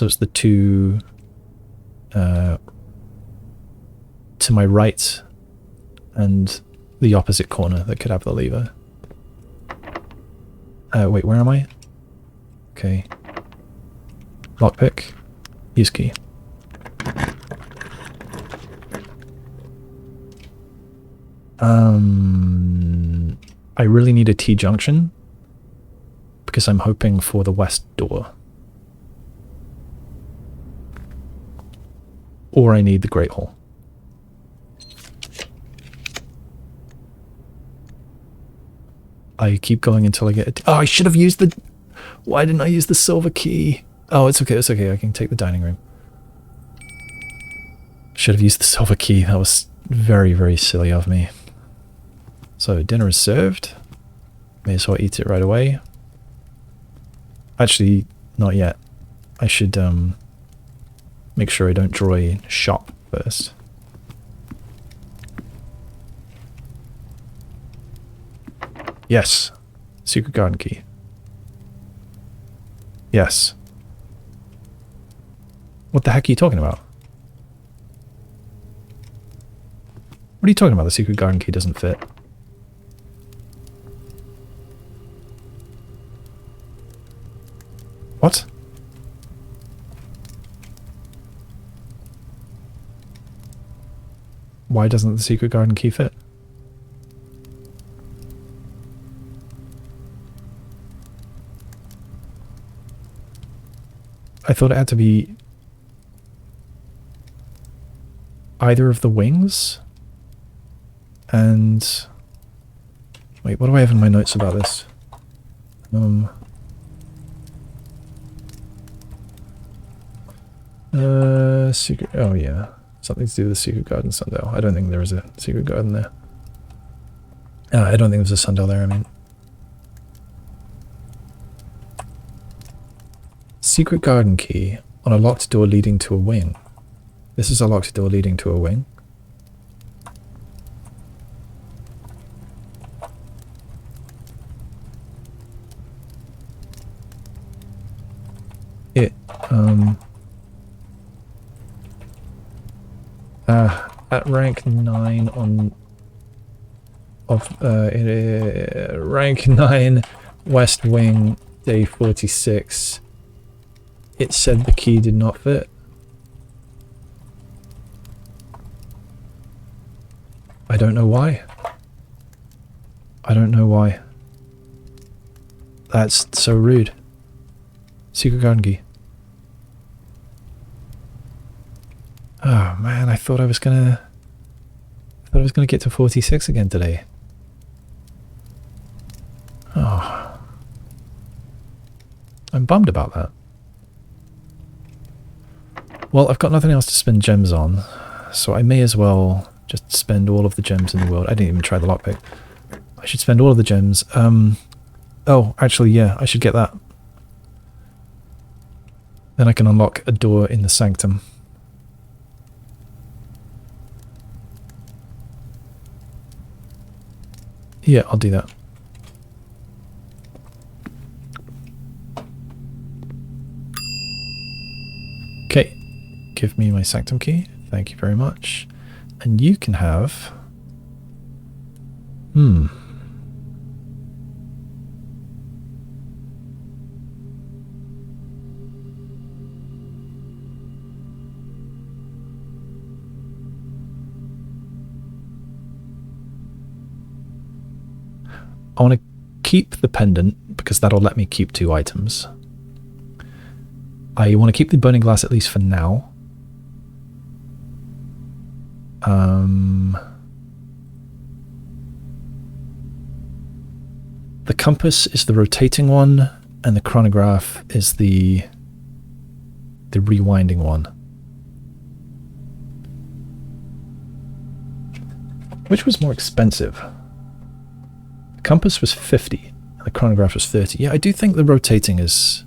it's the 2 to my right and the opposite corner that could have the lever. Wait, where am I? Okay. Lockpick. Use key. I really need a T-junction because I'm hoping for the west door. Or I need the Great Hall. I keep going until I get oh, I should have used the... Why didn't I use the silver key? Oh, it's okay, I can take the dining room. Should have used the silver key. That was very, very silly of me. So, dinner is served. May as well eat it right away. Actually, not yet. I should make sure I don't draw a shop first. Yes. Secret garden key. Yes. What the heck are you talking about? What are you talking about? The secret garden key doesn't fit. What? Why doesn't the secret garden key fit? I thought it had to be either of the wings. And wait, what do I have in my notes about this? Secret. Oh yeah, something to do with the secret garden sundial. I don't think there is a secret garden there. I don't think there's a sundial there. I mean, secret garden key on a locked door leading to a wing. This is a locked door leading to a wing. It at rank 9 on rank 9 West Wing day 46, it said the key did not fit. I don't know why. I don't know why. That's so rude. Secret garden key. Oh man, I thought I was gonna get to 46 again today. Oh. I'm bummed about that. Well, I've got nothing else to spend gems on, so I may as well just spend all of the gems in the world. I didn't even try the lockpick. I should spend all of the gems. Oh, actually, yeah, I should get that. Then I can unlock a door in the sanctum. Yeah, I'll do that. Okay, give me my sanctum key. Thank you very much. And you can have... I want to keep the pendant because that'll let me keep 2 items. I want to keep the burning glass at least for now. The compass is the rotating one, and the chronograph is the rewinding one. Which was more expensive? The compass was 50, and the chronograph was 30. Yeah, I do think the rotating is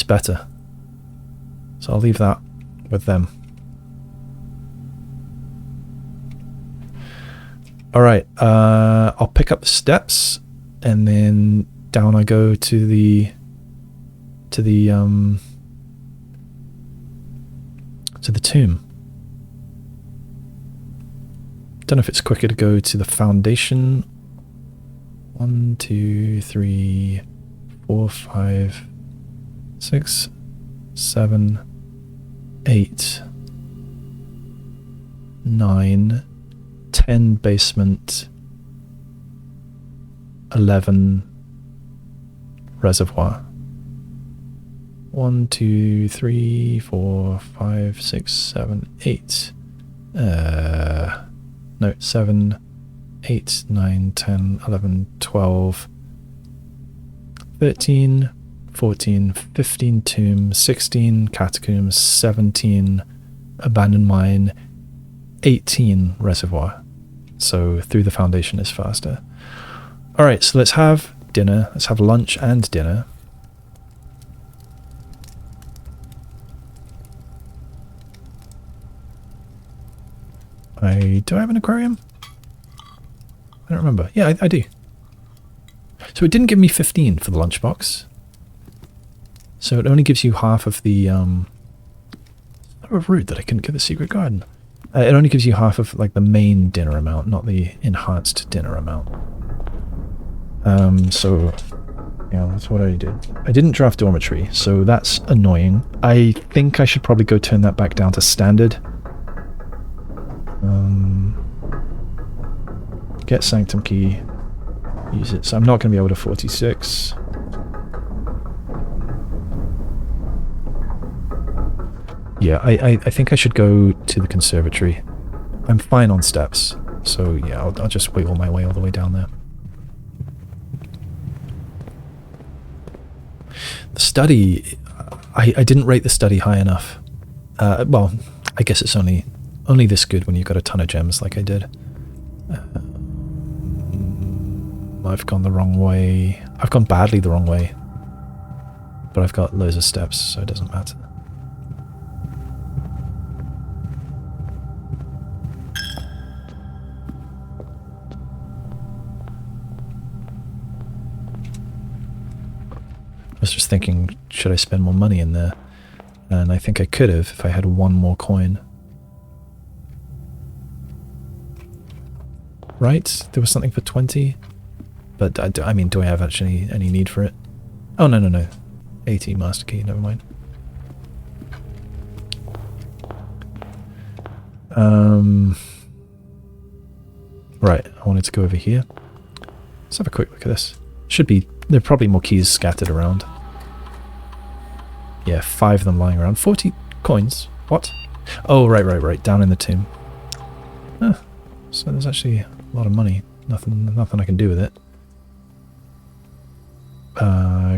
better. So I'll leave that with them. Alright, I'll pick up the steps, and then down I go to the tomb. Don't know if it's quicker to go to the foundation. 1, 2, 3, 4, 5, 6, 7, 8, 9, 10 basement, 11 reservoir. 1, 2, 3, 4, 5, 6, 7, 8. No, 7, 8, 9, 10, 11, 12, 13, 14, 15 tombs, 16 catacombs, 17 abandoned mine, 18 reservoir. So through the foundation is faster. Alright, so let's have dinner. Let's have lunch and dinner. Do I have an aquarium? I don't remember. Yeah, I do. So it didn't give me 15 for the lunchbox. So it only gives you half of the... Oh, rude that I couldn't get the secret garden. It only gives you half of like the main dinner amount, not the enhanced dinner amount. So, yeah, that's what I did. I didn't draft dormitory, so that's annoying. I think I should probably go turn that back down to standard. Get sanctum key. Use it. So I'm not going to be able to 46. Yeah, I think I should go to the conservatory. I'm fine on steps, so yeah, I'll just wiggle my way all the way down there. The study, I didn't rate the study high enough. Well, I guess it's only this good when you've got a ton of gems like I did. I've gone the wrong way. I've gone badly the wrong way. But I've got loads of steps, so it doesn't matter. I was just thinking, should I spend more money in there? And I think I could have if I had one more coin. Right? There was something for 20? But, I mean, do I have actually any need for it? Oh, no. 80 master key, never mind. Right, I wanted to go over here. Let's have a quick look at this. There are probably more keys scattered around. Yeah, 5 of them lying around. 40 coins. What? Oh, right. Down in the tomb. Huh. So there's actually a lot of money. Nothing I can do with it.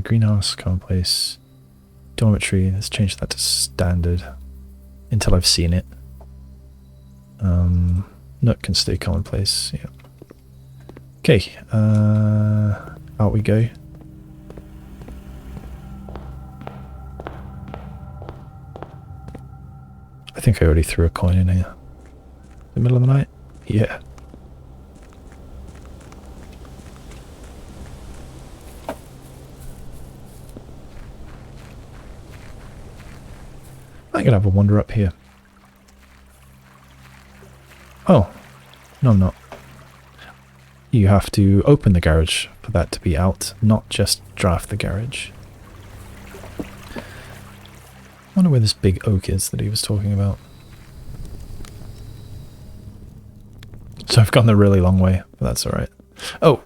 Greenhouse, commonplace. Dormitory. Let's change that to standard. Until I've seen it. Nook can stay commonplace. Yeah. Okay. Out we go. I think I already threw a coin in here. The middle of the night? Yeah. I'm gonna have a wander up here. Oh. No, I'm not. You have to open the garage for that to be out, not just draft the garage. I wonder where this big oak is that he was talking about. So I've gone the really long way, but that's alright. Oh!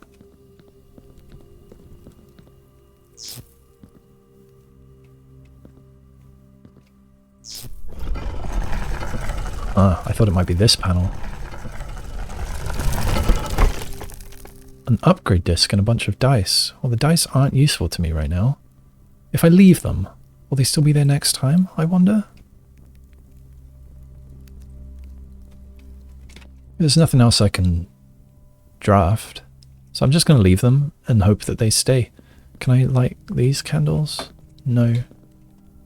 Ah, I thought it might be this panel. An upgrade disc and a bunch of dice. Well, the dice aren't useful to me right now. If I leave them, will they still be there next time, I wonder? There's nothing else I can draft, so I'm just going to leave them and hope that they stay. Can I light these candles? No.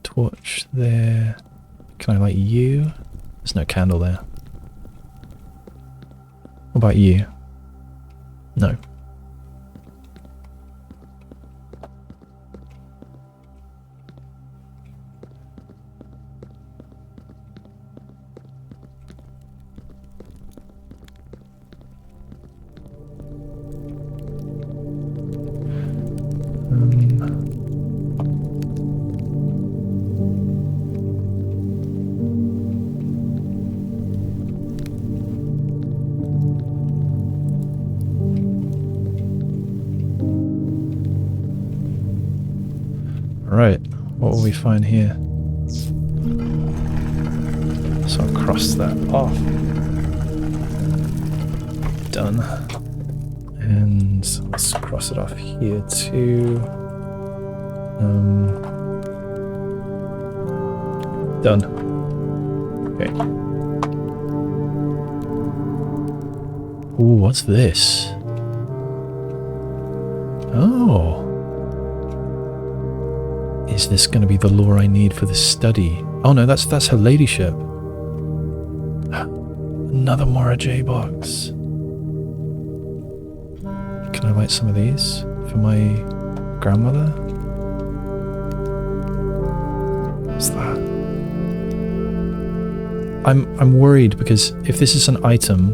Torch there. Can I light you? There's no candle there. What about you? No. Right, what will we find here? So I'll cross that off. Done. And let's cross it off here too. Done. Okay. Ooh, what's this? Oh. Is this going to be the lore I need for the study? Oh no, that's her ladyship. Another Mora J box. Can I light some of these for my grandmother? What's that? I'm worried because if this is an item,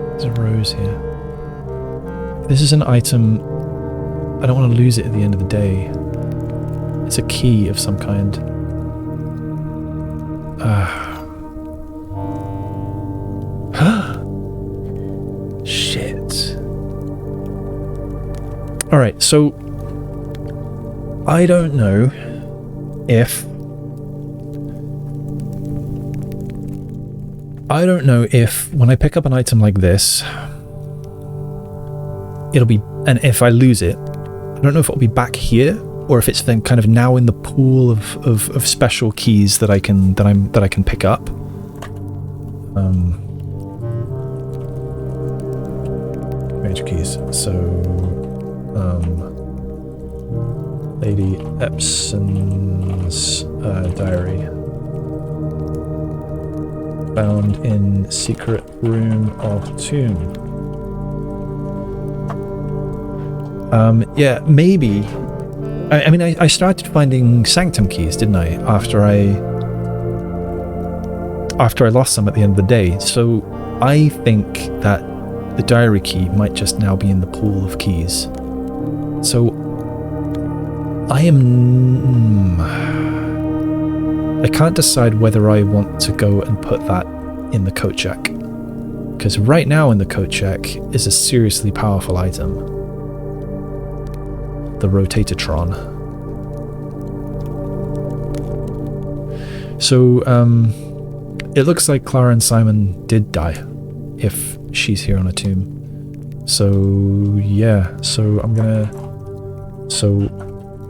there's a rose here. This is an item, I don't want to lose it at the end of the day. It's a key of some kind. Shit. Alright, so I don't know if when I pick up an item like this, it'll be, and if I lose it, I don't know if it'll be back here or if it's then kind of now in the pool of special keys that I can pick up. Major keys. So Lady Epson's diary. Found in secret room of tomb. Yeah, maybe. I mean, I started finding sanctum keys, didn't I? After I lost them at the end of the day. So I think that the diary key might just now be in the pool of keys. So I can't decide whether I want to go and put that in the coat jack. Because right now in the coat check is a seriously powerful item. The Rotatatron. So, it looks like Clara and Simon did die, if she's here on a tomb. So, yeah, so I'm gonna... So,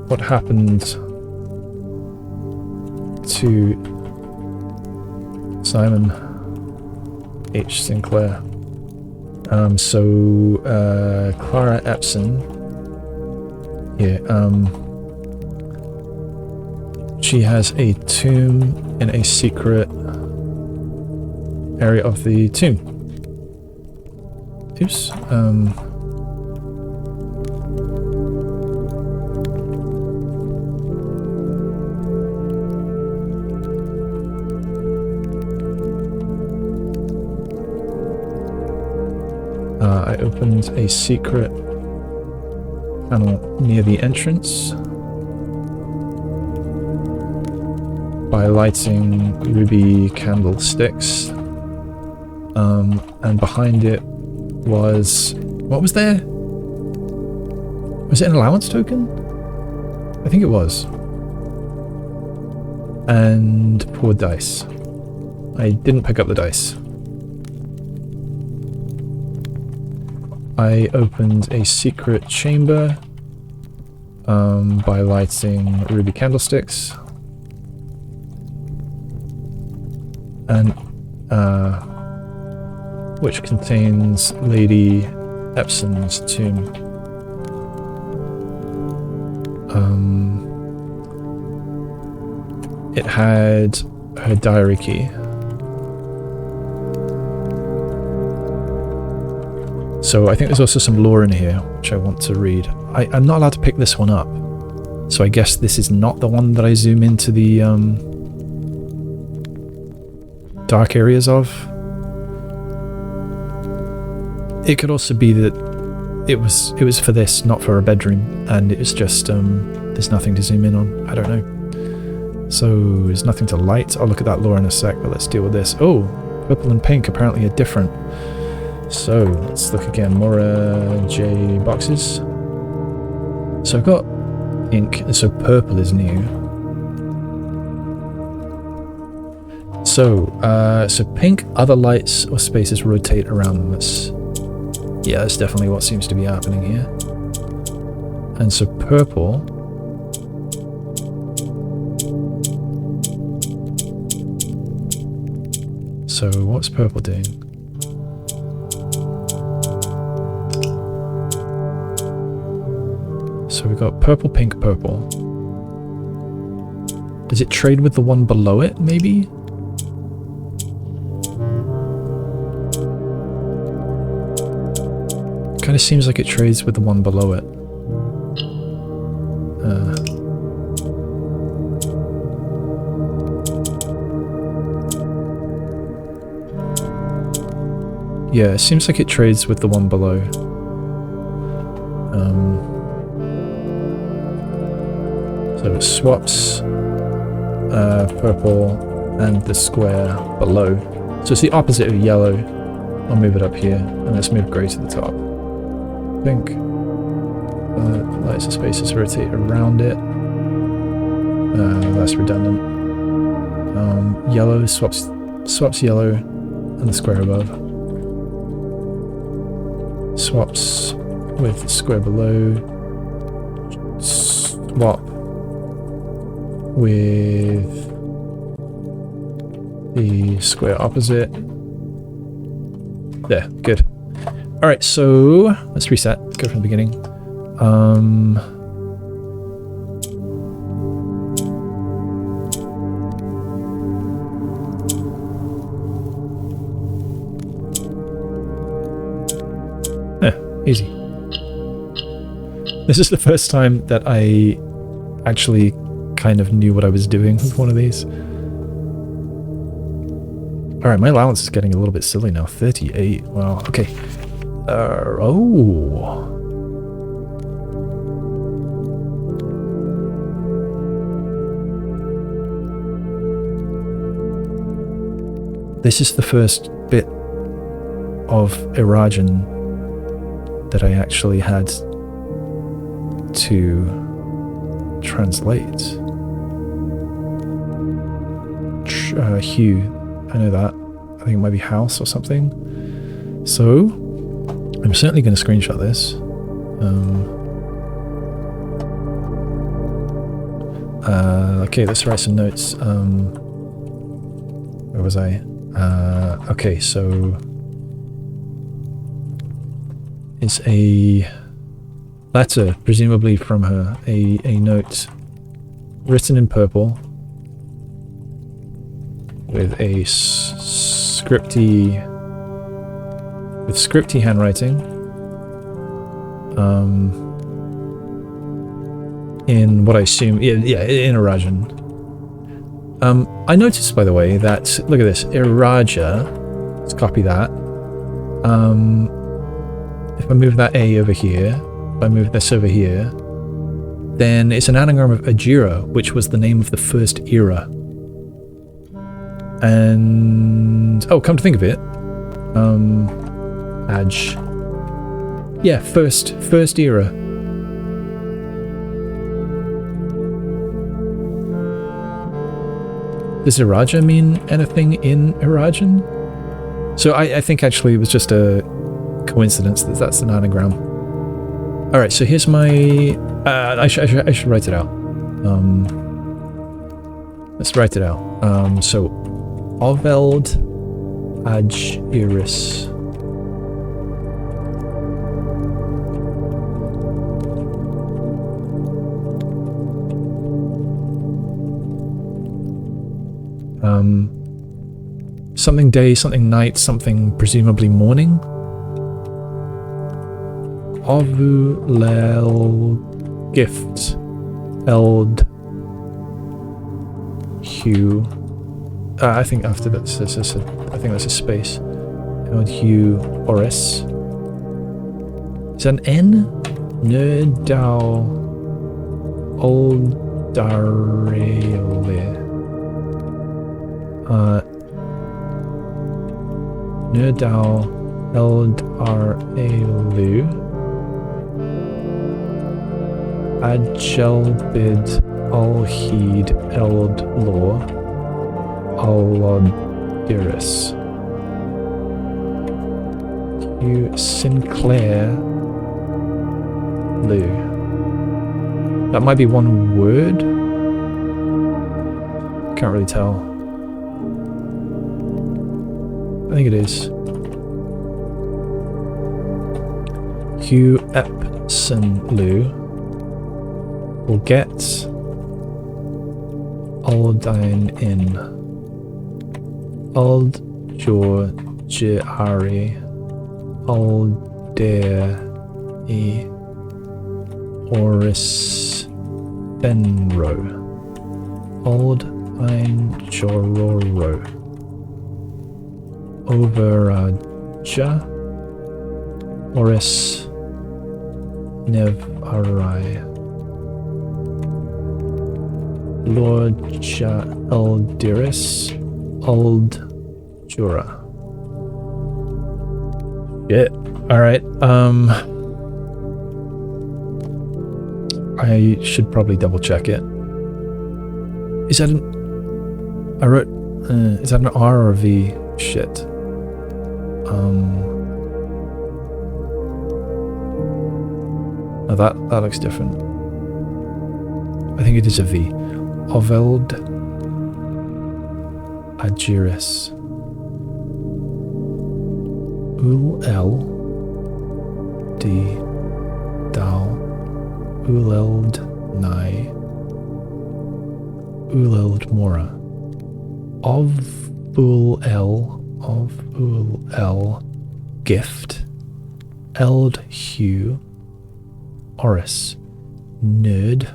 what happened to Simon H. Sinclair? Clara Epson, yeah, she has a tomb in a secret area of the tomb. Oops, I opened a secret panel near the entrance by lighting ruby candlesticks, and behind it was... what was there? Was it an allowance token? I think it was. And poured dice. I didn't pick up the dice. I opened a secret chamber by lighting ruby candlesticks, and which contains Lady Epson's tomb. It had her diary key. So I think there's also some lore in here, which I want to read. I'm not allowed to pick this one up. So I guess this is not the one that I zoom into the dark areas of. It could also be that it was for this, not for a bedroom, and it was just there's nothing to zoom in on. I don't know. So there's nothing to light. I'll look at that lore in a sec, but let's deal with this. Oh, purple and pink apparently are different. So let's look again. More J boxes. So I've got ink, so purple is new. So pink, other lights or spaces rotate around this. Yeah, that's definitely what seems to be happening here. And so purple. So what's purple doing? So we've got purple, pink, purple. Does it trade with the one below it, maybe? Kind of seems like it trades with the one below it. Yeah, it seems like it trades with the one below. So it swaps purple and the square below. So it's the opposite of yellow. I'll move it up here, and let's move grey to the top. Pink. Lights and spaces rotate around it. That's redundant. Yellow swaps yellow and the square above. Swaps with the square below. Swap with the square opposite. There, good. Alright, so let's reset. Go from the beginning. Easy. This is the first time that I actually kind of knew what I was doing with one of these. Alright, my allowance is getting a little bit silly now. 38. Wow, okay. Oh. This is the first bit of Erajan that I actually had to translate. Hue, I know that. I think it might be house or something. So, I'm certainly going to screenshot this. Okay, let's write some notes. Where was I? Okay, so it's a letter, presumably from her, a note written in purple with a scripty handwriting. In what I assume, in Erajan. I noticed, by the way, that, look at this, Eraja, let's copy that. If I move that A over here, if I move this over here, then it's an anagram of Ajira, which was the name of the first era. And, oh, come to think of it, Aj. Yeah, first era. Does Eraja mean anything in Erajan? So I think actually it was just a coincidence that that's an anagram. Alright, so here's my... I should write it out. Let's write it out. So, Oveld Aj Iris. Something day, something night, something presumably morning. Ovulel gift eld hue. I think after that, I think that's a space. Eld hue oris. Is that an N? Nerdau oldarele. Nerdau Eldarelu Agelbid Alheed Eldlor Alodiris Hugh Sinclair Lou. That might be one word? Can't really tell. I think it is. Hugh Epson Lou will get Aldine in Ald Georgiari Aldere E Oris Benro Aldine Jororo Overaja Oris Nevarai Lordja Eldiris Old Jura. Shit. Alright, I should probably double check it. Is that an... I wrote... is that an R or a V? Shit. Oh, that looks different. I think it is a V. Oveld Agiris Ul D Dal Uleld Nai Uleld Mora of Ul Gift Eld Hugh Oris Nerd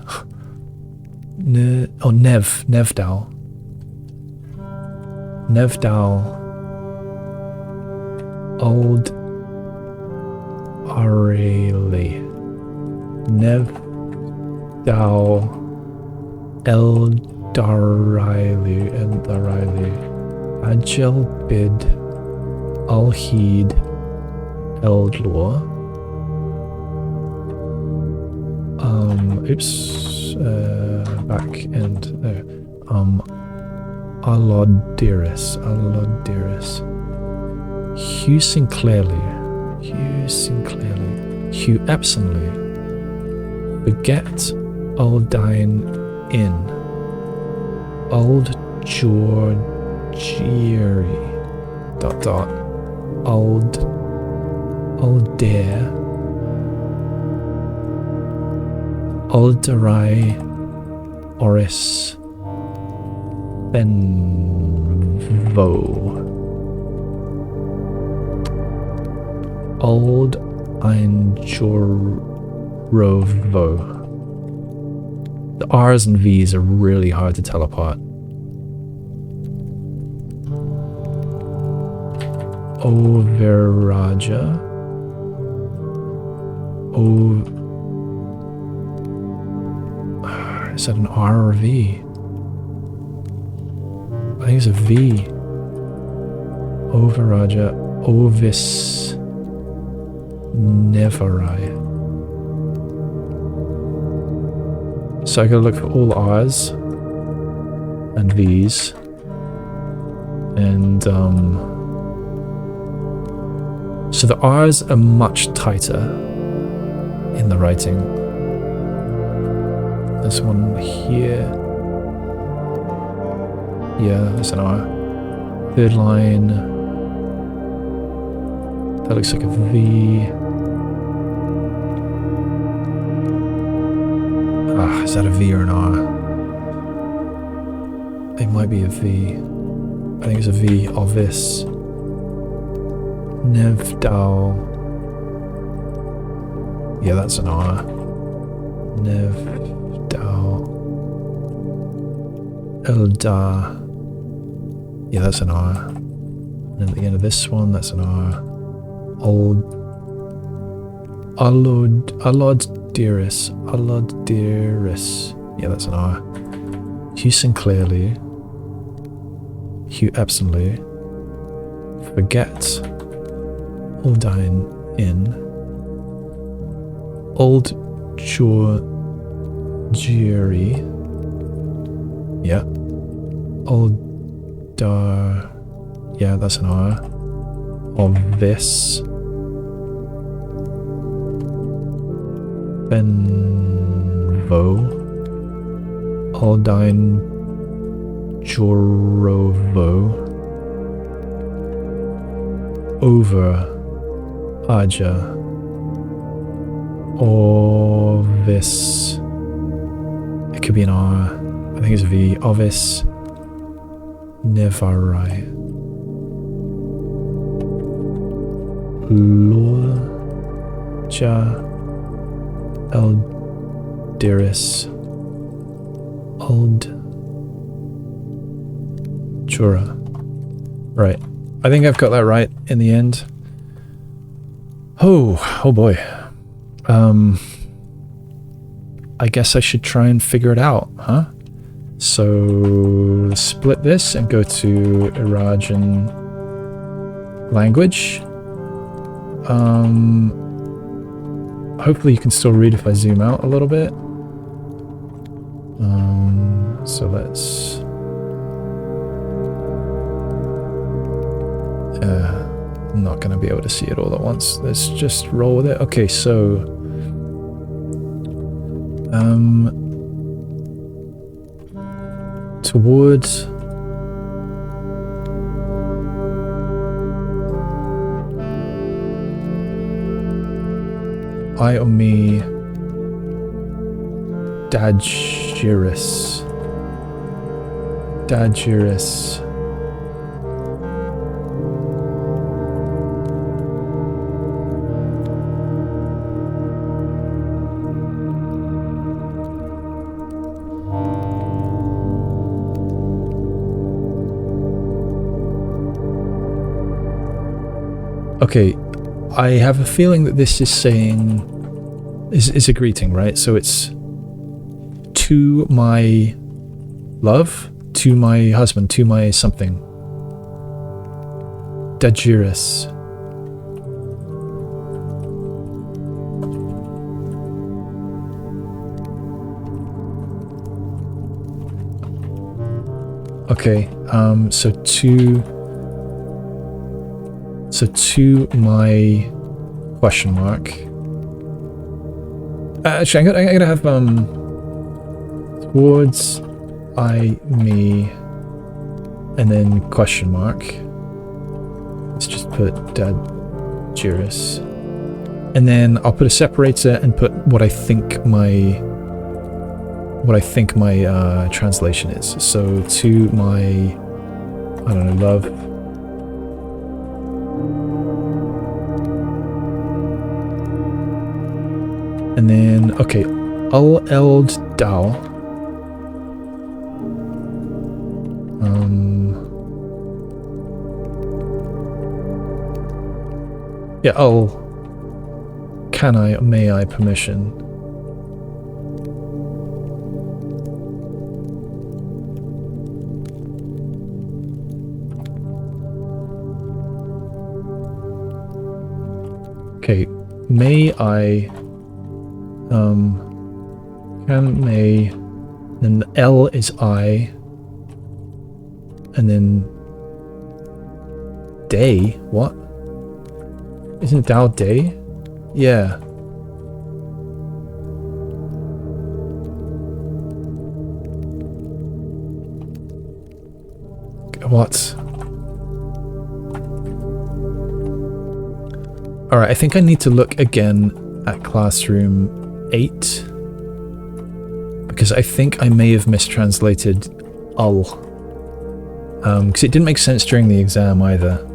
Nevdal Old Arele Nevdal Eldarailu Agelbid Alheed Eldlor. Oops. Back and there. Alodiris. Hugh Sinclairly. Hugh Epsonly. Forget Aldine Inn. Old Georgieri. ... Aldair. Alderai Oris Benvo. Old Einjorovo. The R's and V's are really hard to tell apart. Overaja. Is that an R or a V? I think it's a V. Overaja. Ovis Nevarai. So I gotta look for all R's and V's. And so the R's are much tighter in the writing. There's one here. Yeah, there's an R. Third line. That looks like a V. Ah, is that a V or an R? It might be a V. I think it's a V. Ovis. Nevdal. Yeah, that's an R. Nevdal. Eldar. Yeah, that's an R. And at the end of this one, that's an R. Alodiris. Yeah, that's an R. Hugh Sinclairly. Hugh Epsonly. Forget Aldine Inn. Old Georgieri. Yeah. Oldar. Yeah, that's an R. Of this. Benvo. Aldine Jorovo. Over Aja. Ovis. It could be an R. I think it's a V. Ovis Nevarai. Lorja Eldiris. Old Jura. Right. I think I've got that right in the end. Oh boy. I guess I should try and figure it out, huh? So split this and go to Erajan language. Hopefully you can still read if I zoom out a little bit. So let's I'm not going to be able to see it all at once. Let's just roll with it. Okay, so towards Iomi Dagiris. Okay, I have a feeling that this is saying is a greeting, right? So it's to my love, to my husband, to my something. Dagiris. Okay, so to my question mark. Actually, I'm gonna have towards I, me, and then question mark. Let's just put Dad Juris. And then I'll put a separator and put what I think my translation is. So to my, I don't know, love. And then, okay, Eld Dao. Yeah, can I, may I permission? Okay, may I, can, may, then L is I, and then day, what? Isn't Dao day? Yeah. What? Alright, I think I need to look again at Classroom 8. Because I think I may have mistranslated ul. Because it didn't make sense during the exam either.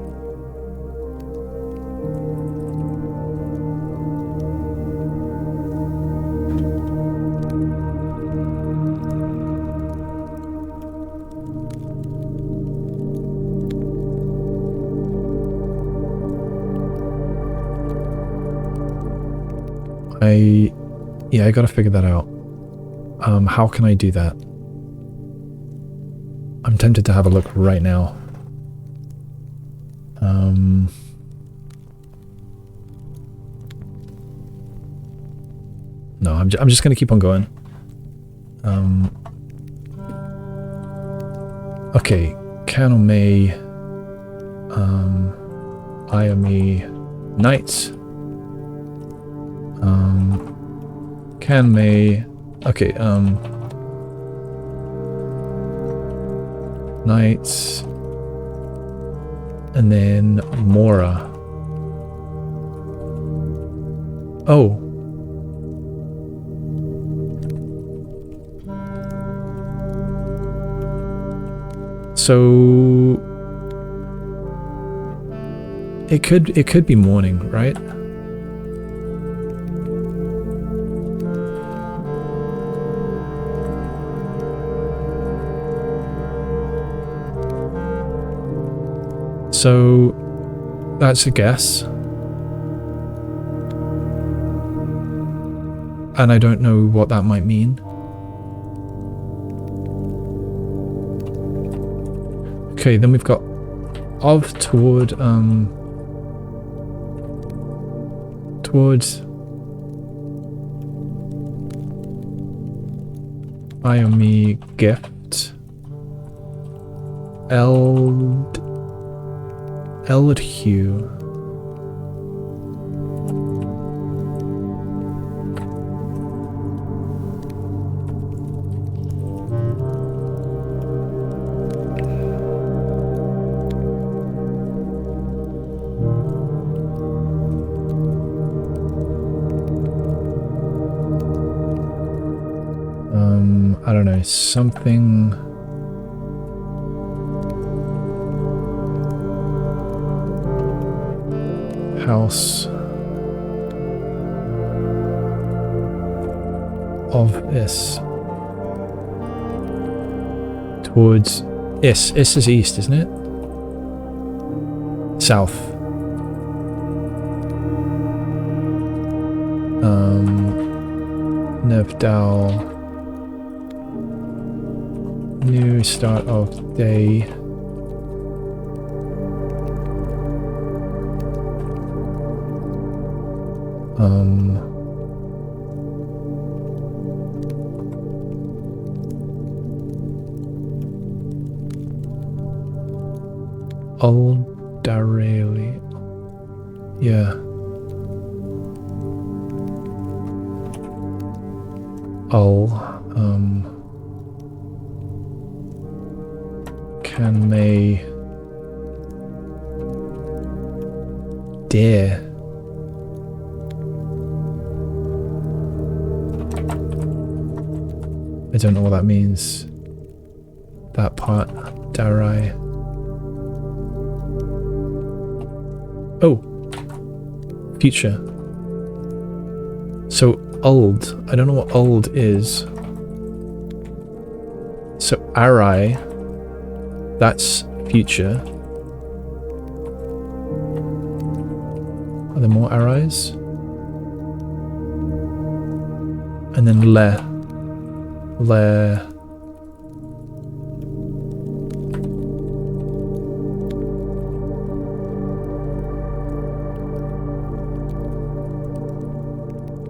Yeah, I gotta figure that out. How can I do that? I'm tempted to have a look right now. No, I'm just gonna keep on going. Okay, can or may, I or me, night. Can, may, okay, nights, and then Mora. Oh. So it could be morning, right? So that's a guess. And I don't know what that might mean. Okay, then we've got of towards I or me gift. Eld hue. I don't know, something. House of this towards Is is east, isn't it? South. Nevdal. New start of day. Uldareli. Yeah. Can they dare? I don't know what that means. That part. Darai. Oh. Future. So old. I don't know what old is. So Arai. That's future. Are there more Arais? And then Le.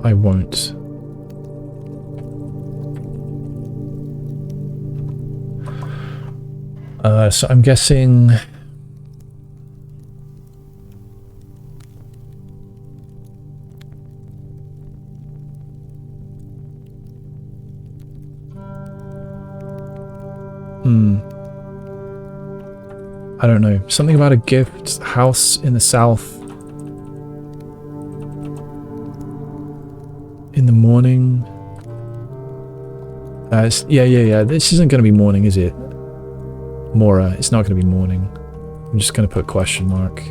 I won't. So I'm guessing... I don't know. Something about a gift house in the south. In the morning. Yeah. This isn't going to be morning, is it? Mora. It's not going to be morning. I'm just going to put question mark.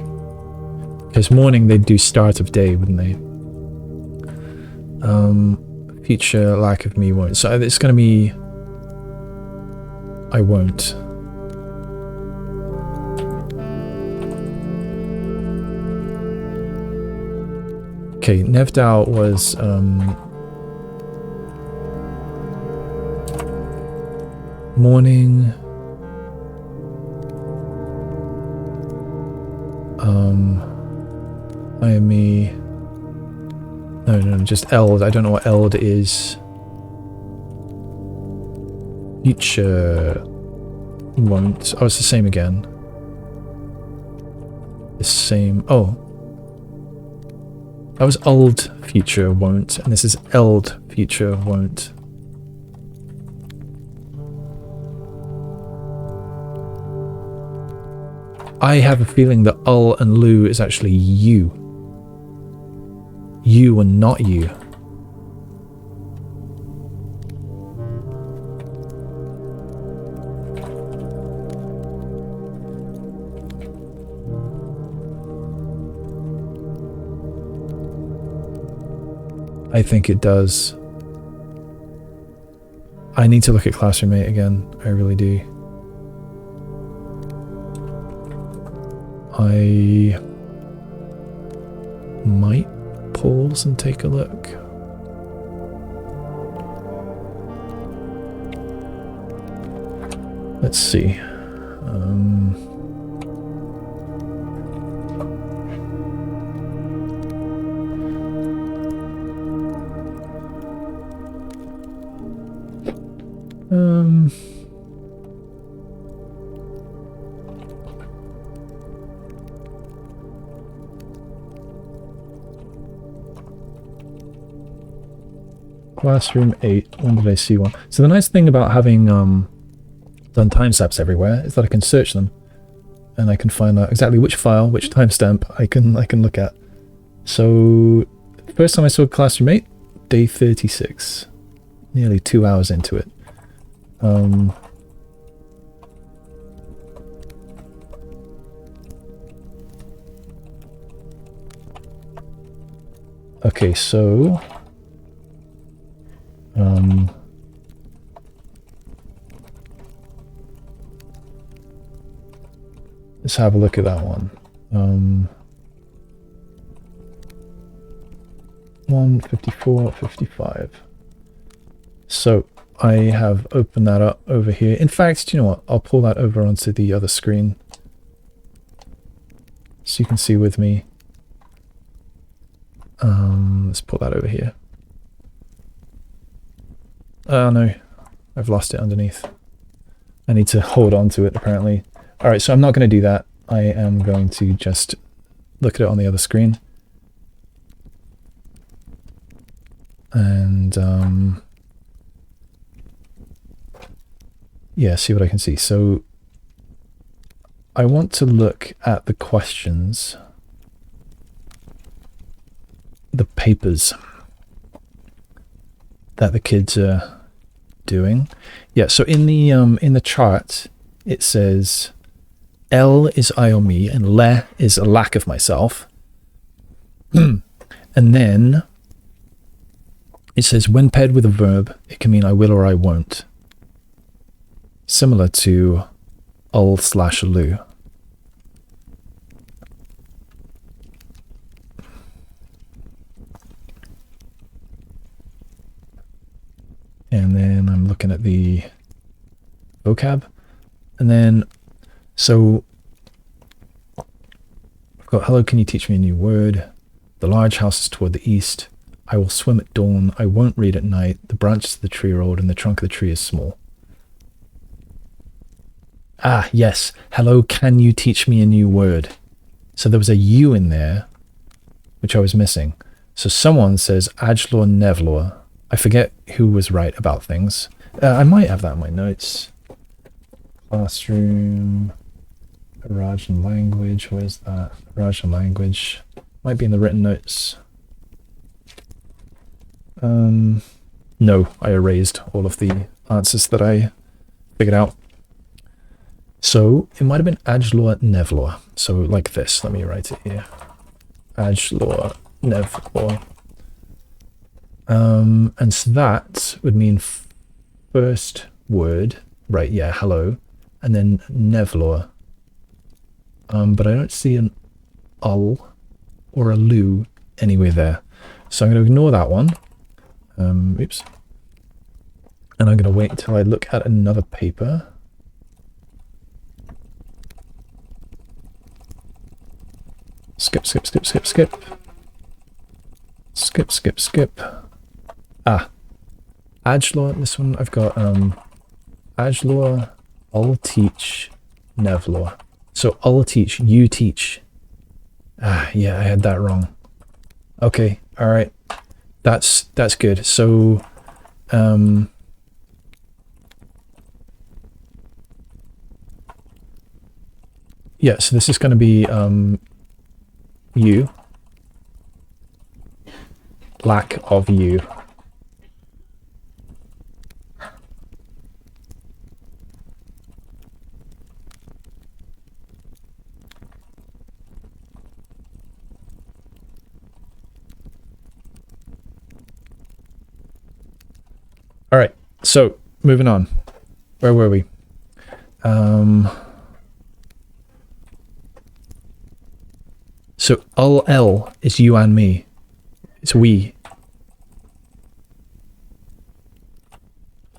Because morning they'd do start of day, wouldn't they? Future lack of me won't. So it's going to be... I won't. Okay, Nevdal was morning. I am me. No, just Eld. I don't know what Eld is. Future won't. Oh, it's the same again. The same. Oh. That was old future won't, and this is Eld future won't. I have a feeling that Ul and Lu is actually you. You and not you. I think it does. I need to look at Classroom 8 again. I really do. I might pause and take a look. Let's see. Classroom 8. When did I see one? So the nice thing about having done timestamps everywhere is that I can search them, and I can find out exactly which file, which timestamp I can look at. So the first time I saw Classroom 8, day 36, nearly 2 hours into it. Okay, so let's have a look at that one. 154, 55. So I have opened that up over here. In fact, do you know what? I'll pull that over onto the other screen so you can see with me. Let's put that over here. Oh no, I've lost it underneath. I need to hold on to it apparently. Alright, so I'm not going to do that. I am going to just look at it on the other screen. And yeah, see what I can see. So I want to look at the questions, the papers that the kids are doing. Yeah, so in the chart it says L is I or me and le is a lack of myself. And then it says when paired with a verb, it can mean I will or I won't. Similar to ul/lu. And then I'm looking at the vocab. And then, so I've got, hello, can you teach me a new word? The large house is toward the east. I will swim at dawn. I won't read at night. The branches of the tree are old and the trunk of the tree is small. Ah, yes. Hello, can you teach me a new word? So there was a U in there, which I was missing. So someone says Ajlor Nevlor. I forget who was right about things. I might have that in my notes. Classroom. Erajan language. Where's that? Erajan language. Might be in the written notes. No, I erased all of the answers that I figured out. So it might have been Ajlor Nevlor. So like this. Let me write it here. Ajlor Nevlor. And so that would mean first word, right? Yeah, hello, and then Nevlor. But I don't see an ul or a lu anywhere there, so I'm going to ignore that one. Oops. And I'm going to wait until I look at another paper. Skip, skip, skip, skip, skip. Skip, skip, skip. Ah, Ajlor, this one I've got, Ajlor, I'll teach, Nevlor. So I'll teach, you teach. Ah, yeah, I had that wrong. Okay, alright. That's good. So, yeah, so this is going to be, you. Lack of you. All right, so moving on. Where were we? So ul is you and me. It's we.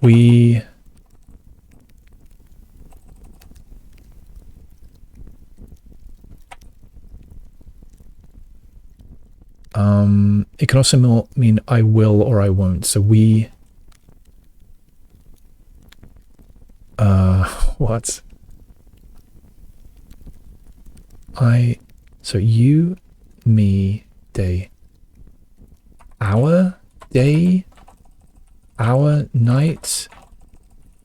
We. It can also mean I will or I won't. So we. What? So you, me, they. Our day, our night,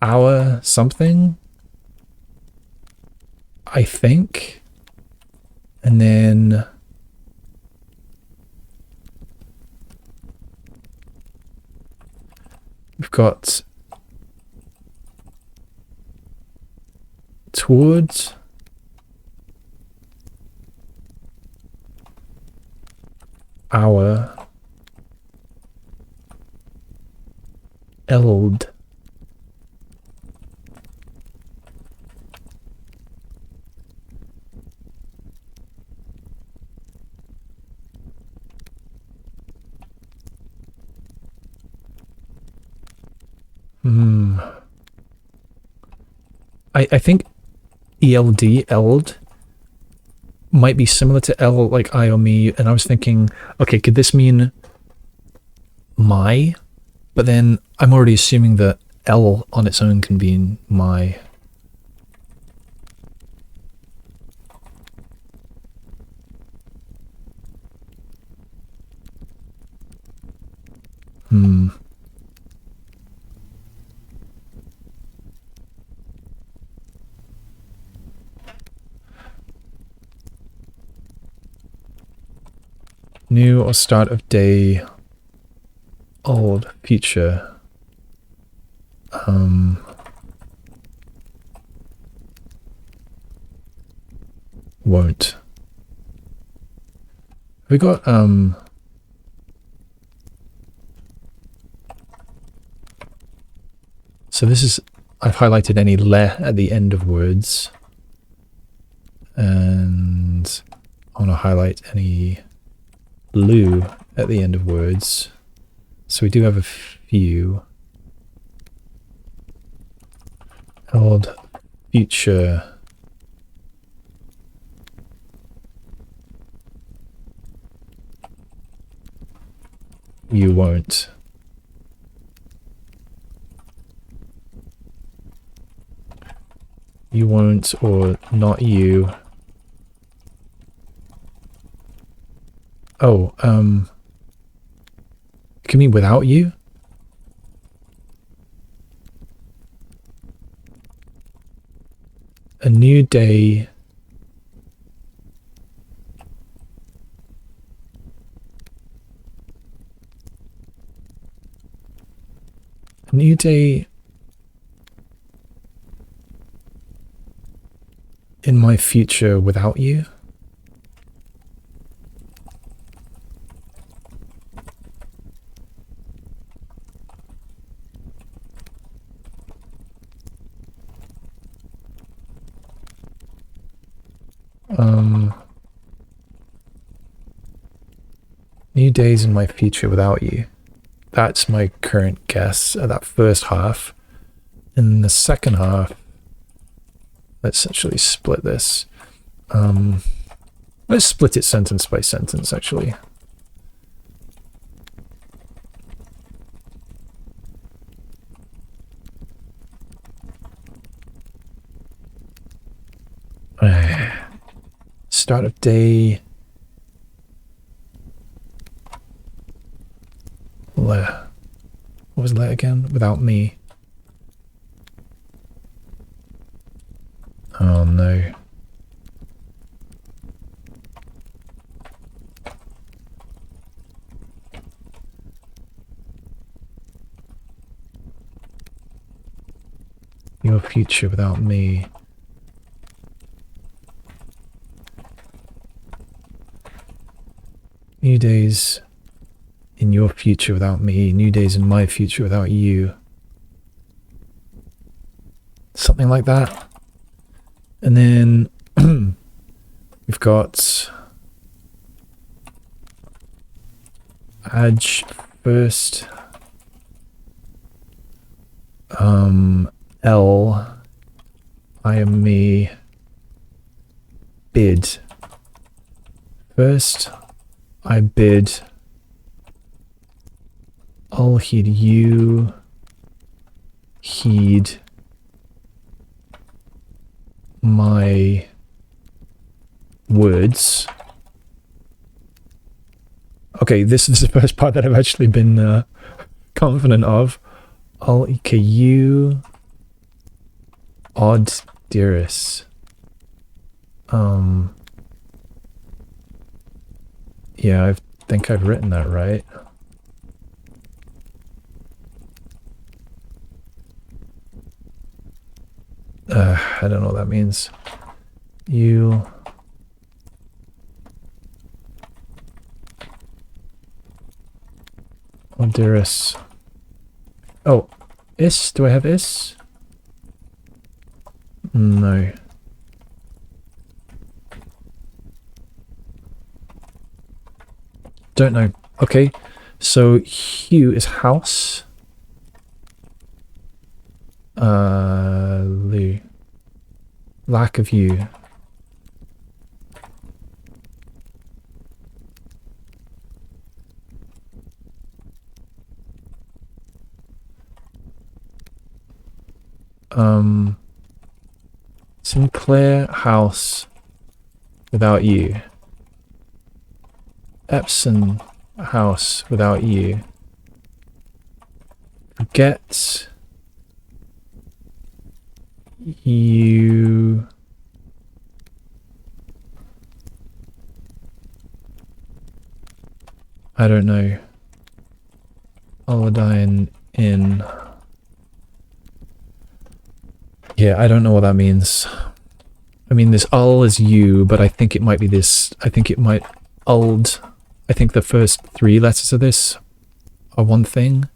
our something, I think. And then we've got towards, our, eld, I think eld might be similar to L, like I or me, and I was thinking, okay, could this mean my? But then I'm already assuming that L on its own can be my. New or start of day, old, future. Won't. We got, so this is, I've highlighted any le at the end of words. And I want to highlight any lu at the end of words. So we do have a few. Old, future. You won't. You won't, or not you. Oh, can we without you? A new day. A new day in my future without you? New days in my future without you. That's my current guess at that first half. In the second half, let's actually split this. Let's split it sentence by sentence, actually. Start of day. Le. What was le again? Without me. Oh no. Your future without me. New days in your future without me. New days in my future without you. Something like that. And then we've got Adj first. L. I am me. Bid. First, I bid. I'll heed you. Heed. My words. Okay, this is the first part that I've actually been confident of. I'll you. Odd dearest. Yeah, I think I've written that right. I don't know what that means. You. Oh, dearest. Oh, is? Do I have is? No. Don't know. Okay, so hue is house. Lou. Lack of you. Sinclair house without you. Epsom house without you. forget you. I don't know. Olodine in. Yeah, I don't know what that means. I mean, this ul is you, but I think it might be this. I think it might uld. I think the first 3 letters of this are one thing.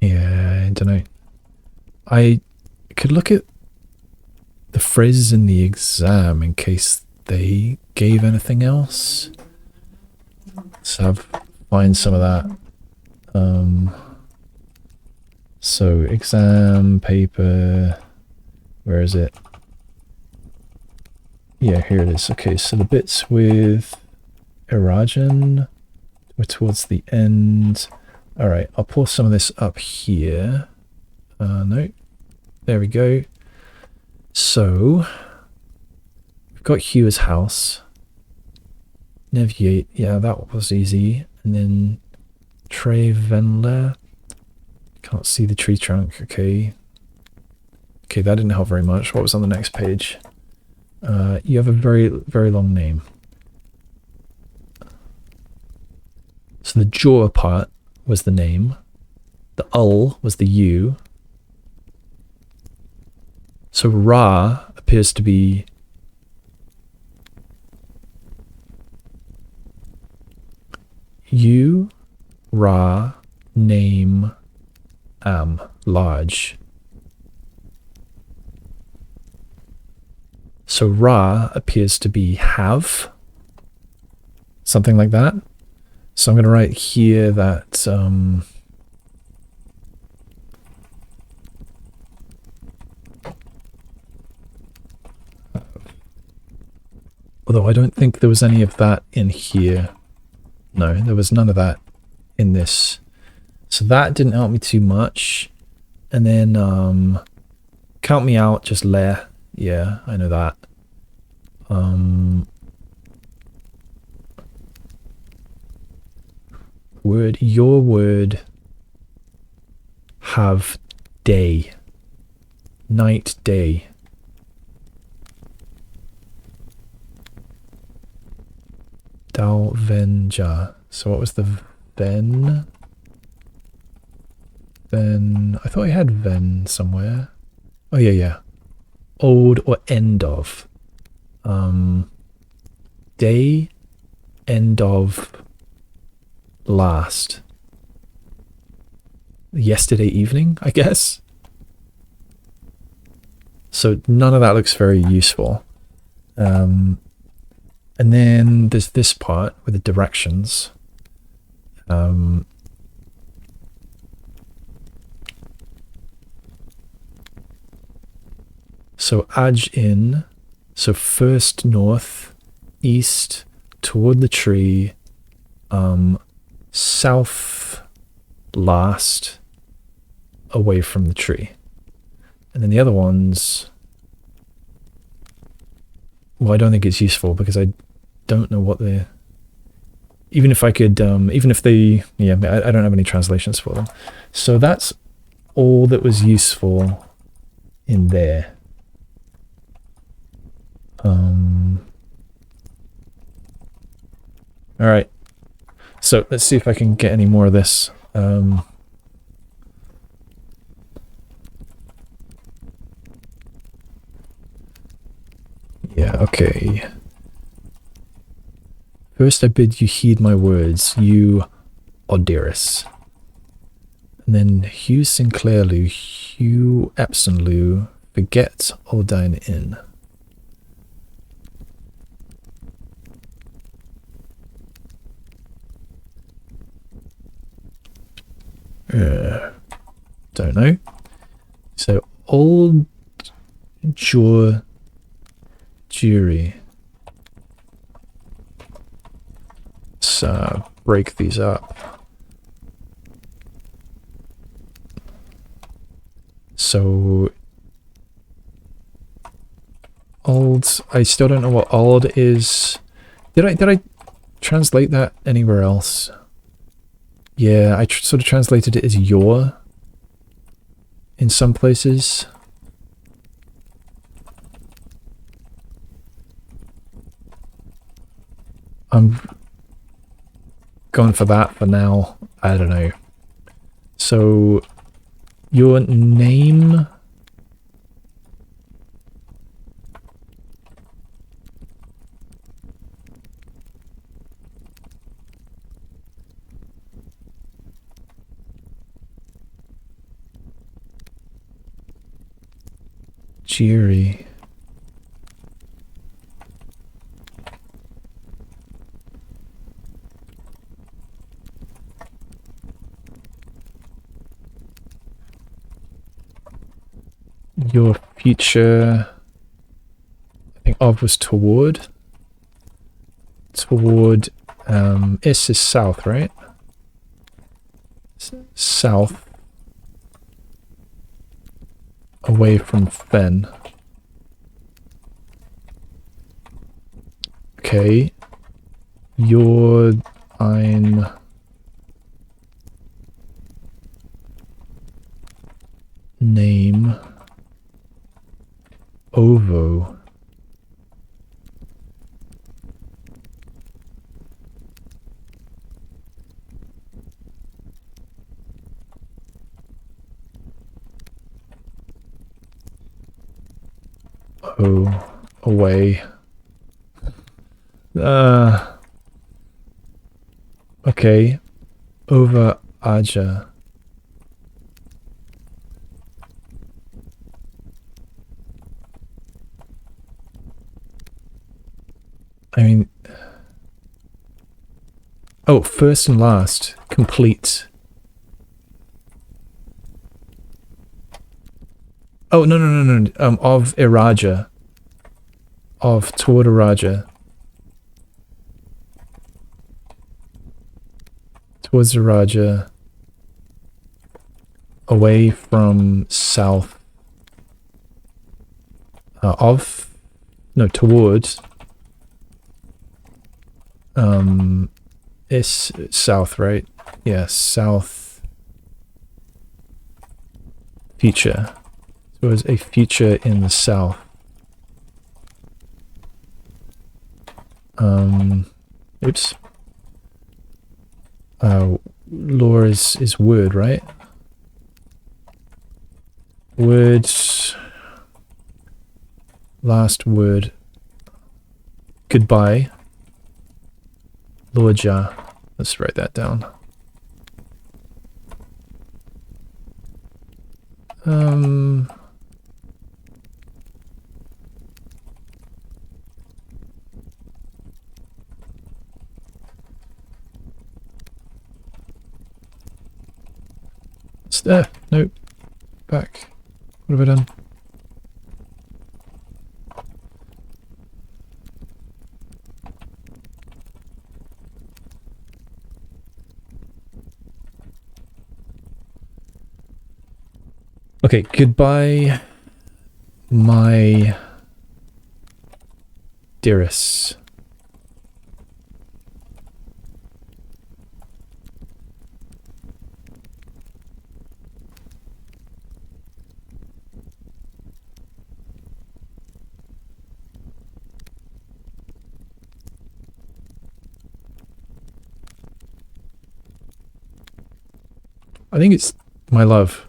Yeah, I don't know. I could look at the phrases in the exam in case they gave anything else. So find some of that. So exam paper, where is it? Yeah, here it is. Okay, so the bits with Erajan, we're towards the end. All right, I'll pour some of this up here. No, there we go. So we've got Hugh's house. Neviate, yeah, that was easy. And then Trey Venler. Can't see the tree trunk. Okay. Okay, that didn't help very much. What was on the next page? You have a very, very long name. So the jaw part was the name. The ul was the U. So Ra appears to be U, Ra, name, am, large. So Ra appears to be have, something like that. So I'm going to write here that although I don't think there was any of that in here. No, there was none of that in this. So that didn't help me too much. And then count me out, just le. Yeah, I know that. Word, your word, have day. Night, day. Dal Venja. So what was the Ven? Ven. I thought I had Ven somewhere. Oh yeah, yeah. Old or end of. Day, end of, last. Yesterday evening, I guess. So none of that looks very useful. And then there's this part with the directions. So Aj in, so first north, east, toward the tree, south, last, away from the tree. And then the other ones, well, I don't think it's useful because I don't know what the, even if I could, even if they, yeah, I don't have any translations for them. So that's all that was useful in there. All right. So let's see if I can get any more of this. Yeah, okay. First I bid you heed my words, you Oderis. And then Hugh Sinclair Lou, Hugh Epson Lou, forget Aldine Inn. Don't know. So old jaw jury. Let's break these up. So old, I still don't know what old is. Did I translate that anywhere else? Yeah, I sort of translated it as your in some places. I'm going for that for now. I don't know. So your name. Jiri. Your future, I think of was toward. Toward, S is south, right? South. Away from Fen. Okay. Your ein name Ovo. Oh, away. Okay. Over Aja. I mean... Oh, first and last. Complete. Oh, no. Of Eraja. Of toward Eraja. Towards Eraja. Away from south. Towards. It's south, right? Yeah, south. Future. Towards a future in the south. Oops. Law is word, right? Words. Last word. Goodbye. Lorja. Let's write that down. It's there. Nope. Back. What have I done? Okay, goodbye, my dearest. I think it's my love.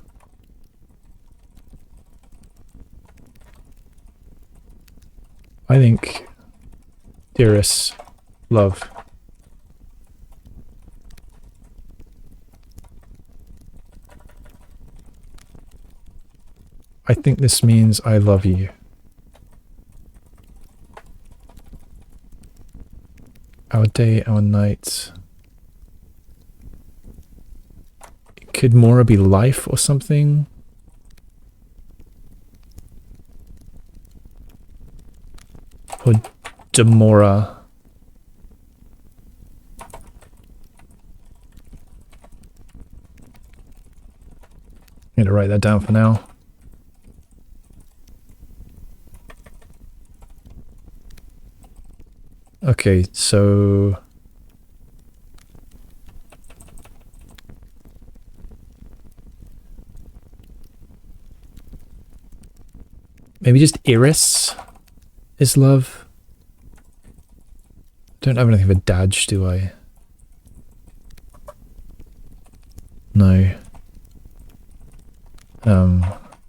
I think dearest love. I think this means I love you. Our day, our night. Could Mora be life or something? Or Demora. I'm gonna write that down for now. Okay, so... maybe just Iris is love. Don't have anything for Daj, do I? No.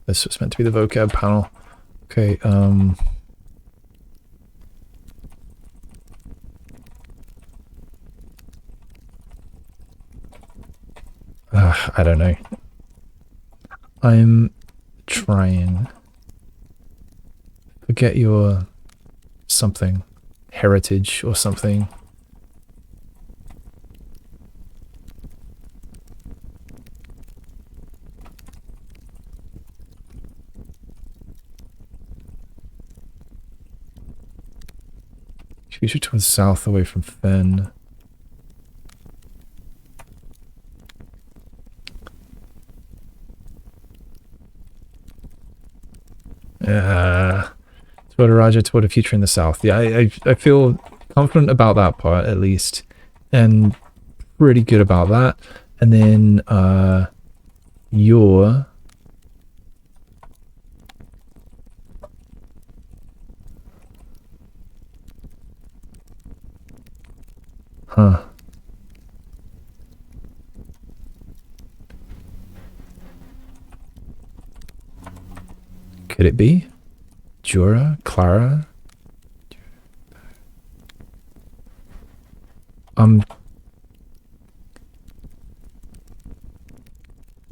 This was meant to be the vocab panel. Okay, I don't know. I'm trying. Forget your something. Heritage or something. Future towards south away from Fen. Toward a Raja, toward a future in the south. Yeah, I feel confident about that part, at least. And pretty good about that. And then, your... huh. Could it be? Jura? Clara?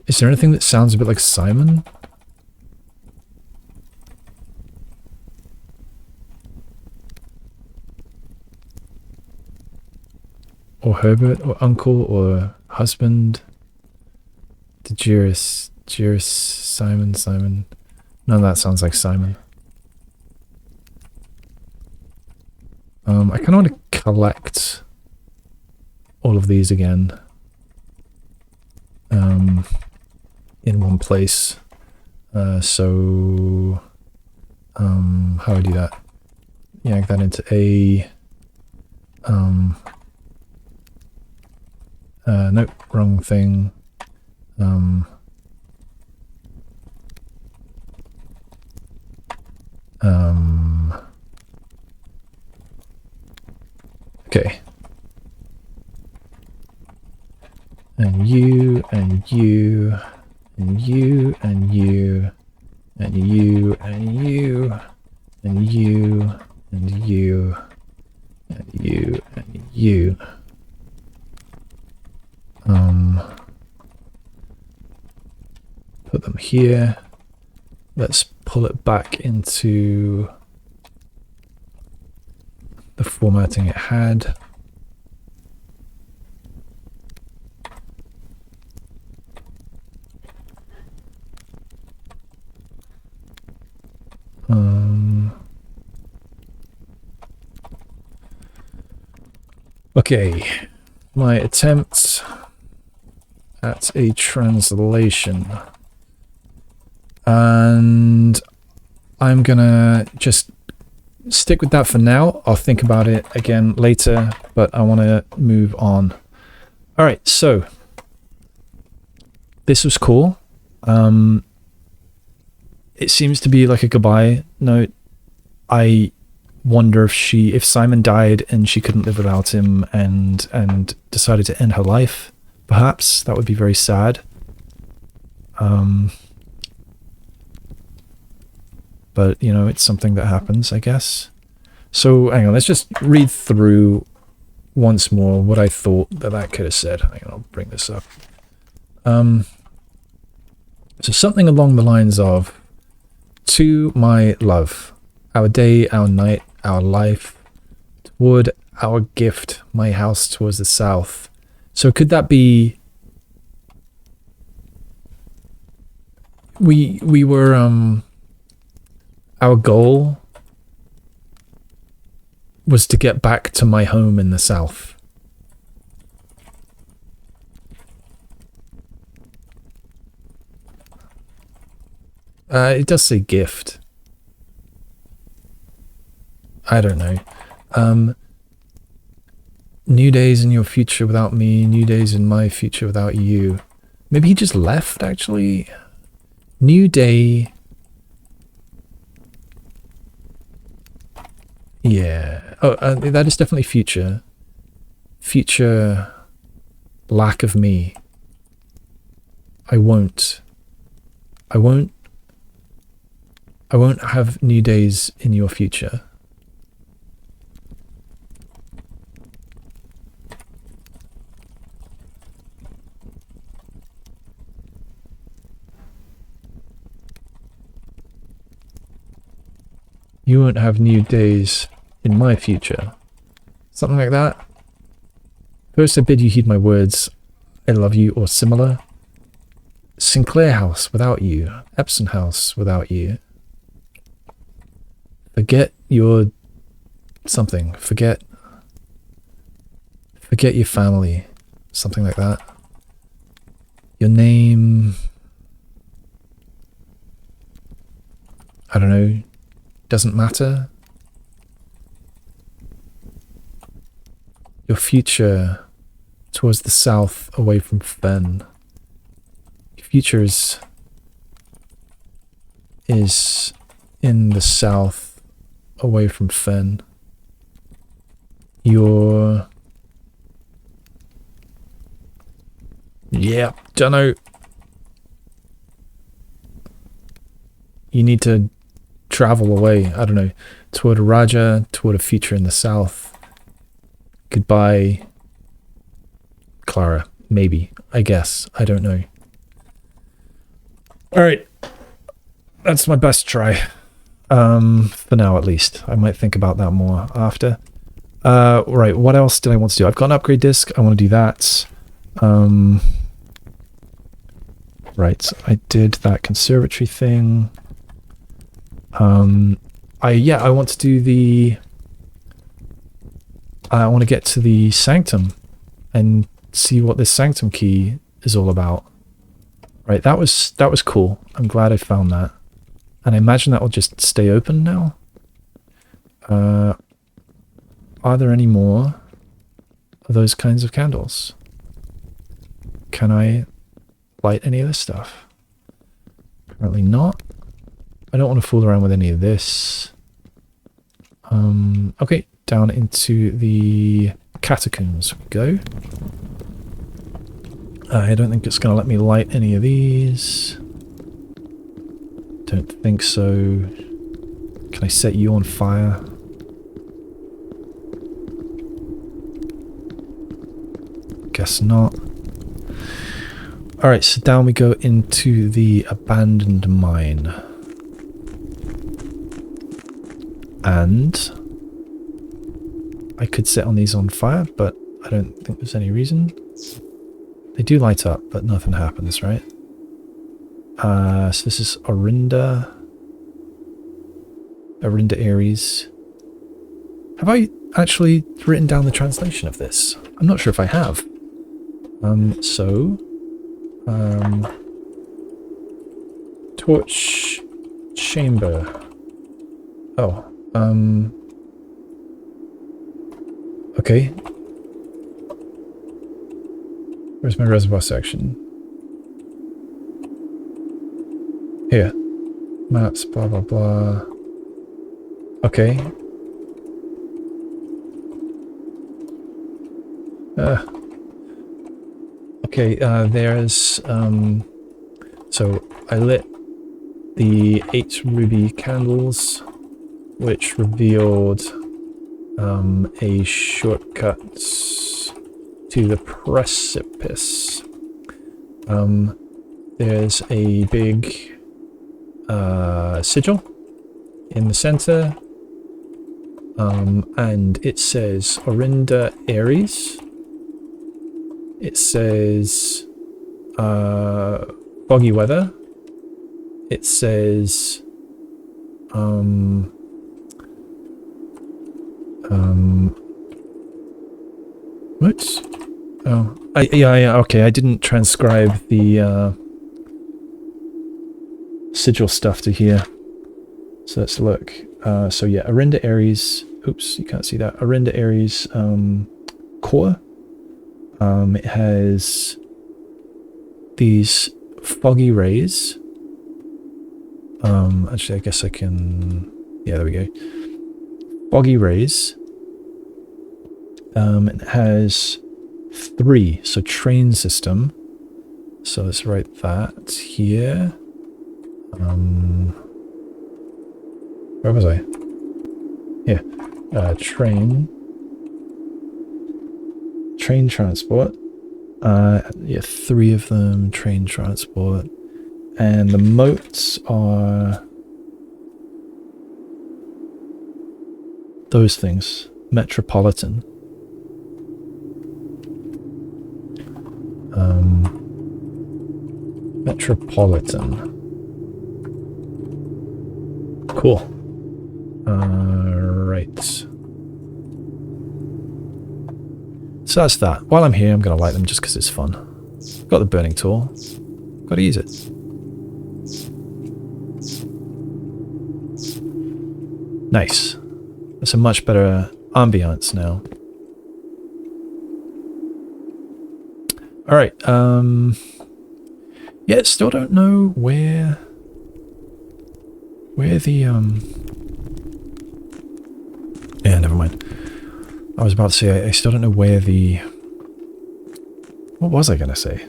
Is there anything that sounds a bit like Simon? Or Herbert, or uncle, or husband? Dejiris, Simon. None of that sounds like Simon. I kind of want to collect all of these again. In one place. How do I do that? Yank that into A. Nope, wrong thing. Okay. And you, and you, and you, and you, and you, and you, and you, and you, and you, and you. Put them here. Let's pull it back into the formatting it had. Okay, my attempt at a translation. And I'm gonna just stick with that for now. I'll think about it again later, but I want to move on. Alright, so this was cool. It seems to be like a goodbye note. I wonder if Simon died and she couldn't live without him and decided to end her life. Perhaps that would be very sad. But, you know, it's something that happens, I guess. So, hang on, let's just read through once more what I thought that could have said. Hang on, I'll bring this up. So something along the lines of, to my love, our day, our night, our life, toward our gift, my house towards the south. So could that be... We were, our goal was to get back to my home in the south. It does say gift. I don't know. New days in your future without me, new days in my future without you. Maybe he just left, actually. New day. Yeah. Oh, that is definitely future. Future lack of me. I won't have new days in your future. You won't have new days in my future. Something like that. First I bid you heed my words. I love you, or similar. Sinclair House without you. Epsom House without you. Forget your something. Forget your family. Something like that. Your name. I don't know. Doesn't matter. Your future towards the south away from Fen. Your future is in the south away from Fen. Your... Yeah, dunno. You need to travel away, I don't know, toward Erajan, toward a future in the south. Goodbye, Clara. Maybe. I guess. I don't know. Alright. That's my best try. For now at least. I might think about that more after. Right, what else did I want to do? I've got an upgrade disc. I want to do that. Right, I did that conservatory thing. I want to do the... I want to get to the sanctum and see what this sanctum key is all about. Right, that was cool. I'm glad I found that. And I imagine that will just stay open now. Are there any more of those kinds of candles? Can I light any of this stuff? Apparently not. I don't want to fool around with any of this. Okay, down into the catacombs we go. I don't think it's going to let me light any of these. Don't think so. Can I set you on fire? Guess not. Alright, so down we go into the abandoned mine. And I could set on these on fire, but I don't think there's any reason. They do light up, but nothing happens, right? So this is Orinda. Orinda Aries. Have I actually written down the translation of this? I'm not sure if I have. Torch chamber. Oh, okay. Where's my reservoir section? Here. Maps, blah, blah, blah. Okay. Okay, there's, so I lit the 8 ruby candles, which revealed a shortcut to the precipice. There's a big sigil in the center, and it says Orinda Aries. It says foggy weather. It says what? Oh, yeah, okay, I didn't transcribe the sigil stuff to here. So let's look. So yeah, Orinda Aries. Oops, you can't see that. Orinda Aries, core. It has these foggy rays. Actually, I guess I can... Yeah, there we go. Foggy rays. It has 3, so train system. So let's write that here. Where was I? Here. Train transport. Yeah, 3 of them, train transport. And the moats are those things. Metropolitan. Metropolitan. Cool. Right. So that's that. While I'm here, I'm going to light them just because it's fun. Got the burning tool. Got to use it. Nice. That's a much better ambiance now. Alright, yeah, still don't know where the, yeah, never mind. I was about to say, I still don't know where the, what was I going to say?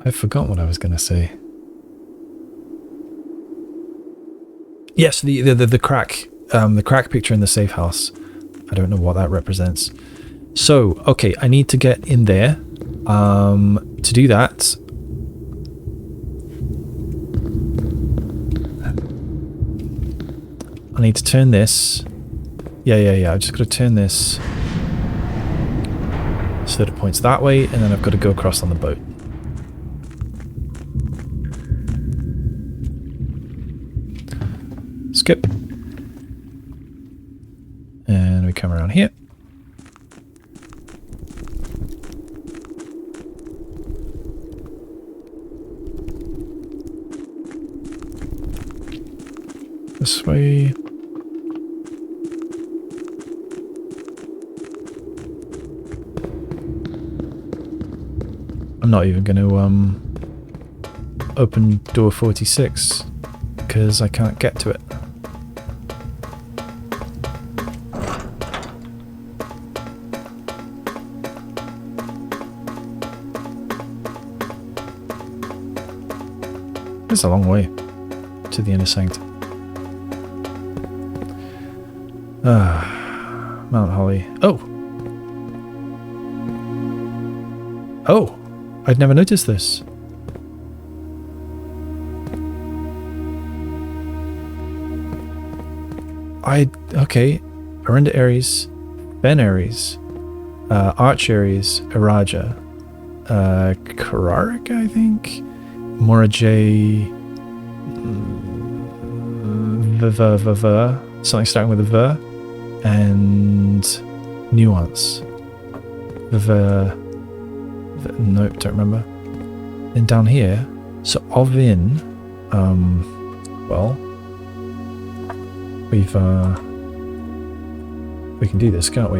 I forgot what I was going to say. Yes, the crack picture in the safe house. I don't know what that represents. So, okay, I need to get in there. To do that, I need to turn this. Yeah. I've just got to turn this so that it points that way, and then I've got to go across on the boat. Skip. And we come around here. This way. I'm not even going to open door 46 because I can't get to it. It's a long way to the inner sanctum. Mount Holly. Oh! I'd never noticed this. Okay. Arenda Ares, Ben Ares, Arch Ares, Eraja, Kararik, I think? Mora J. Something starting with a V. And Nuance. Nope, don't remember. Then down here, so Ovin, well, we can do this, can't we?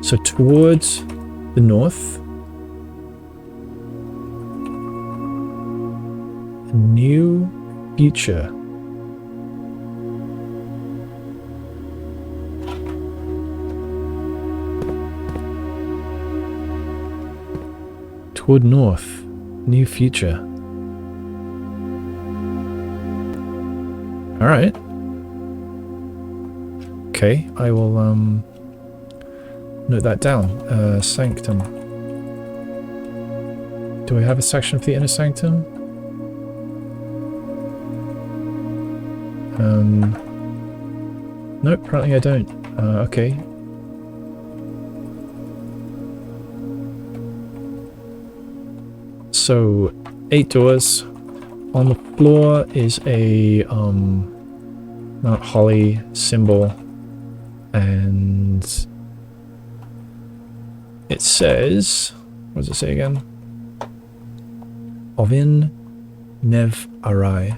So towards the north, a new future. Toward north, new future. Alright. Okay, I will note that down. Sanctum. Do I have a section for the inner sanctum? Nope, apparently I don't. Okay. So, 8 doors. On the floor is a Mount Holly symbol, and it says, what does it say again? Ovin Nev Arai.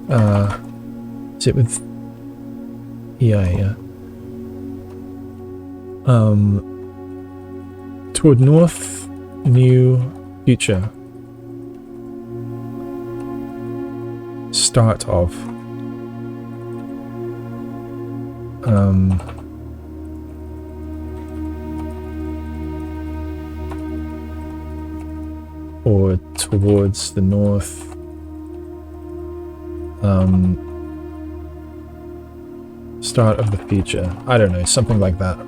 Is it with EI, yeah? Toward north, new, future. Start of. Or towards the north. Start of the future. I don't know, something like that.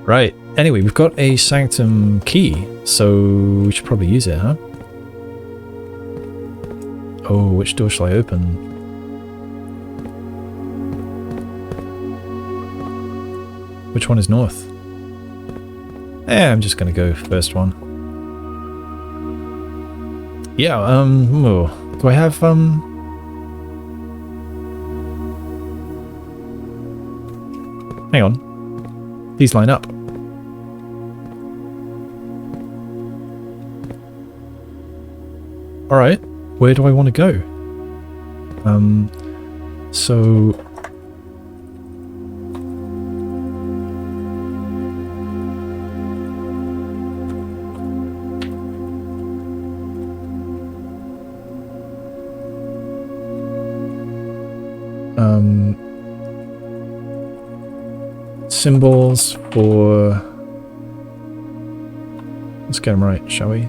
Right. Anyway, we've got a sanctum key, so we should probably use it, huh? Oh, which door shall I open? Which one is north? I'm just gonna go first one. Yeah, oh, do I have, hang on. These line up. Alright, where do I want to go? So... symbols for... Let's get them right, shall we?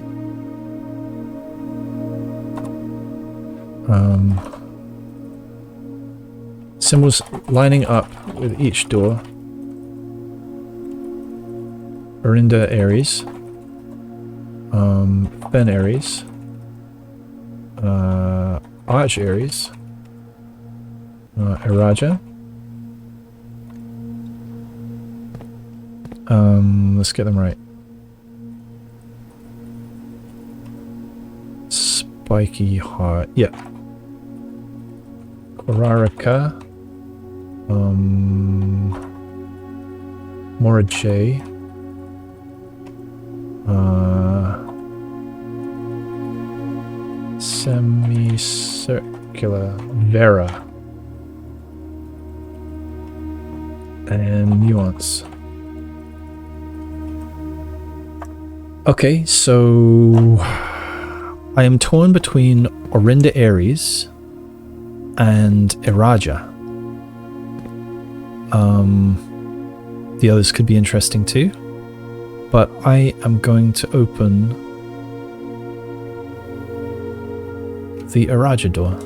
Symbols lining up with each door. Orinda Aries. Fen Aries. Arch Aries. Erajan. Let's get them right. Spiky Heart. Yeah. Korarika. Mora J. Semicircular. Vera. And Nuance. Okay, so I am torn between Orinda Aries and Eraja. The others could be interesting too, but I am going to open the Eraja door.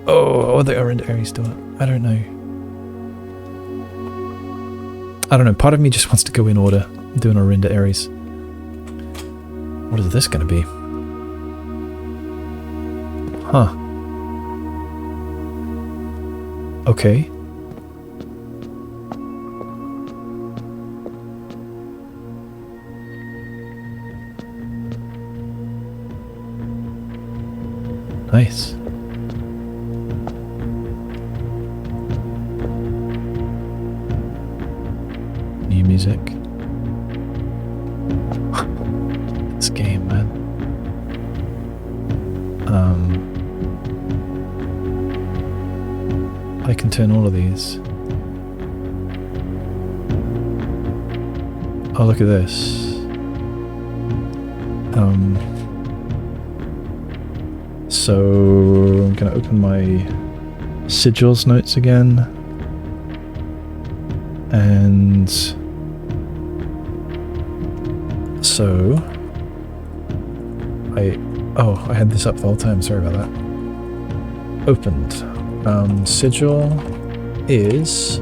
Oh, or the Orinda Aries door. I don't know. I don't know, part of me just wants to go in order, do an Orinda Aries. What is this going to be? Huh. Okay. Nice. New music. This game, man. I can turn all of these. Oh, look at this. So I'm gonna open my sigils notes again, and so I had this up the whole time. Sorry about that. Opened. Sigil is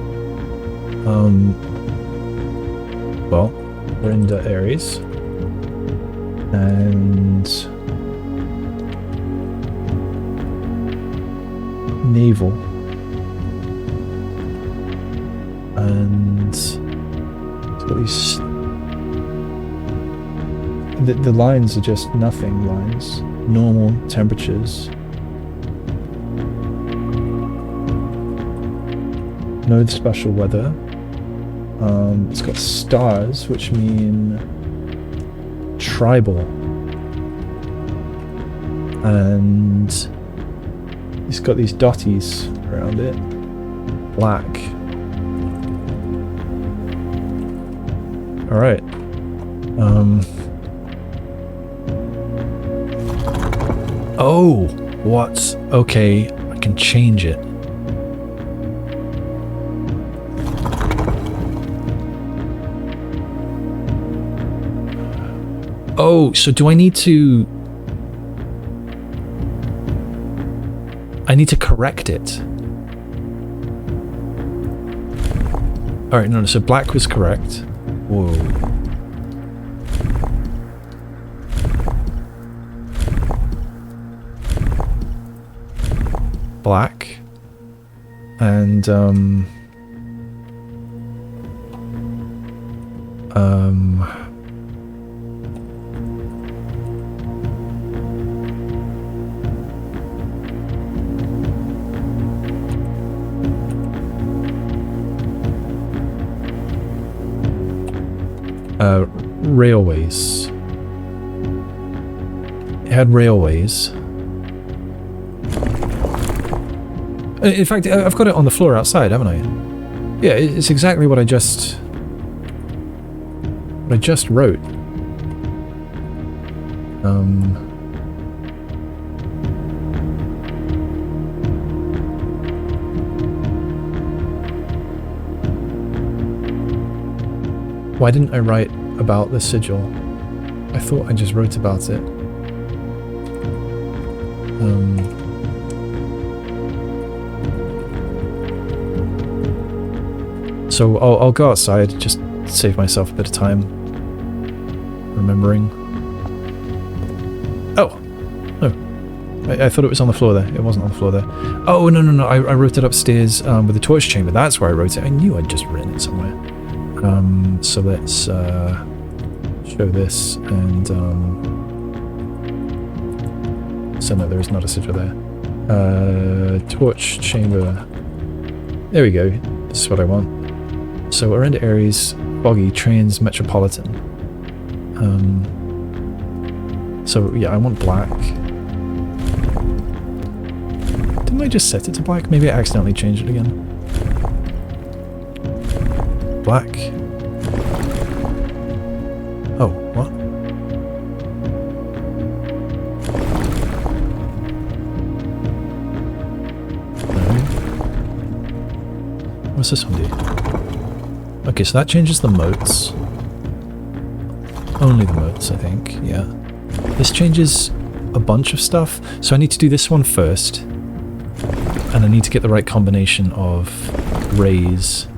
well, Orinda Aries and navel, and it's got these. The lines are just nothing lines, normal temperatures. No special weather. It's got stars, which mean tribal. And it's got these dotties around it. Black. Alright. Oh! What? Okay, I can change it. Oh, so do I need to... I need to correct it. Alright, no, so black was correct. Whoa. Black. And, railways. It had railways. In fact, I've got it on the floor outside, haven't I? Yeah, it's exactly what I just wrote. Why didn't I write about the sigil? I thought I just wrote about it. So I'll go outside, just save myself a bit of time remembering. Oh! No. I thought it was on the floor there. It wasn't on the floor there. Oh, no. I wrote it upstairs with the torch chamber. That's where I wrote it. I knew I'd just written it somewhere. So let's show this and so no, there is not a sigil there. Torch chamber. There we go. This is what I want. So Arenda Aries, Foggy, Trans, Metropolitan. So yeah, I want black. Didn't I just set it to black? Maybe I accidentally changed it again. Black. Oh, what? No. What's this one do? Okay, so that changes the motes. Only the motes, I think, yeah. This changes a bunch of stuff, so I need to do this one first. And I need to get the right combination of rays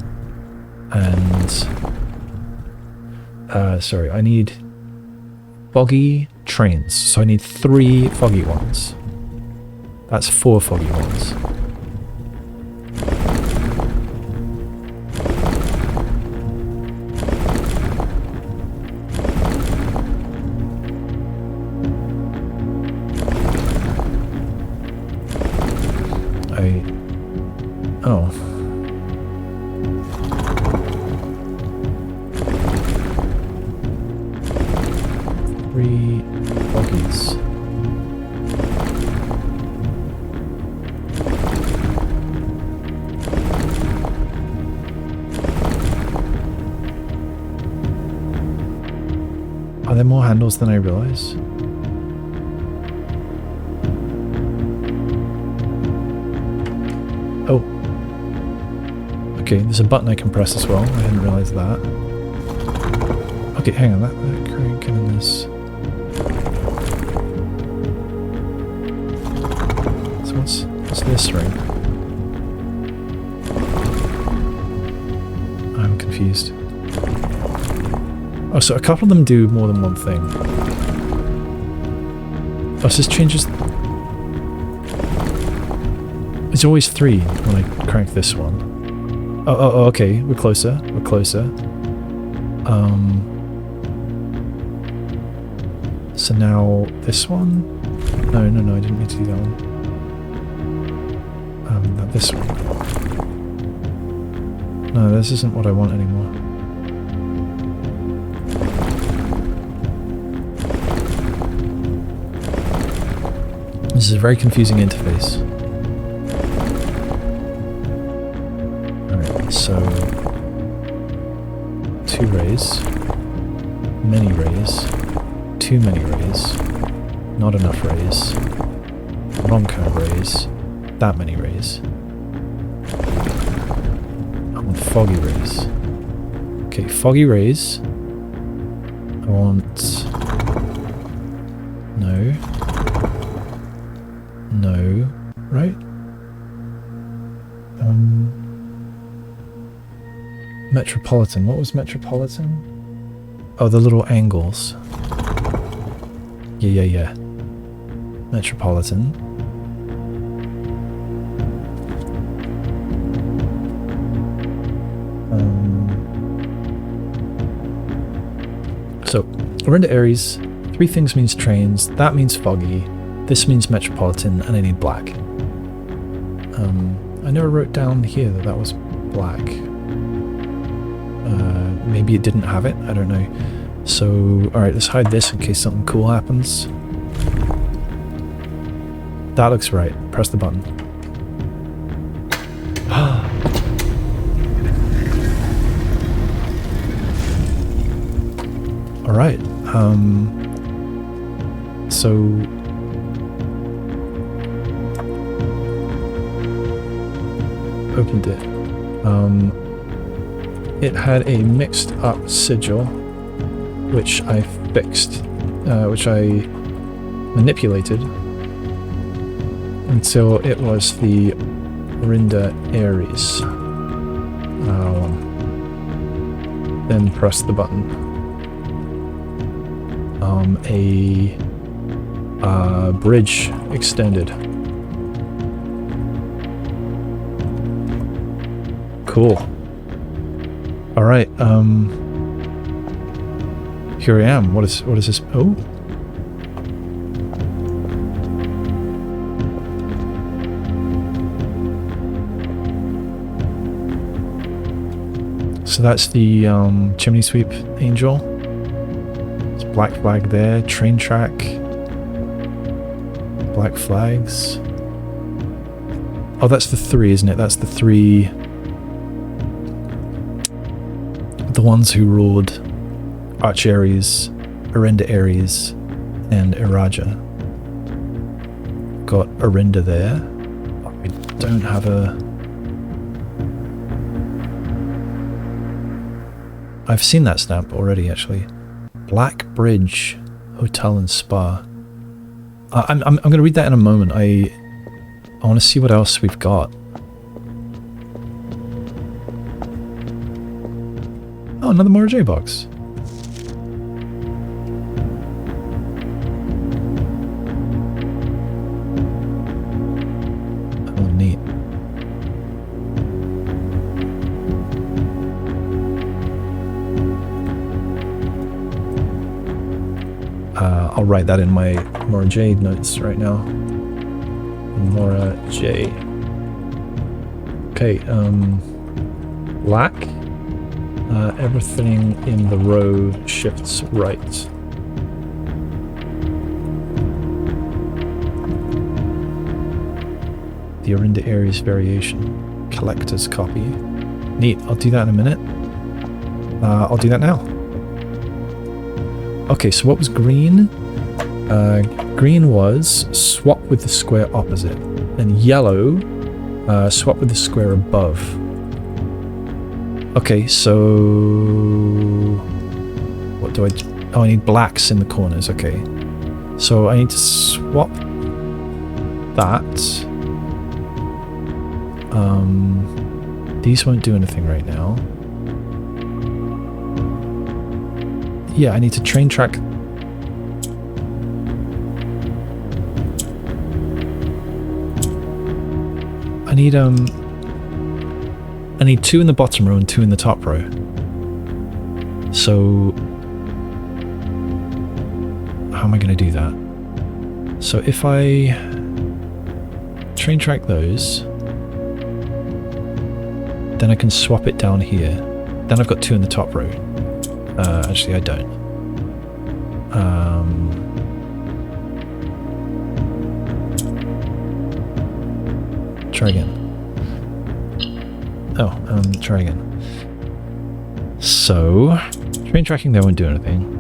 and... sorry, I need foggy trains, so I need 3 foggy ones. That's 4 foggy ones. Oh. Three foggies. Are there more handles than I realize? Oh. Okay, there's a button I can press as well. I didn't realise that. Okay, hang on. That crank and this. So what's this ring? I'm confused. Oh, so a couple of them do more than one thing. Oh, so this changes... It's always 3 when I crank this one. Oh, okay, we're closer, we're closer. So now this one? No, I didn't mean to do that one. Now this one. No, this isn't what I want anymore. This is a very confusing interface. Alright, so 2 rays, many rays, too many rays, not enough rays, wrong kind of rays, that many rays. I want foggy rays. Okay, foggy rays. I want... No. No. Right? Metropolitan. What was Metropolitan? Oh, the little angles. Yeah. Metropolitan. So, Rotunda Aries, 3 things means trains, that means foggy, this means metropolitan, and I need black. I never wrote down here that was black. Maybe it didn't have it, I don't know. So, alright, let's hide this in case something cool happens. That looks right. Press the button. Alright, so... Opened it. It had a mixed up sigil, which I fixed, which I manipulated until it was the Rotunda Aries. Then press the button. A bridge extended. Cool. Alright, here I am. What is this? Oh. So that's the chimney sweep angel. There's black flag there, train track, black flags. Oh, that's the 3, isn't it? That's the 3. The ones who ruled Archaries, Rotunda Aries, and Erajan. Got Rotunda there. I don't have a... I've seen that stamp already, actually. Black Bridge Hotel and Spa. I'm going to read that in a moment. I want to see what else we've got. Oh, another Mora J box. Oh, neat. I'll write that in my Mora J notes right now. Mora J. Okay, black. Everything in the row shifts right. The Rotunda Aries variation. Collector's copy. Neat, I'll do that in a minute. I'll do that now. Okay, so what was green? Green was swap with the square opposite. And yellow, swap with the square above. Okay, so... What do I... Oh, I need blacks in the corners, okay. So I need to swap that. These won't do anything right now. Yeah, I need to train track... I need 2 in the bottom row and 2 in the top row. So... How am I going to do that? So if I train track those, then I can swap it down here. Then I've got 2 in the top row. Actually, I don't. try again. Oh, try again. So, train tracking there won't do anything.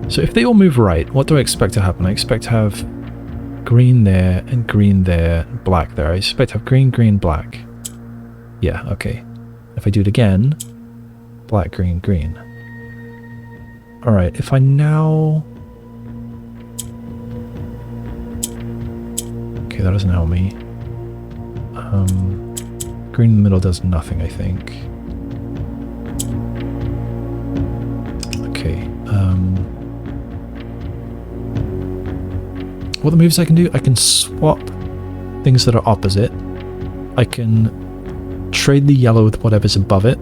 So if they all move right, what do I expect to happen? I expect to have green there, and black there. I expect to have green, green, black. Yeah, okay. If I do it again, black, green, green. Alright, if I now... Okay, that doesn't help me. Green in the middle does nothing, I think. Okay, what the moves I can do? I can swap things that are opposite. I can trade the yellow with whatever's above it.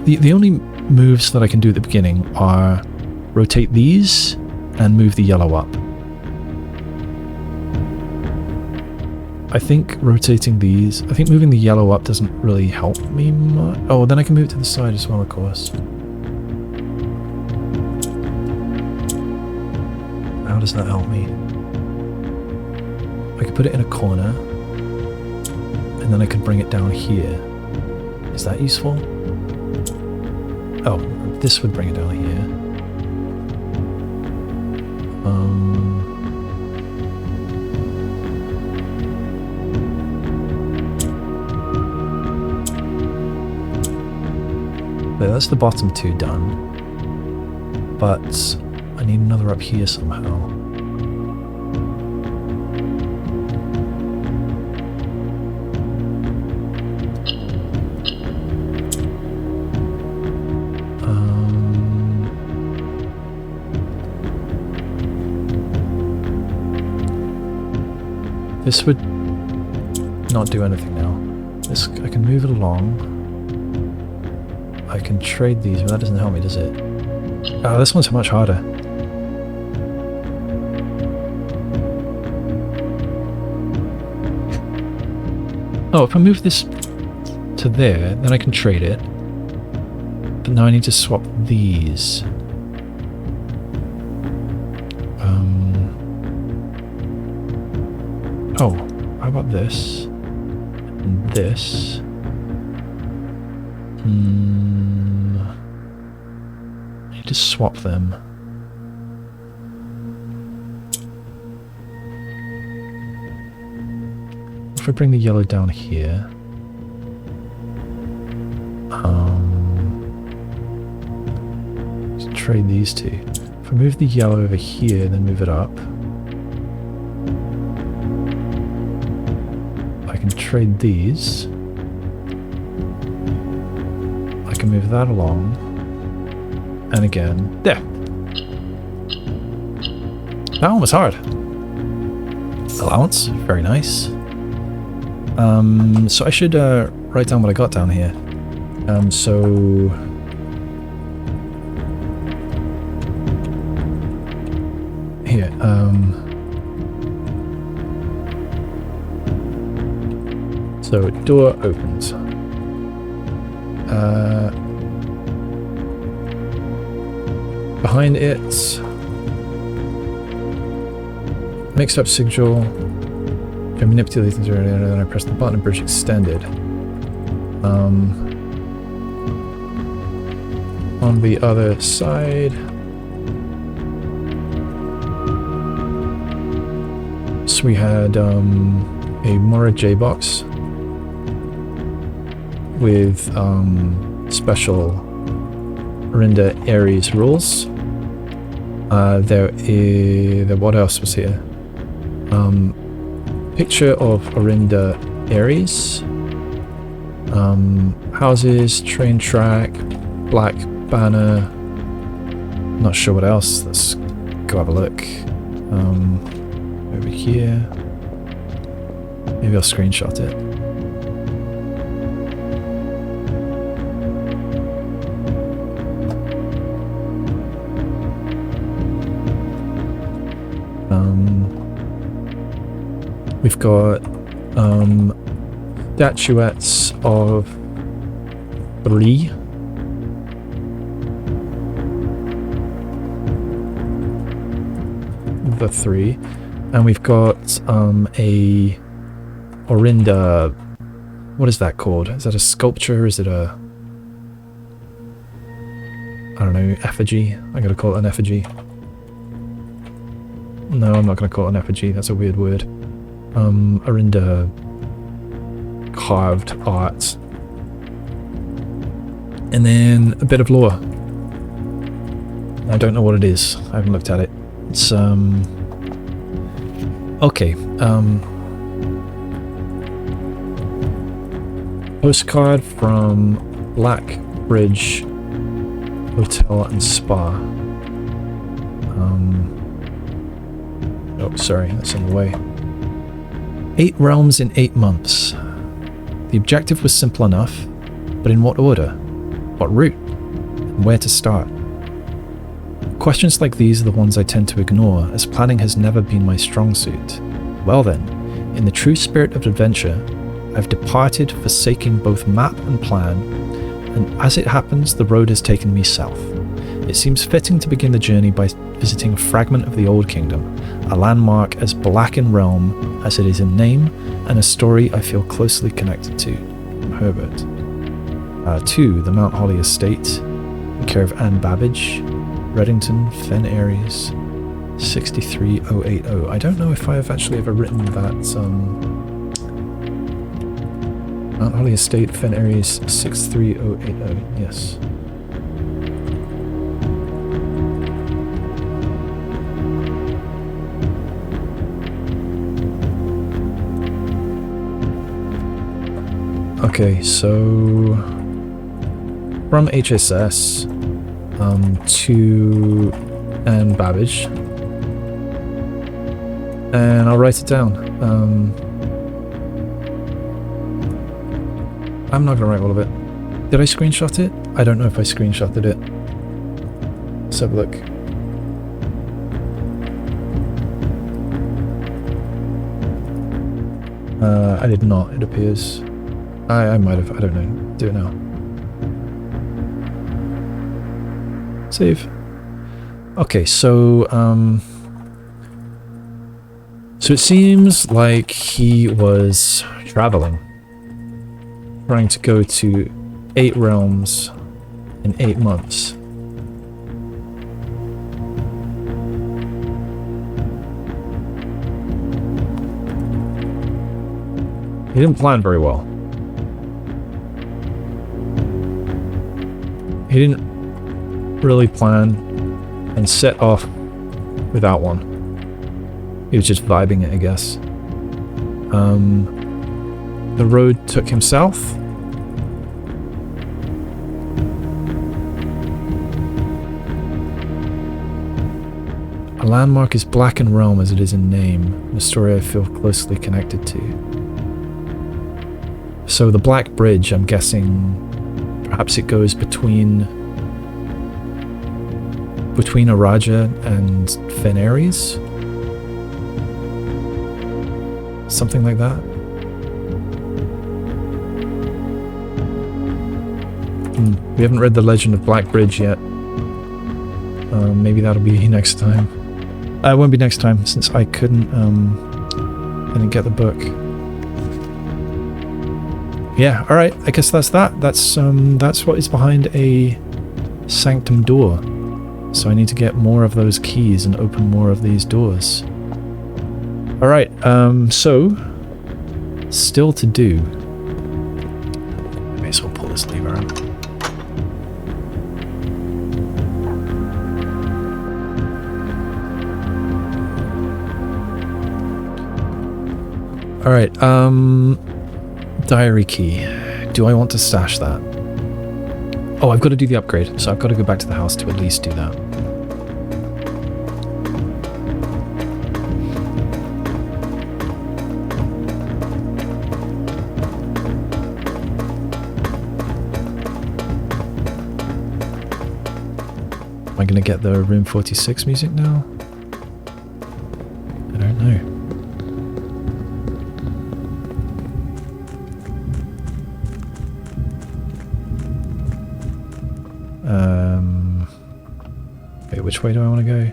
The only moves that I can do at the beginning are rotate these and move the yellow up. I think rotating these... I think moving the yellow up doesn't really help me much. Oh, then I can move it to the side as well, of course. How does that help me? I could put it in a corner, and then I could bring it down here. Is that useful? Oh, this would bring it down here. There, that's the bottom two done. But I need another up here somehow. This would not do anything now. This, I can move it along. I can trade these, but that doesn't help me, does it? Oh, this one's much harder. Oh, if I move this to there, then I can trade it. But now I need to swap these. Oh, how about this? And this? I need to swap them. If I bring the yellow down here... let's trade these two. If I move the yellow over here, then move it up... I can trade these. I can move that along. And again. There! That one was hard. Allowance. Very nice. So I should write down what I got down here. So... Here, so door opens. Behind it, mixed up sigil. If I manipulate things earlier, then I press the button and bridge extended. On the other side, so we had a Mora J box with special Rotunda Aries rules. What else was here? Picture of Rotunda Aries. Houses, train track, black banner. Not sure what else. Let's go have a look. Over here. Maybe I'll screenshot it. We've got statuettes of 3. The 3. And we've got a Orinda. What is that called? Is that a sculpture? Is it a... I don't know, effigy? I'm going to call it an effigy. No, I'm not going to call it an effigy. That's a weird word. Orinda carved art. And then a bit of lore. I don't know what it is. I haven't looked at it. It's, okay. Postcard from Black Bridge Hotel and Spa. Oh, sorry, that's in the way. 8 realms in 8 months. The objective was simple enough, but in what order? What route? And where to start? Questions like these are the ones I tend to ignore, as planning has never been my strong suit. Well then, in the true spirit of adventure, I've departed, forsaking both map and plan, and as it happens, the road has taken me south. It seems fitting to begin the journey by visiting a fragment of the Old Kingdom, a landmark as black in realm as it is in name, and a story I feel closely connected to. Herbert. 2. The Mount Holly Estate, in care of Anne Babbage, Reddington, Fen Aries, 63080. I don't know if I have actually ever written that, Mount Holly Estate, Fen Aries, 63080, yes. Okay, so from HSS to Anne Babbage, and I'll write it down. I'm not gonna write all of it. Did I screenshot it? I don't know if I screenshotted it. Let's have a look. I did not, it appears. I might have, I don't know. Do it now. Save. Okay, so it seems like he was traveling, trying to go to 8 realms in 8 months. He didn't plan very well. He didn't really plan and set off without one. He was just vibing it, I guess. The road took him south. A landmark is black in realm as it is in name, a story I feel closely connected to. So the Black Bridge, I'm guessing, perhaps it goes between Erajan and Fen Aries? Something like that? We haven't read The Legend of Black Bridge yet. Maybe that'll be next time. It won't be next time, since I didn't get the book. Yeah, alright, I guess that's that. That's what is behind a sanctum door. So I need to get more of those keys and open more of these doors. Alright, so still to do. May as well pull this lever out. Alright, diary key. Do I want to stash that? Oh, I've got to do the upgrade, so I've got to go back to the house to at least do that. Am I going to get the Room 46 music now? I don't know. Wait, which way do I want to go?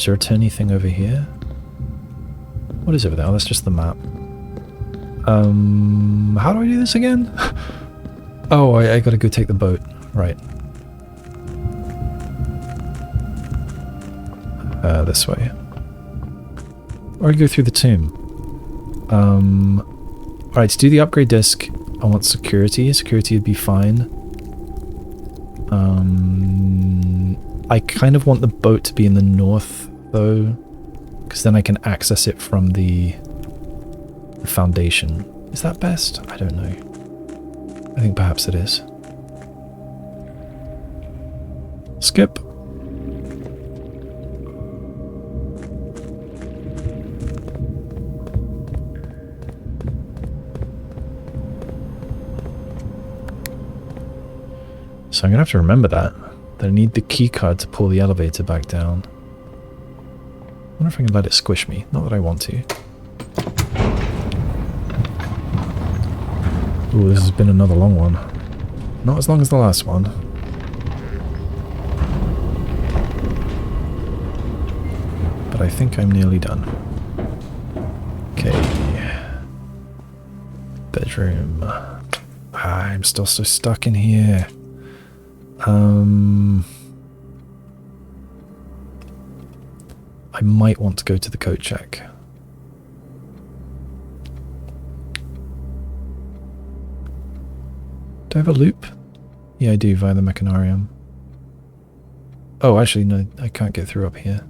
Is there a turny thing over here? What is over there? Oh, that's just the map. How do I do this again? Oh, I gotta go take the boat. Right. This way. Or I go through the tomb. Alright, to do the upgrade disc, I want security. Security would be fine. I kind of want the boat to be in the north, though, because then I can access it from the foundation. Is that best? I don't know. I think perhaps it is. Skip. So I'm going to have to remember that I need the key card to pull the elevator back down. I wonder if I can let it squish me. Not that I want to. Ooh, this has been another long one. Not as long as the last one. But I think I'm nearly done. Okay. Bedroom. I'm still so stuck in here. I might want to go to the coat check. Do I have a loop? Yeah, I do, via the Mechanarium. Oh, actually, no, I can't get through up here.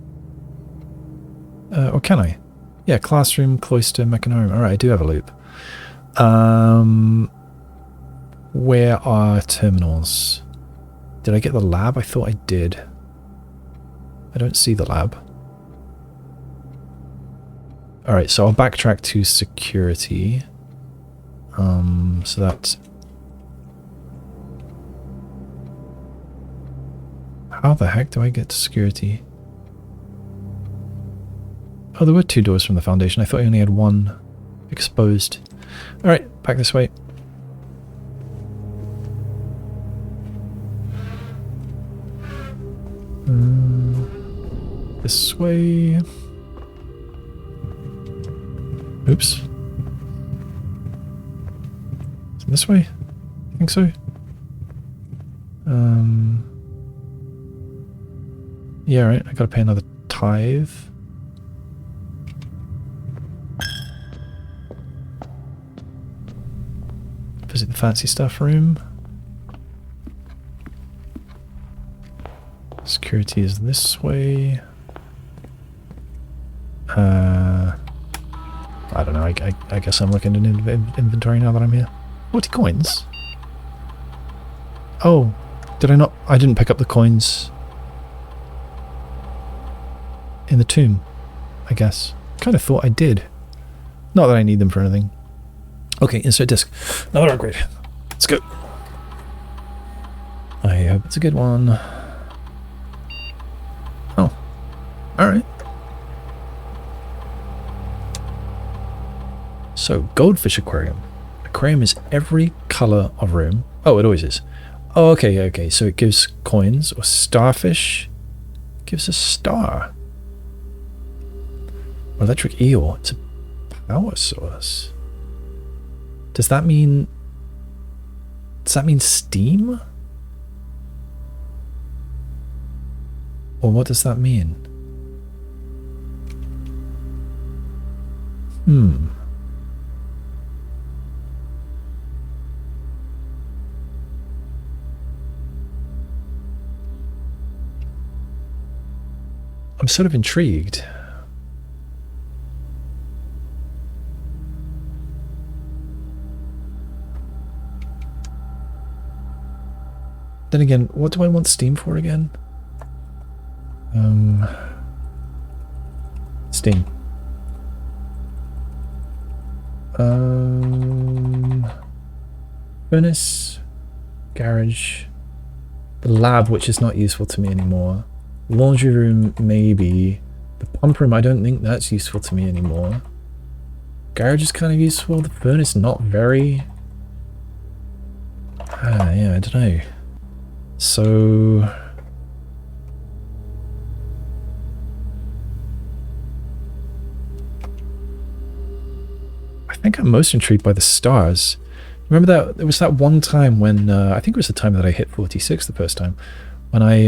Or can I? Yeah, classroom, cloister, Mechanarium. Alright, I do have a loop. Where are terminals? Did I get the lab? I thought I did. I don't see the lab. Alright, so I'll backtrack to security. So that... How the heck do I get to security? Oh, there were 2 doors from the foundation. I thought I only had 1 exposed. Alright, back this way. This way. Oops. Is it this way? I think so. Yeah, right. I gotta pay another tithe. Visit the fancy stuff room. Security is this way. I don't know, I guess I'm looking at inventory now that I'm here. 40 coins? Oh, did I not? I didn't pick up the coins in the tomb, I guess. Kind of thought I did. Not that I need them for anything. Okay, insert disc. Another upgrade. Let's go. I hope it's a good one. Oh, alright. So, Goldfish Aquarium. Aquarium is every colour of room. Oh, it always is. Oh, okay, okay. So it gives coins, or starfish gives a star. Or electric eel. It's a power source. Does that mean... Does that mean steam? Or what does that mean? I'm sort of intrigued. Then again, what do I want steam for again? Steam. Furnace, garage, the lab, which is not useful to me anymore. Laundry room, maybe. The pump room, I don't think that's useful to me anymore. Garage is kind of useful. The furnace, not very. Yeah, I don't know. So... think I'm most intrigued by the stars. Remember that there was that one time when I think it was the time that I hit 46 the first time, when I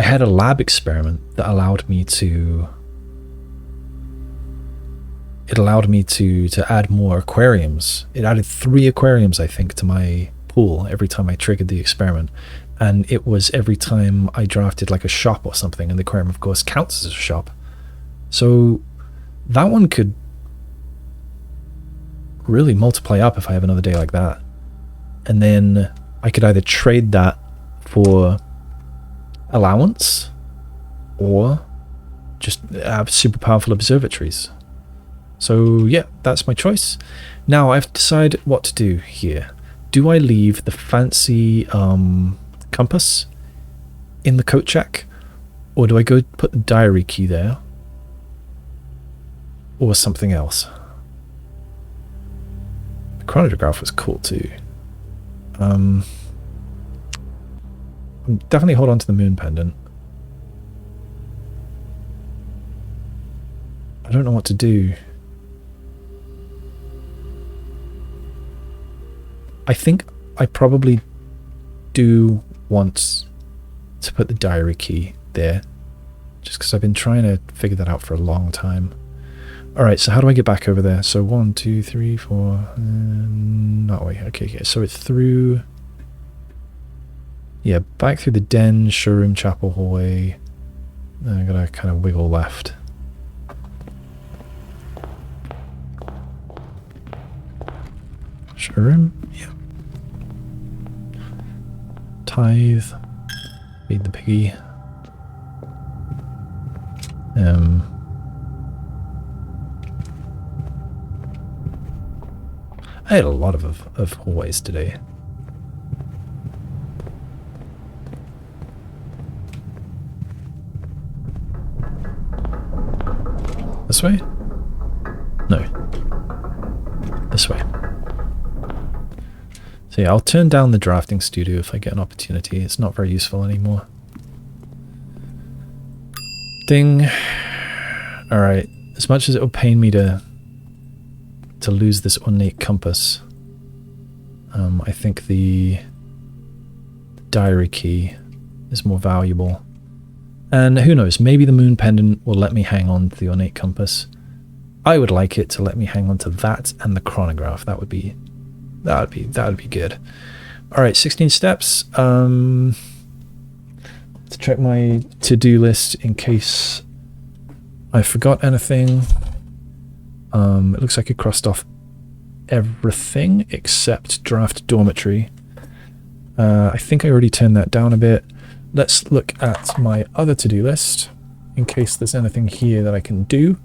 had a lab experiment that allowed me to add more aquariums. It added 3 aquariums, I think, to my pool every time I triggered the experiment, and it was every time I drafted like a shop or something, and the aquarium of course counts as a shop. So that one could really multiply up if I have another day like that. And then I could either trade that for allowance or just have super powerful observatories. So yeah, that's my choice. Now I have to decide what to do here. Do I leave the fancy compass in the coat check, or do I go put the diary key there, or something else? The chronograph was cool too. I'm definitely hold on to the moon pendant. I don't know what to do. I think I probably do want to put the diary key there, just because I've been trying to figure that out for a long time. Alright, so how do I get back over there? So 1, 2, 3, 4... that way. Okay, so it's through... yeah, back through the den, showroom, chapel, hallway. Then I gotta kind of wiggle left. Showroom? Yeah. Tithe. Feed the piggy. I had a lot of hallways today. This way? No. This way. So yeah, I'll turn down the drafting studio if I get an opportunity. It's not very useful anymore. Ding. Alright. As much as it will pain me to lose this ornate compass, I think the diary key is more valuable. And who knows, maybe the moon pendant will let me hang on to the ornate compass. I would like it to let me hang on to that and the chronograph. That would be good. All right, 16 steps. To check my to-do list in case I forgot anything. It looks like I crossed off everything except draft dormitory. I think I already turned that down a bit. Let's look at my other to-do list in case there's anything here that I can do.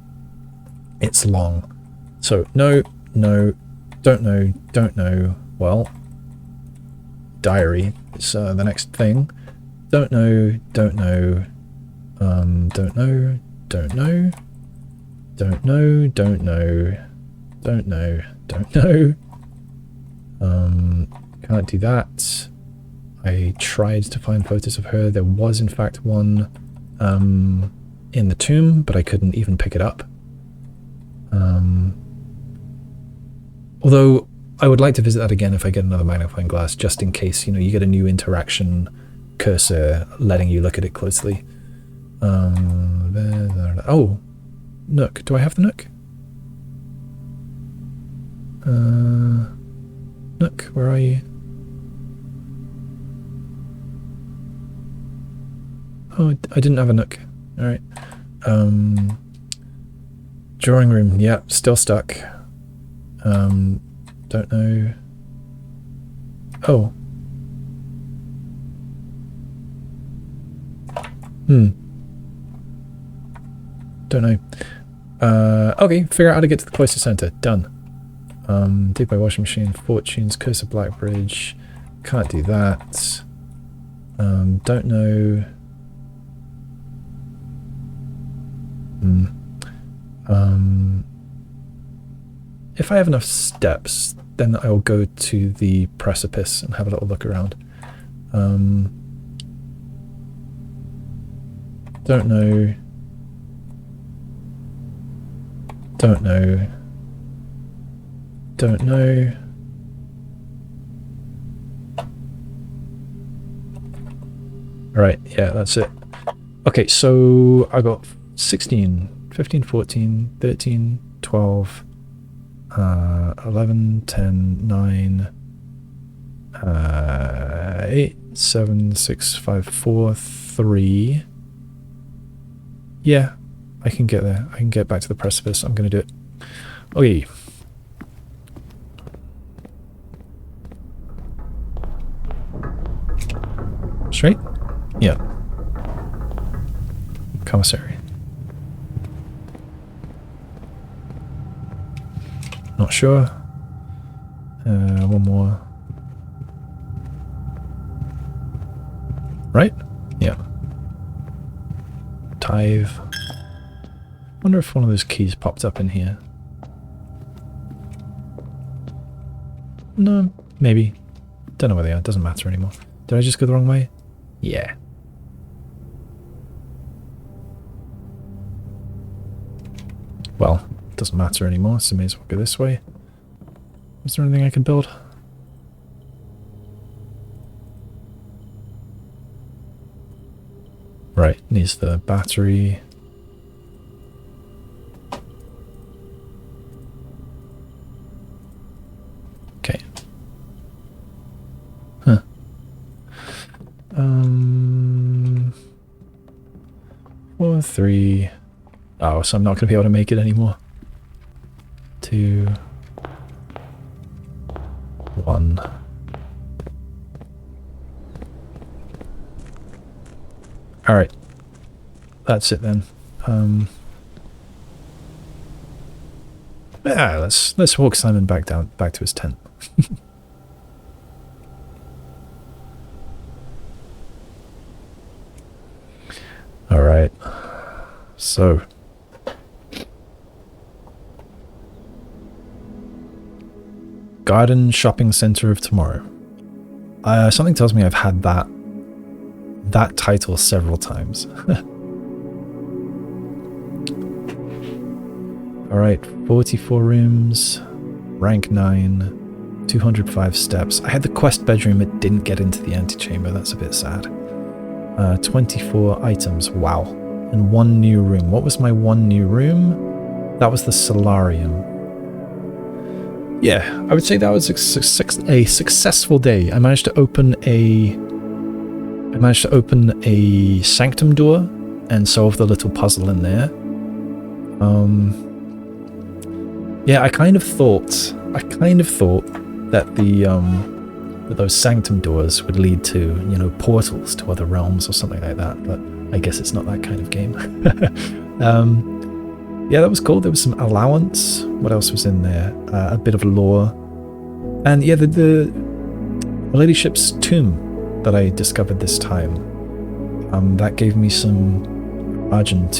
It's long. So no, don't know. Well, diary is the next thing. Don't know. Don't know. Can't do that. I tried to find photos of her. There was in fact one in the tomb, but I couldn't even pick it up. Although I would like to visit that again if I get another magnifying glass, just in case, you know, you get a new interaction cursor letting you look at it closely. Oh, Nook. Do I have the Nook? Nook, where are you? Oh, I didn't have a Nook. Alright. Drawing room. Yeah, still stuck. Don't know. Oh. Don't know. Okay, figure out how to get to the Cloister Center. Done. Deep by washing machine, fortunes, curse of Blackbridge. Can't do that. Don't know. If I have enough steps, then I will go to the precipice and have a little look around. Don't know. Don't know. Don't know. Alright, yeah, that's it. Okay, so I got 16, 15, 14, 13, 12, 11, 10, 9, 8, 7, 6, 5, 4, 3. Yeah, I can get there. I can get back to the precipice. I'm going to do it. Okay. Straight? Yeah. Commissary. Not sure. One more. Right? Yeah. Tithe. Wonder if one of those keys popped up in here. No, maybe. Don't know where they are. Doesn't matter anymore. Did I just go the wrong way? Yeah. Well, doesn't matter anymore, so may as well go this way. Is there anything I can build? Right, needs the battery. Okay. Huh. 4, 3. Oh, so I'm not going to be able to make it anymore. 2, 1. All right, that's it then. Yeah, let's walk Simon back to his tent. All right, so. Garden Shopping Center of Tomorrow. Something tells me I've had that title several times. Alright, 44 rooms, rank 9, 205 steps. I had the quest bedroom, it didn't get into the antechamber, that's a bit sad. 24 items, wow. And 1 new room. What was my 1 new room? That was the Solarium. Yeah, I would say that was a successful day. I managed to open a sanctum door and solve the little puzzle in there. Yeah, I kind of thought that that those sanctum doors would lead to, you know, portals to other realms or something like that, but I guess it's not that kind of game. Yeah, that was cool. There was some allowance. What else was in there? A bit of lore. And yeah, the ladyship's tomb that I discovered this time. That gave me some Erajan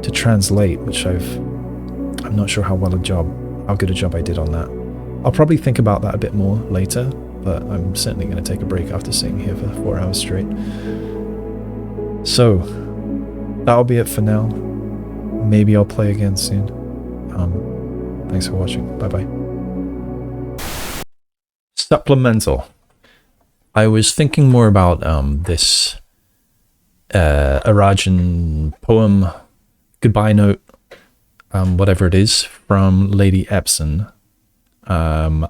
to translate, which I'm not sure how good a job I did on that. I'll probably think about that a bit more later, but I'm certainly going to take a break after sitting here for 4 hours straight. So, that'll be it for now. Maybe I'll play again soon. Thanks for watching. Bye-bye. Supplemental. I was thinking more about this Erajan poem, goodbye note, whatever it is, from Lady Epson. I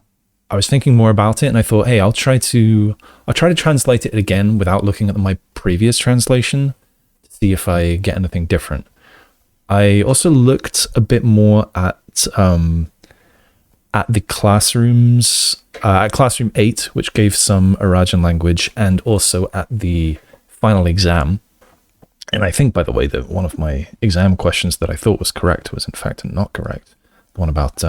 was thinking more about it, and I thought, hey, I'll try to translate it again without looking at my previous translation to see if I get anything different. I also looked a bit more at the classrooms, at Classroom 8, which gave some Erajan language, and also at the final exam. And I think, by the way, that one of my exam questions that I thought was correct was in fact not correct. The one about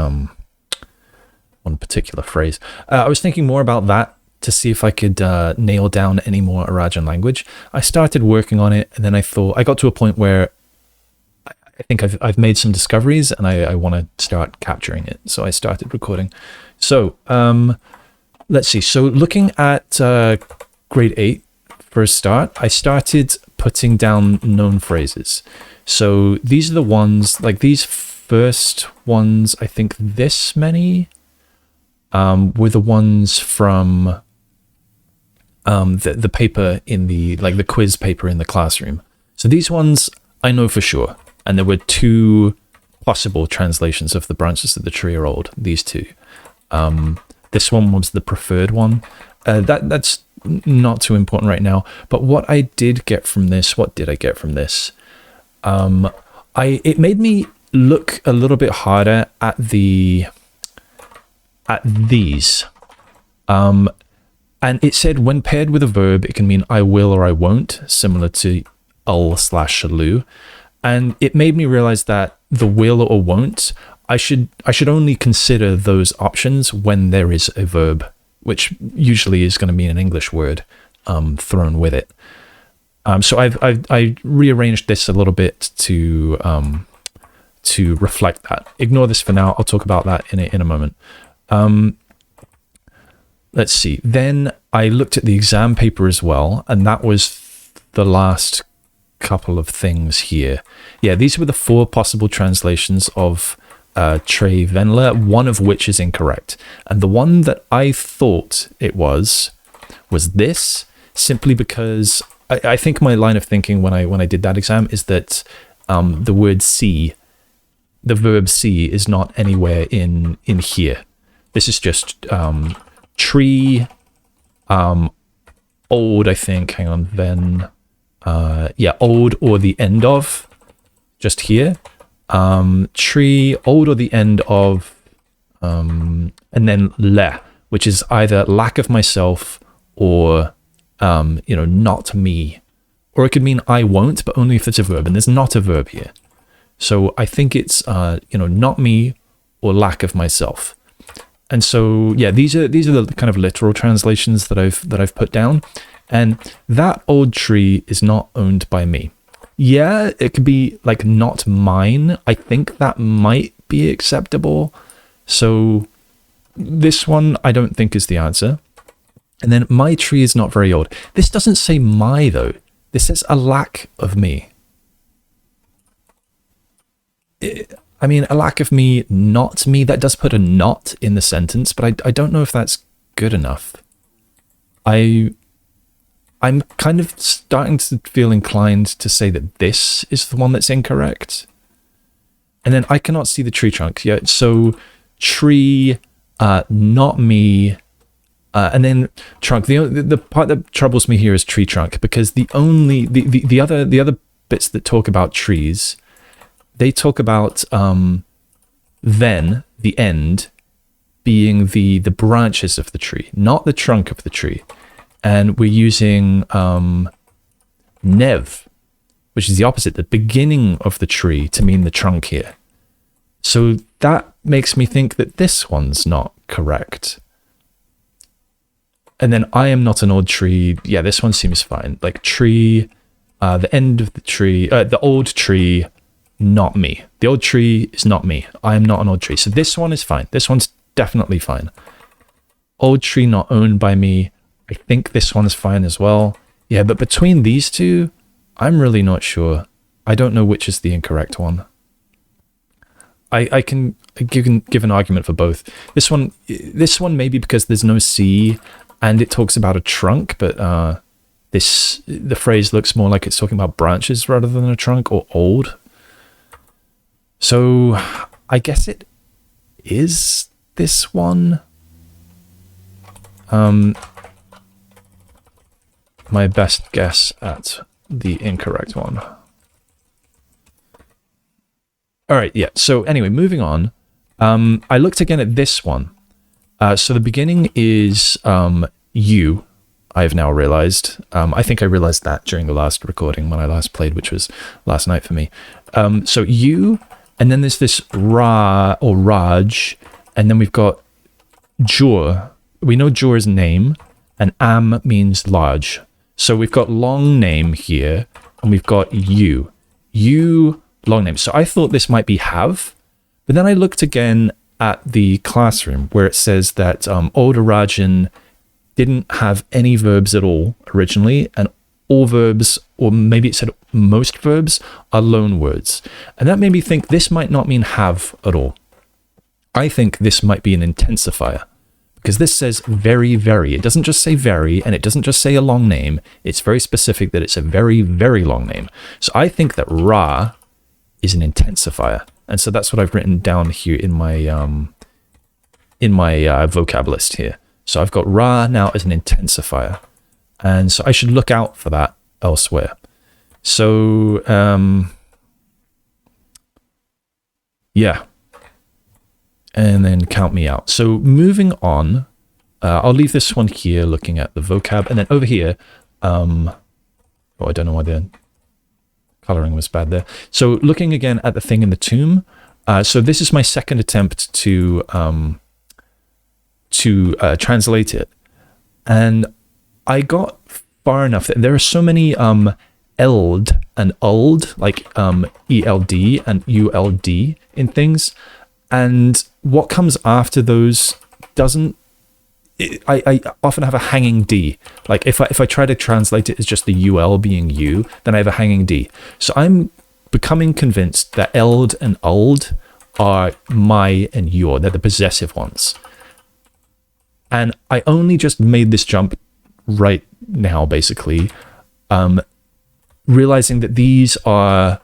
one particular phrase. I was thinking more about that to see if I could nail down any more Erajan language. I started working on it, and then I thought I got to a point where I think I've made some discoveries, and I want to start capturing it. So I started recording. So let's see. So looking at grade 8 for a start, I started putting down known phrases. So these are the ones, like these first ones, I think this many were the ones from the paper in the, like the quiz paper in the classroom. So these ones I know for sure. And there were 2 possible translations of the branches of the tree are old, these 2. This one was the preferred one. That's not too important right now. But what I did get from this, what did I get from this? It made me look a little bit harder at these. And it said when paired with a verb, it can mean I will or I won't, similar to /shall. And it made me realize that the will or won't, I should only consider those options when there is a verb, which usually is going to mean an English word thrown with it. So I rearranged this a little bit to reflect that. Ignore this for now. I'll talk about that in a moment. Let's see. Then I looked at the exam paper as well, and that was the last couple of things here. Yeah, these were the 4 possible translations of Trey Venler, one of which is incorrect. And the one that I thought it was this, simply because I think my line of thinking when I did that exam is that the word see, the verb see, is not anywhere in here. This is just tree, old, I think. Hang on, then yeah, old or the end of, just here. Tree, old or the end of, and then le, which is either lack of myself or not me. Or it could mean I won't, but only if it's a verb, and there's not a verb here. So I think it's not me or lack of myself. And so yeah, these are the kind of literal translations that I've put down. And that old tree is not owned by me. Yeah, it could be like not mine. I think that might be acceptable. So this one I don't think is the answer. And then my tree is not very old. This doesn't say my though. This says a lack of me. I mean, a lack of me, not me. That does put a not in the sentence, but I don't know if that's good enough. I'm kind of starting to feel inclined to say that this is the one that's incorrect. And then I cannot see the tree trunk. Yeah, so tree, not me, and then trunk. The part that troubles me here is tree trunk, because the other bits that talk about trees, they talk about then the end being the branches of the tree, not the trunk of the tree. And we're using nev, which is the opposite, the beginning of the tree, to mean the trunk here. So that makes me think that this one's not correct. And then I am not an old tree. Yeah, this one seems fine. Like tree, the end of the tree, the old tree, not me. The old tree is not me. I am not an old tree. So this one is fine. This one's definitely fine. Old tree not owned by me. I think this one is fine as well. Yeah, but between these two, I'm really not sure. I don't know which is the incorrect one. I can give an argument for both. This one maybe because there's no C and it talks about a trunk, but the phrase looks more like it's talking about branches rather than a trunk, or old. So I guess it is this one. My best guess at the incorrect one. All right, yeah. So anyway, moving on. I looked again at this one. So the beginning is you, I've now realized. I think I realized that during the last recording when I last played, which was last night for me. So you, and then there's this Ra or Raj, and then we've got Jur. We know Jur's name, and Am means large. So we've got long name here, and we've got you. You, long name. So I thought this might be have, but then I looked again at the classroom where it says that old Erajan didn't have any verbs at all originally, and all verbs, or maybe it said most verbs, are loan words. And that made me think this might not mean have at all. I think this might be an intensifier, because this says very, very. It doesn't just say very, and it doesn't just say a long name. It's very specific that it's a very, very long name. So I think that ra is an intensifier. And so that's what I've written down here in my vocab list here. So I've got ra now as an intensifier. And so I should look out for that elsewhere. So, yeah. And then count me out. So moving on, I'll leave this one here looking at the vocab. And then over here, oh, I don't know why the coloring was bad there. So looking again at the thing in the tomb. So this is my second attempt to translate it. And I got far enough that there are so many eld and uld, like ELD and ULD in things. And what comes after those doesn't... I often have a hanging D. Like if I try to translate it as just the UL being U, then I have a hanging D. So I'm becoming convinced that eld and uld are my and your. They're the possessive ones. And I only just made this jump right now, basically, realizing that these are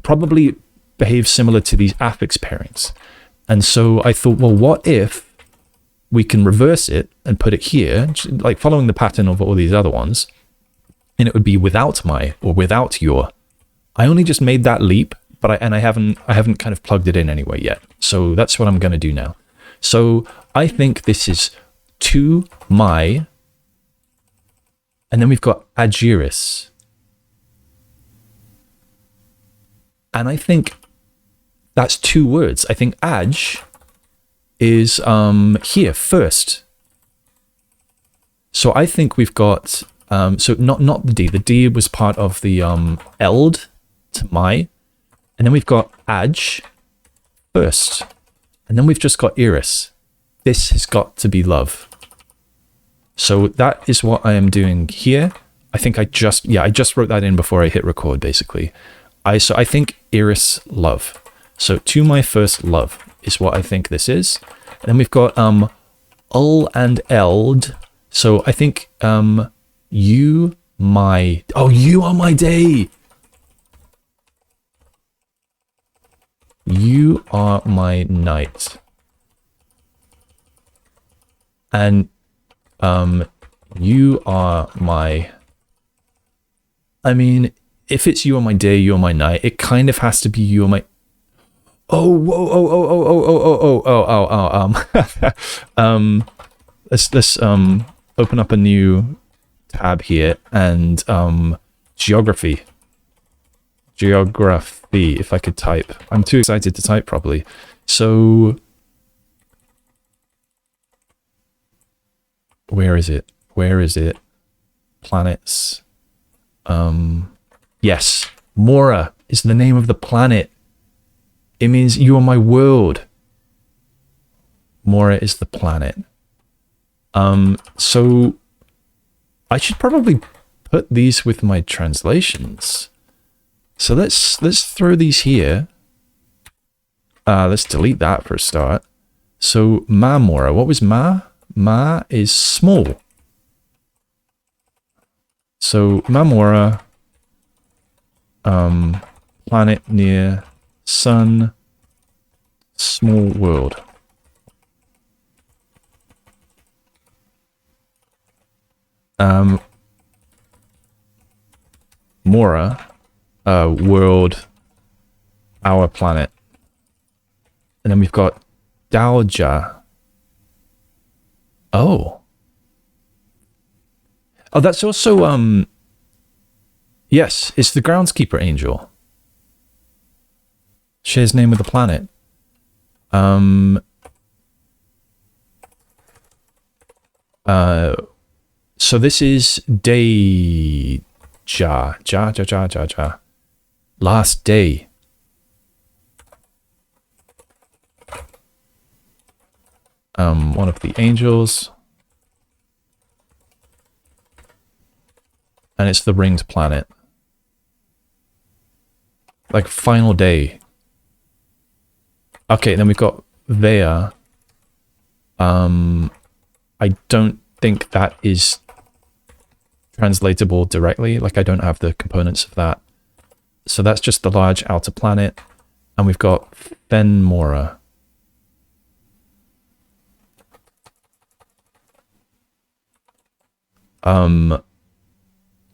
probably behave similar to these affix pairings. And so I thought, well, what if we can reverse it and put it here, like following the pattern of all these other ones, and it would be without my or without your. I only just made that leap, but I haven't kind of plugged it in anyway yet. So that's what I'm going to do now. So I think this is to my, and then we've got agiris. And I think that's two words. I think ag is here first. So I think we've got, so not the D. The D was part of the eld to my. And then we've got ag first. And then we've just got iris. This has got to be love. So that is what I am doing here. I think I just wrote that in before I hit record, basically. So I think iris love. So to my first love is what I think this is. And then we've got ul and eld. So I think you are my day. You are my night. And you are my... I mean, if it's you are my day, you are my night, it kind of has to be you are my... Let's open up a new tab here and geography, if I could type. I'm too excited to type properly. So where is it? Planets. Yes, Mora is the name of the planet. It means you are my world. Mora is the planet. So I should probably put these with my translations. So let's throw these here. Let's delete that for a start. So ma Mora, what was ma? Ma is small. So ma Mora, planet near sun, small world. Mora, world, our planet. And then we've got Daoja. Oh, that's also, yes, it's the groundskeeper angel. Shares name with the planet. So this is day ja. Last day. One of the angels. And it's the ringed planet. Like, final day. Okay, then we've got Veya. I don't think that is translatable directly. Like, I don't have the components of that. So that's just the large outer planet. And we've got Fenmora.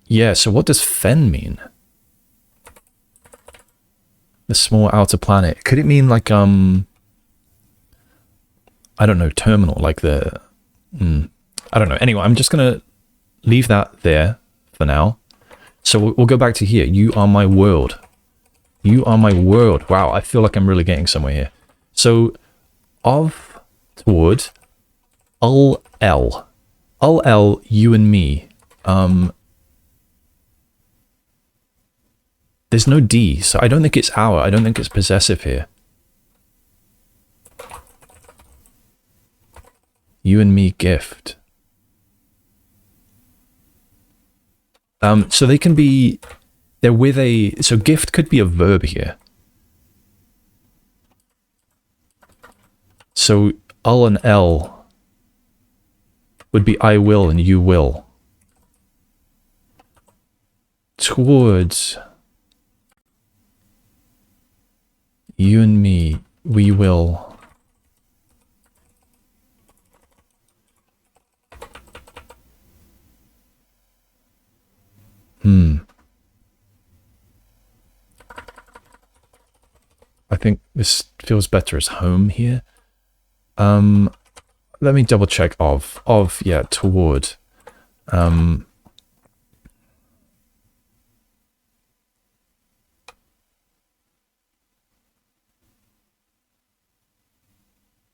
Yeah, so what does Fen mean? The small outer planet. Could it mean like, I don't know, terminal, like the... I don't know. Anyway, I'm just going to leave that there for now. So we'll go back to here. You are my world. You are my world. Wow, I feel like I'm really getting somewhere here. So, of, toward, ul-el. Ul-el, you and me. There's no D, so I don't think it's our. I don't think it's possessive here. You and me gift. So they can be... They're with a... So gift could be a verb here. So ul and el would be I will and you will. Towards... You and me, we will. I think this feels better as home here. Let me double check of, yeah, toward.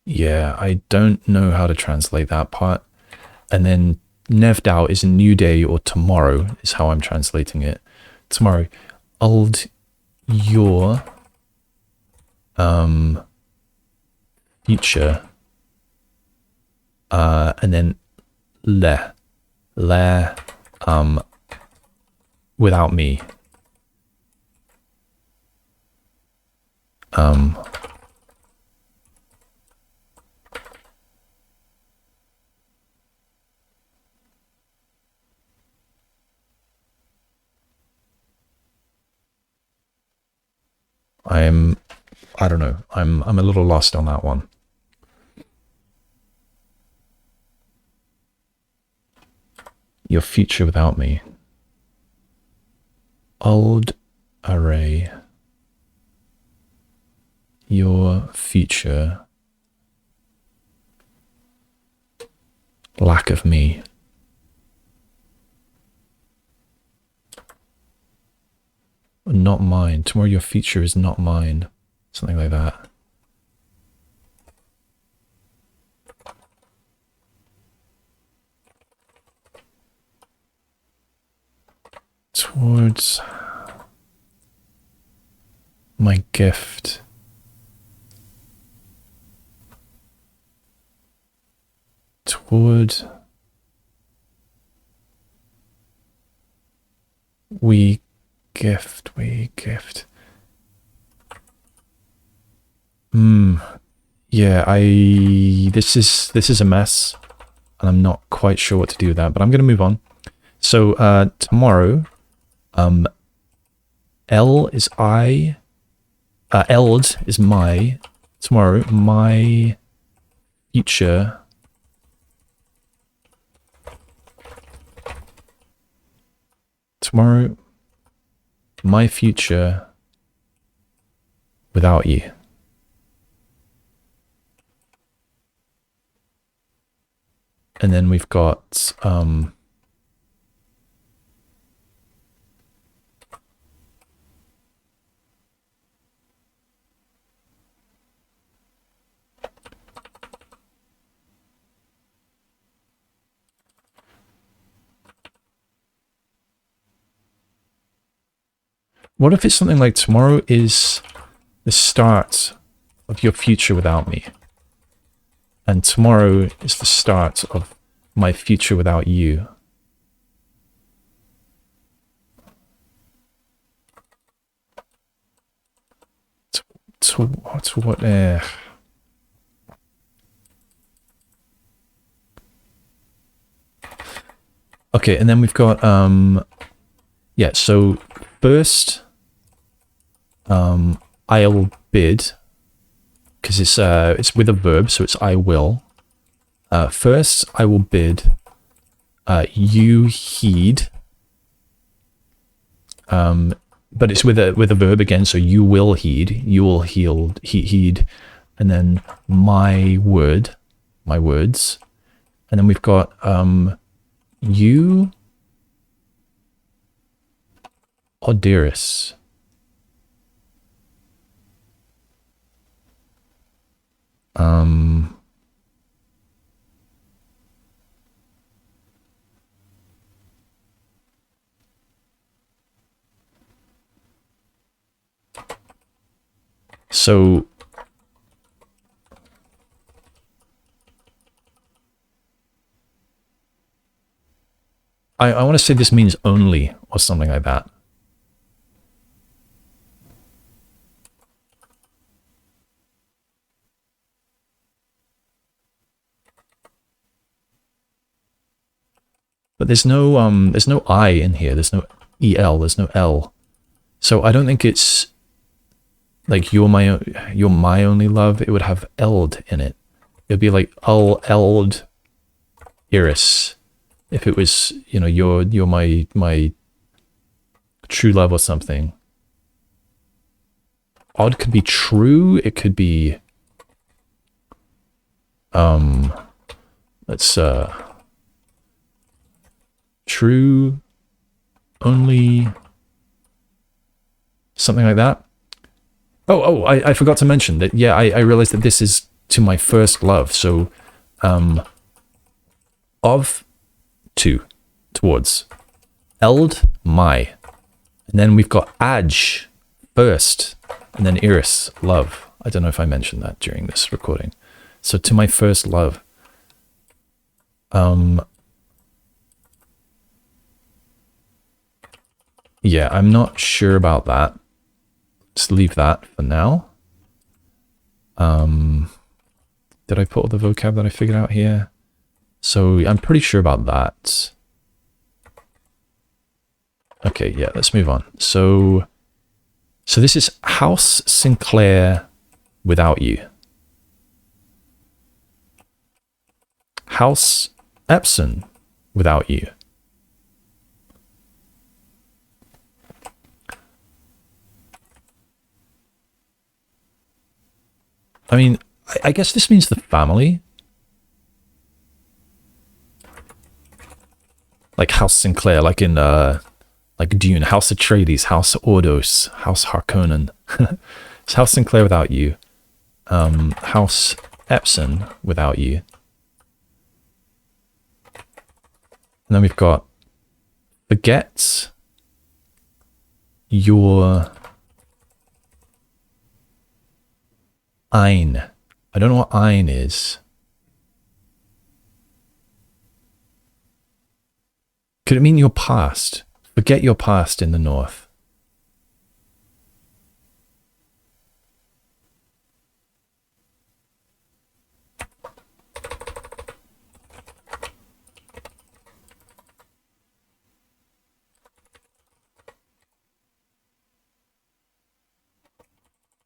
Yeah, I don't know how to translate that part. And then Nevdao is a new day or tomorrow is how I'm translating it. Tomorrow. Old your future. And then le without me. I don't know. I'm a little lost on that one. Your future without me. Old array. Your future. Lack of me. Not mine. Tomorrow your future is not mine. Something like that. Towards my gift. Toward we gift. Yeah, this is a mess, and I'm not quite sure what to do with that, but I'm gonna move on. So tomorrow, L is I, Eld is my, tomorrow, my future. Tomorrow, my future without you. And then we've got what if it's something like tomorrow is the start of your future without me? And tomorrow is the start of my future without you. what? Okay, and then we've got yeah. So first, I'll bid, because it's with a verb, so it's I will. First, I will bid. You heed. But it's with a verb again, so you will heed. You will heed, and then my words, and then we've got you or dearest. So I want to say this means only or something like that. But there's no I in here. There's no EL. There's no L. So I don't think it's like you're my only love. It would have eld in it. It would be like eld Iris. If it was, you know, you're my true love or something. Odd could be true. It could be let's true only, something like that. Oh, I forgot to mention that. Yeah, I realized that this is to my first love. So of to, towards, eld my, and then we've got aj first, and then iris love. I don't know if I mentioned that during this recording. So to my first love. Yeah, I'm not sure about that. Let's leave that for now. Did I put all the vocab that I figured out here? So I'm pretty sure about that. Okay, yeah, let's move on. So this is House Sinclair without you. House Epson without you. I mean, I guess this means the family. Like House Sinclair, like in like Dune, House Atreides, House Ordos, House Harkonnen. It's House Sinclair without you. House Epson without you. And then we've got forget your ein. I don't know what ein is. Could it mean your past? Forget your past in the north.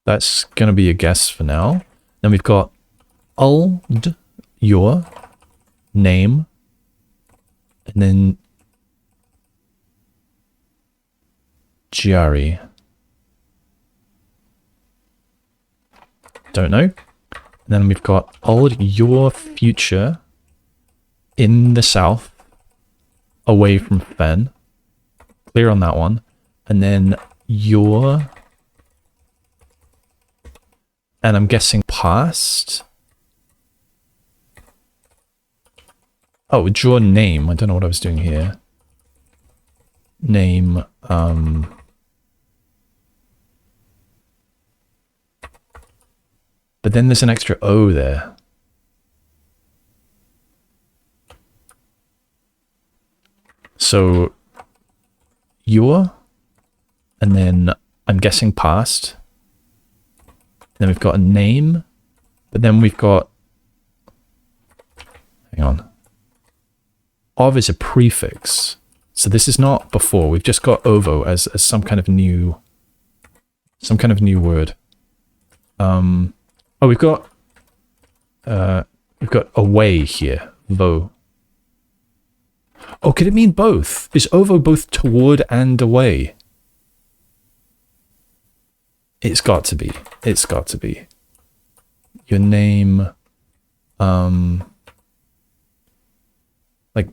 That's going to be a guess for now. Then we've got old, your, name, and then Jari. Don't know. And then we've got old, your future in the south, away from Fen. Clear on that one. And then your... And I'm guessing past. Oh, draw name. I don't know what I was doing here. Name. But then there's an extra O there. So your, and then I'm guessing past. Then we've got a name, but then we've got, hang on, of is a prefix. So this is not before. We've just got ovo as some kind of new word. Oh, we've got away here. Vo. Oh, could it mean both? Is ovo both toward and away? It's got to be. It's got to be. Your name, like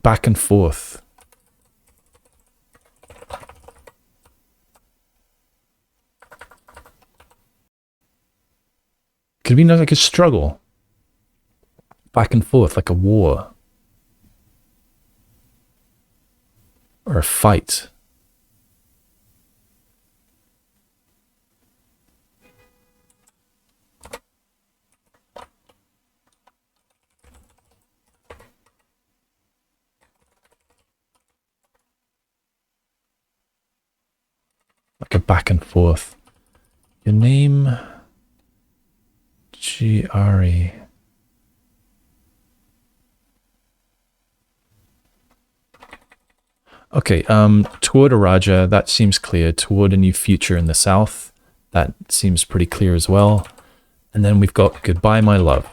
back and forth. Could it be like a struggle? Back and forth, like a war. Or a fight. Like a back and forth. Your name... G-R-E... Okay, toward Erajan, that seems clear. Toward a new future in the south, that seems pretty clear as well. And then we've got goodbye, my love.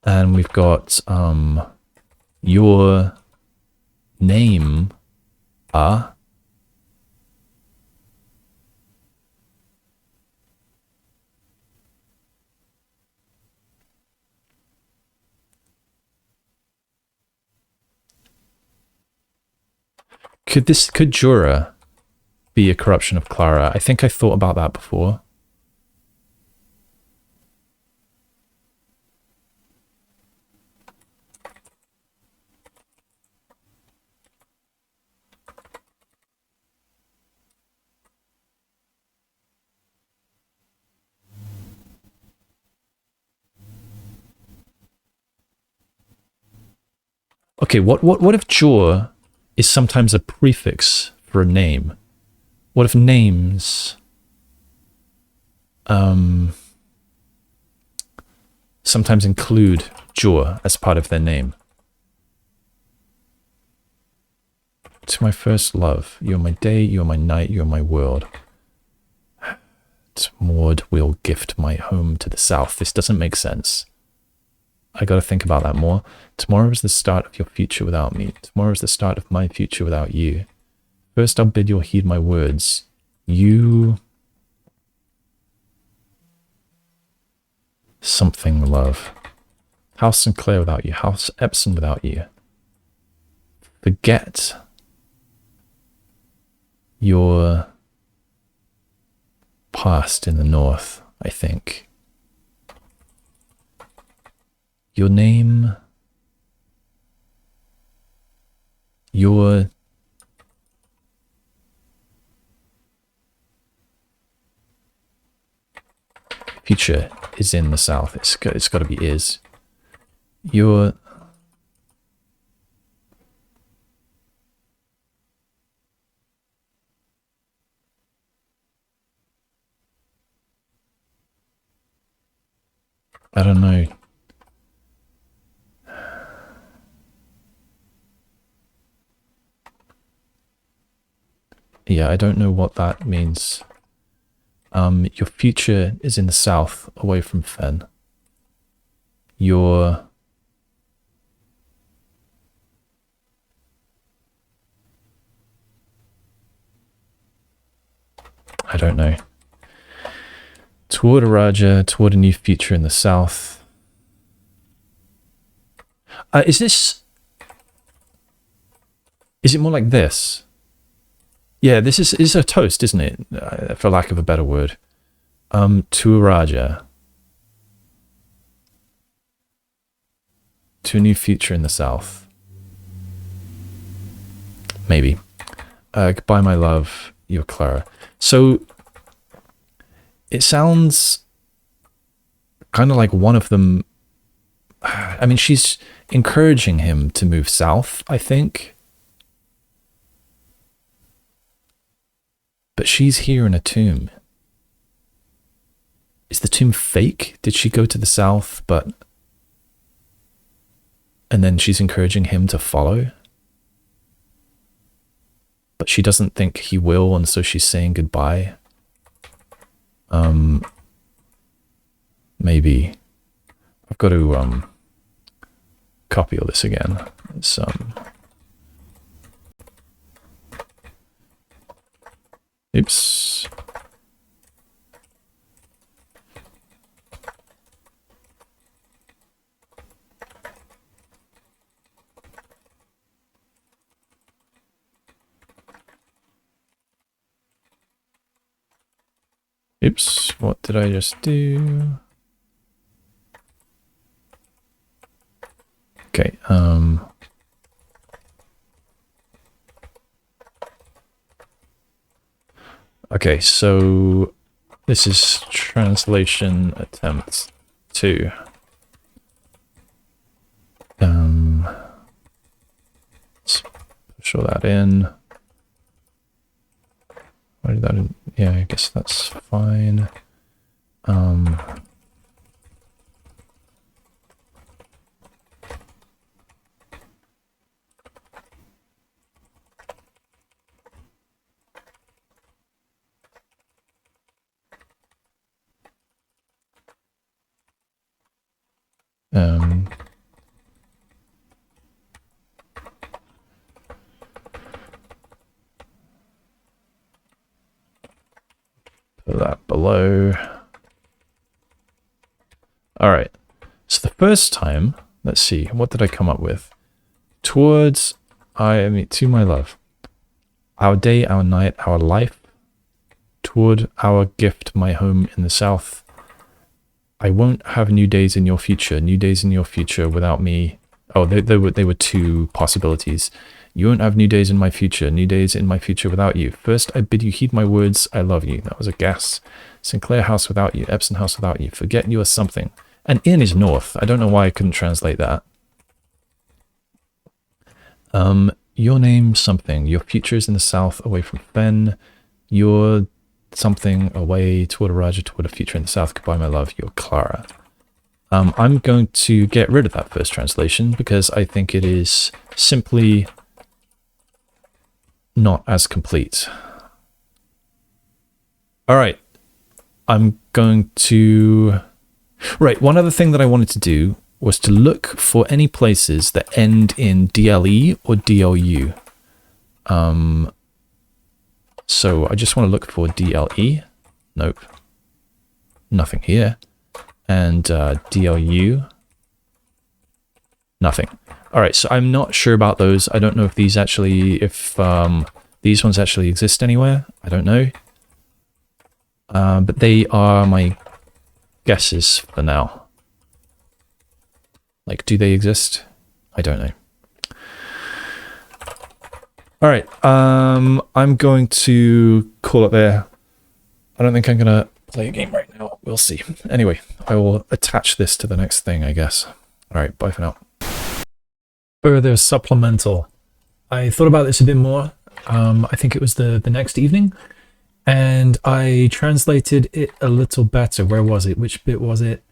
And we've got your name, Could Jura be a corruption of Clara? I think I thought about that before. Okay, what if Jor is sometimes a prefix for a name? What if names sometimes include Jor as part of their name? To my first love, you're my day, you're my night, you're my world. Maud will gift my home to the south. This doesn't make sense. I gotta think about that more. Tomorrow is the start of your future without me. Tomorrow is the start of my future without you. First I'll bid you heed my words. You... something love. House Sinclair without you. House Epsom without you. Forget your past in the north, I think. Your name, your future is in the south. It's got to be is. Your I don't know. Yeah, I don't know what that means. Your future is in the south, away from Fen. Your... I don't know. Toward Erajan, toward a new future in the south. Is it more like this? Yeah, this is a toast, isn't it? For lack of a better word. To Erajan. To a new future in the south. Maybe. Goodbye, my love. You're Clara. So, it sounds kind of like one of them... I mean, she's encouraging him to move south, I think. But she's here in a tomb. Is the tomb fake? Did she go to the south, but... And then she's encouraging him to follow? But she doesn't think he will, and so she's saying goodbye. Maybe. I've got to, copy all this again. It's, oops. Oops, what did I just do? Okay, okay, so this is translation attempt 2. Let's push all that in. Why did that in? Yeah, I guess that's fine. Put that below. All right. So the first time, let's see, what did I come up with? Towards, to my love. Our day, our night, our life. Toward our gift, my home in the south. I won't have new days in your future. New days in your future without me. Oh, they were 2 possibilities. You won't have new days in my future. New days in my future without you. First, I bid you heed my words. I love you. That was a guess. Sinclair House without you. Epsom House without you. Forget you are something. And in is north. I don't know why I couldn't translate that. Your name something. Your future is in the south, away from Fen. Your something away toward Erajan, toward a future in the south. Goodbye, my love. You're Clara. I'm going to get rid of that first translation because I think it is simply not as complete. All right. I'm going to... Right, one other thing that I wanted to do was to look for any places that end in DLE or DLU. So I just want to look for DLE. Nope. Nothing here. And DLU. Nothing. All right, so I'm not sure about those. I don't know if these actually, these ones actually exist anywhere. I don't know. But they are my guesses for now. Like, do they exist? I don't know. All right, I'm going to call it there. I don't think I'm gonna play a game right now. We'll see. Anyway, I will attach this to the next thing, I guess. All right, bye for now. Further supplemental. I thought about this a bit more. I think it was the next evening, and I translated it a little better. Where was it? Which bit was it?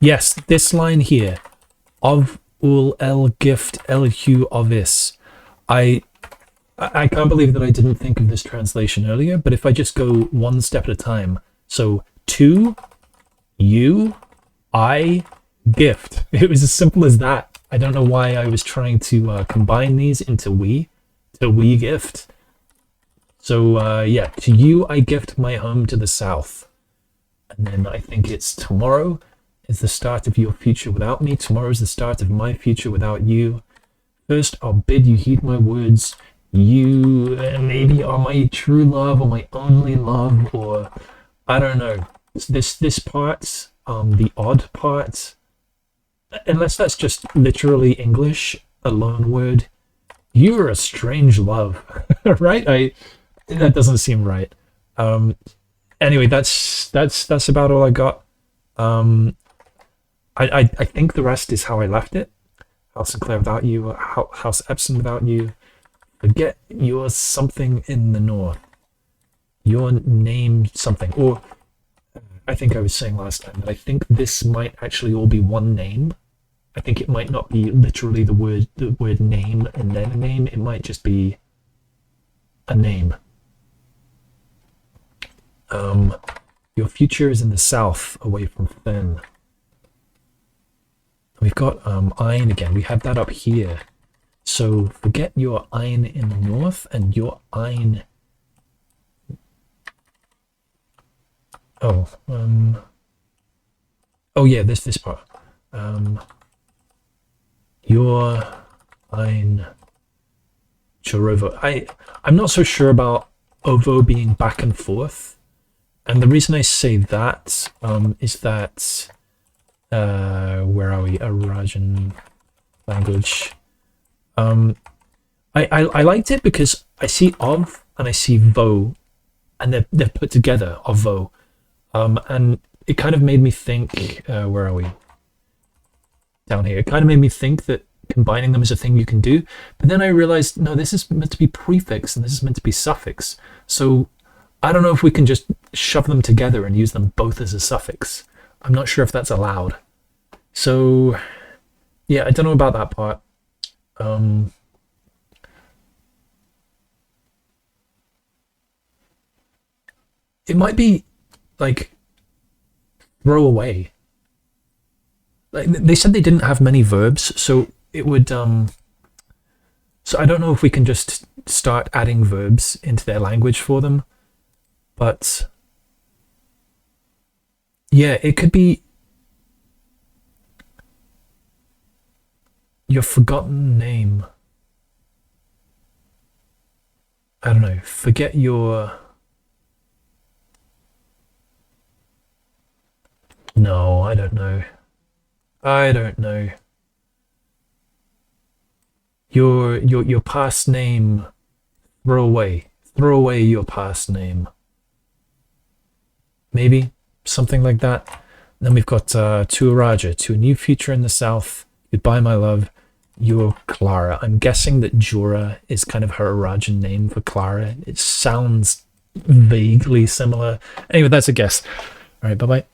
Yes, this line here. Of ul el gift el hu ovis. I can't believe that I didn't think of this translation earlier, but if I just go one step at a time. So, to, you, I, gift. It was as simple as that. I don't know why I was trying to combine these into we, to we gift. So, yeah, to you I gift my home to the south. And then I think it's tomorrow is the start of your future without me. Tomorrow is the start of my future without you. First, I'll bid you heed my words. You maybe are my true love or my only love, or I don't know. This part, the odd part, unless that's just literally English, a loan word. You're a strange love, right? That doesn't seem right. Anyway, that's about all I got. I think the rest is how I left it. House Sinclair without you, House Epsom without you. Forget you're something in the north. Your name something. Or I think I was saying last time that I think this might actually all be one name. I think it might not be literally the word name and then a name. It might just be a name. Your future is in the south, away from Fen. We've got iron again. We have that up here. So forget your iron in the north and your iron. Oh, oh yeah, this part. Your iron Chorovo. I'm not so sure about Ovo being back and forth. And the reason I say that is that where are we? Erajan language. I liked it because I see of and I see vo, and they're put together, of vo, and it kind of made me think. Where are we? Down here. It kind of made me think that combining them is a thing you can do, but then I realized no, this is meant to be prefix and this is meant to be suffix. So I don't know if we can just shove them together and use them both as a suffix. I'm not sure if that's allowed. So yeah, I don't know about that part. It might be like throw away. Like they said they didn't have many verbs, so it would so I don't know if we can just start adding verbs into their language for them. But yeah, it could be your forgotten name. I don't know. Forget your... No, I don't know. I don't know. Your past name. Throw away. Throw away your past name. Maybe something like that. And then we've got to Eraja, to a new future in the south. Goodbye, my love. You're Clara. I'm guessing that Jura is kind of her Erajan name for Clara. It sounds vaguely similar. Anyway, that's a guess. All right, bye-bye.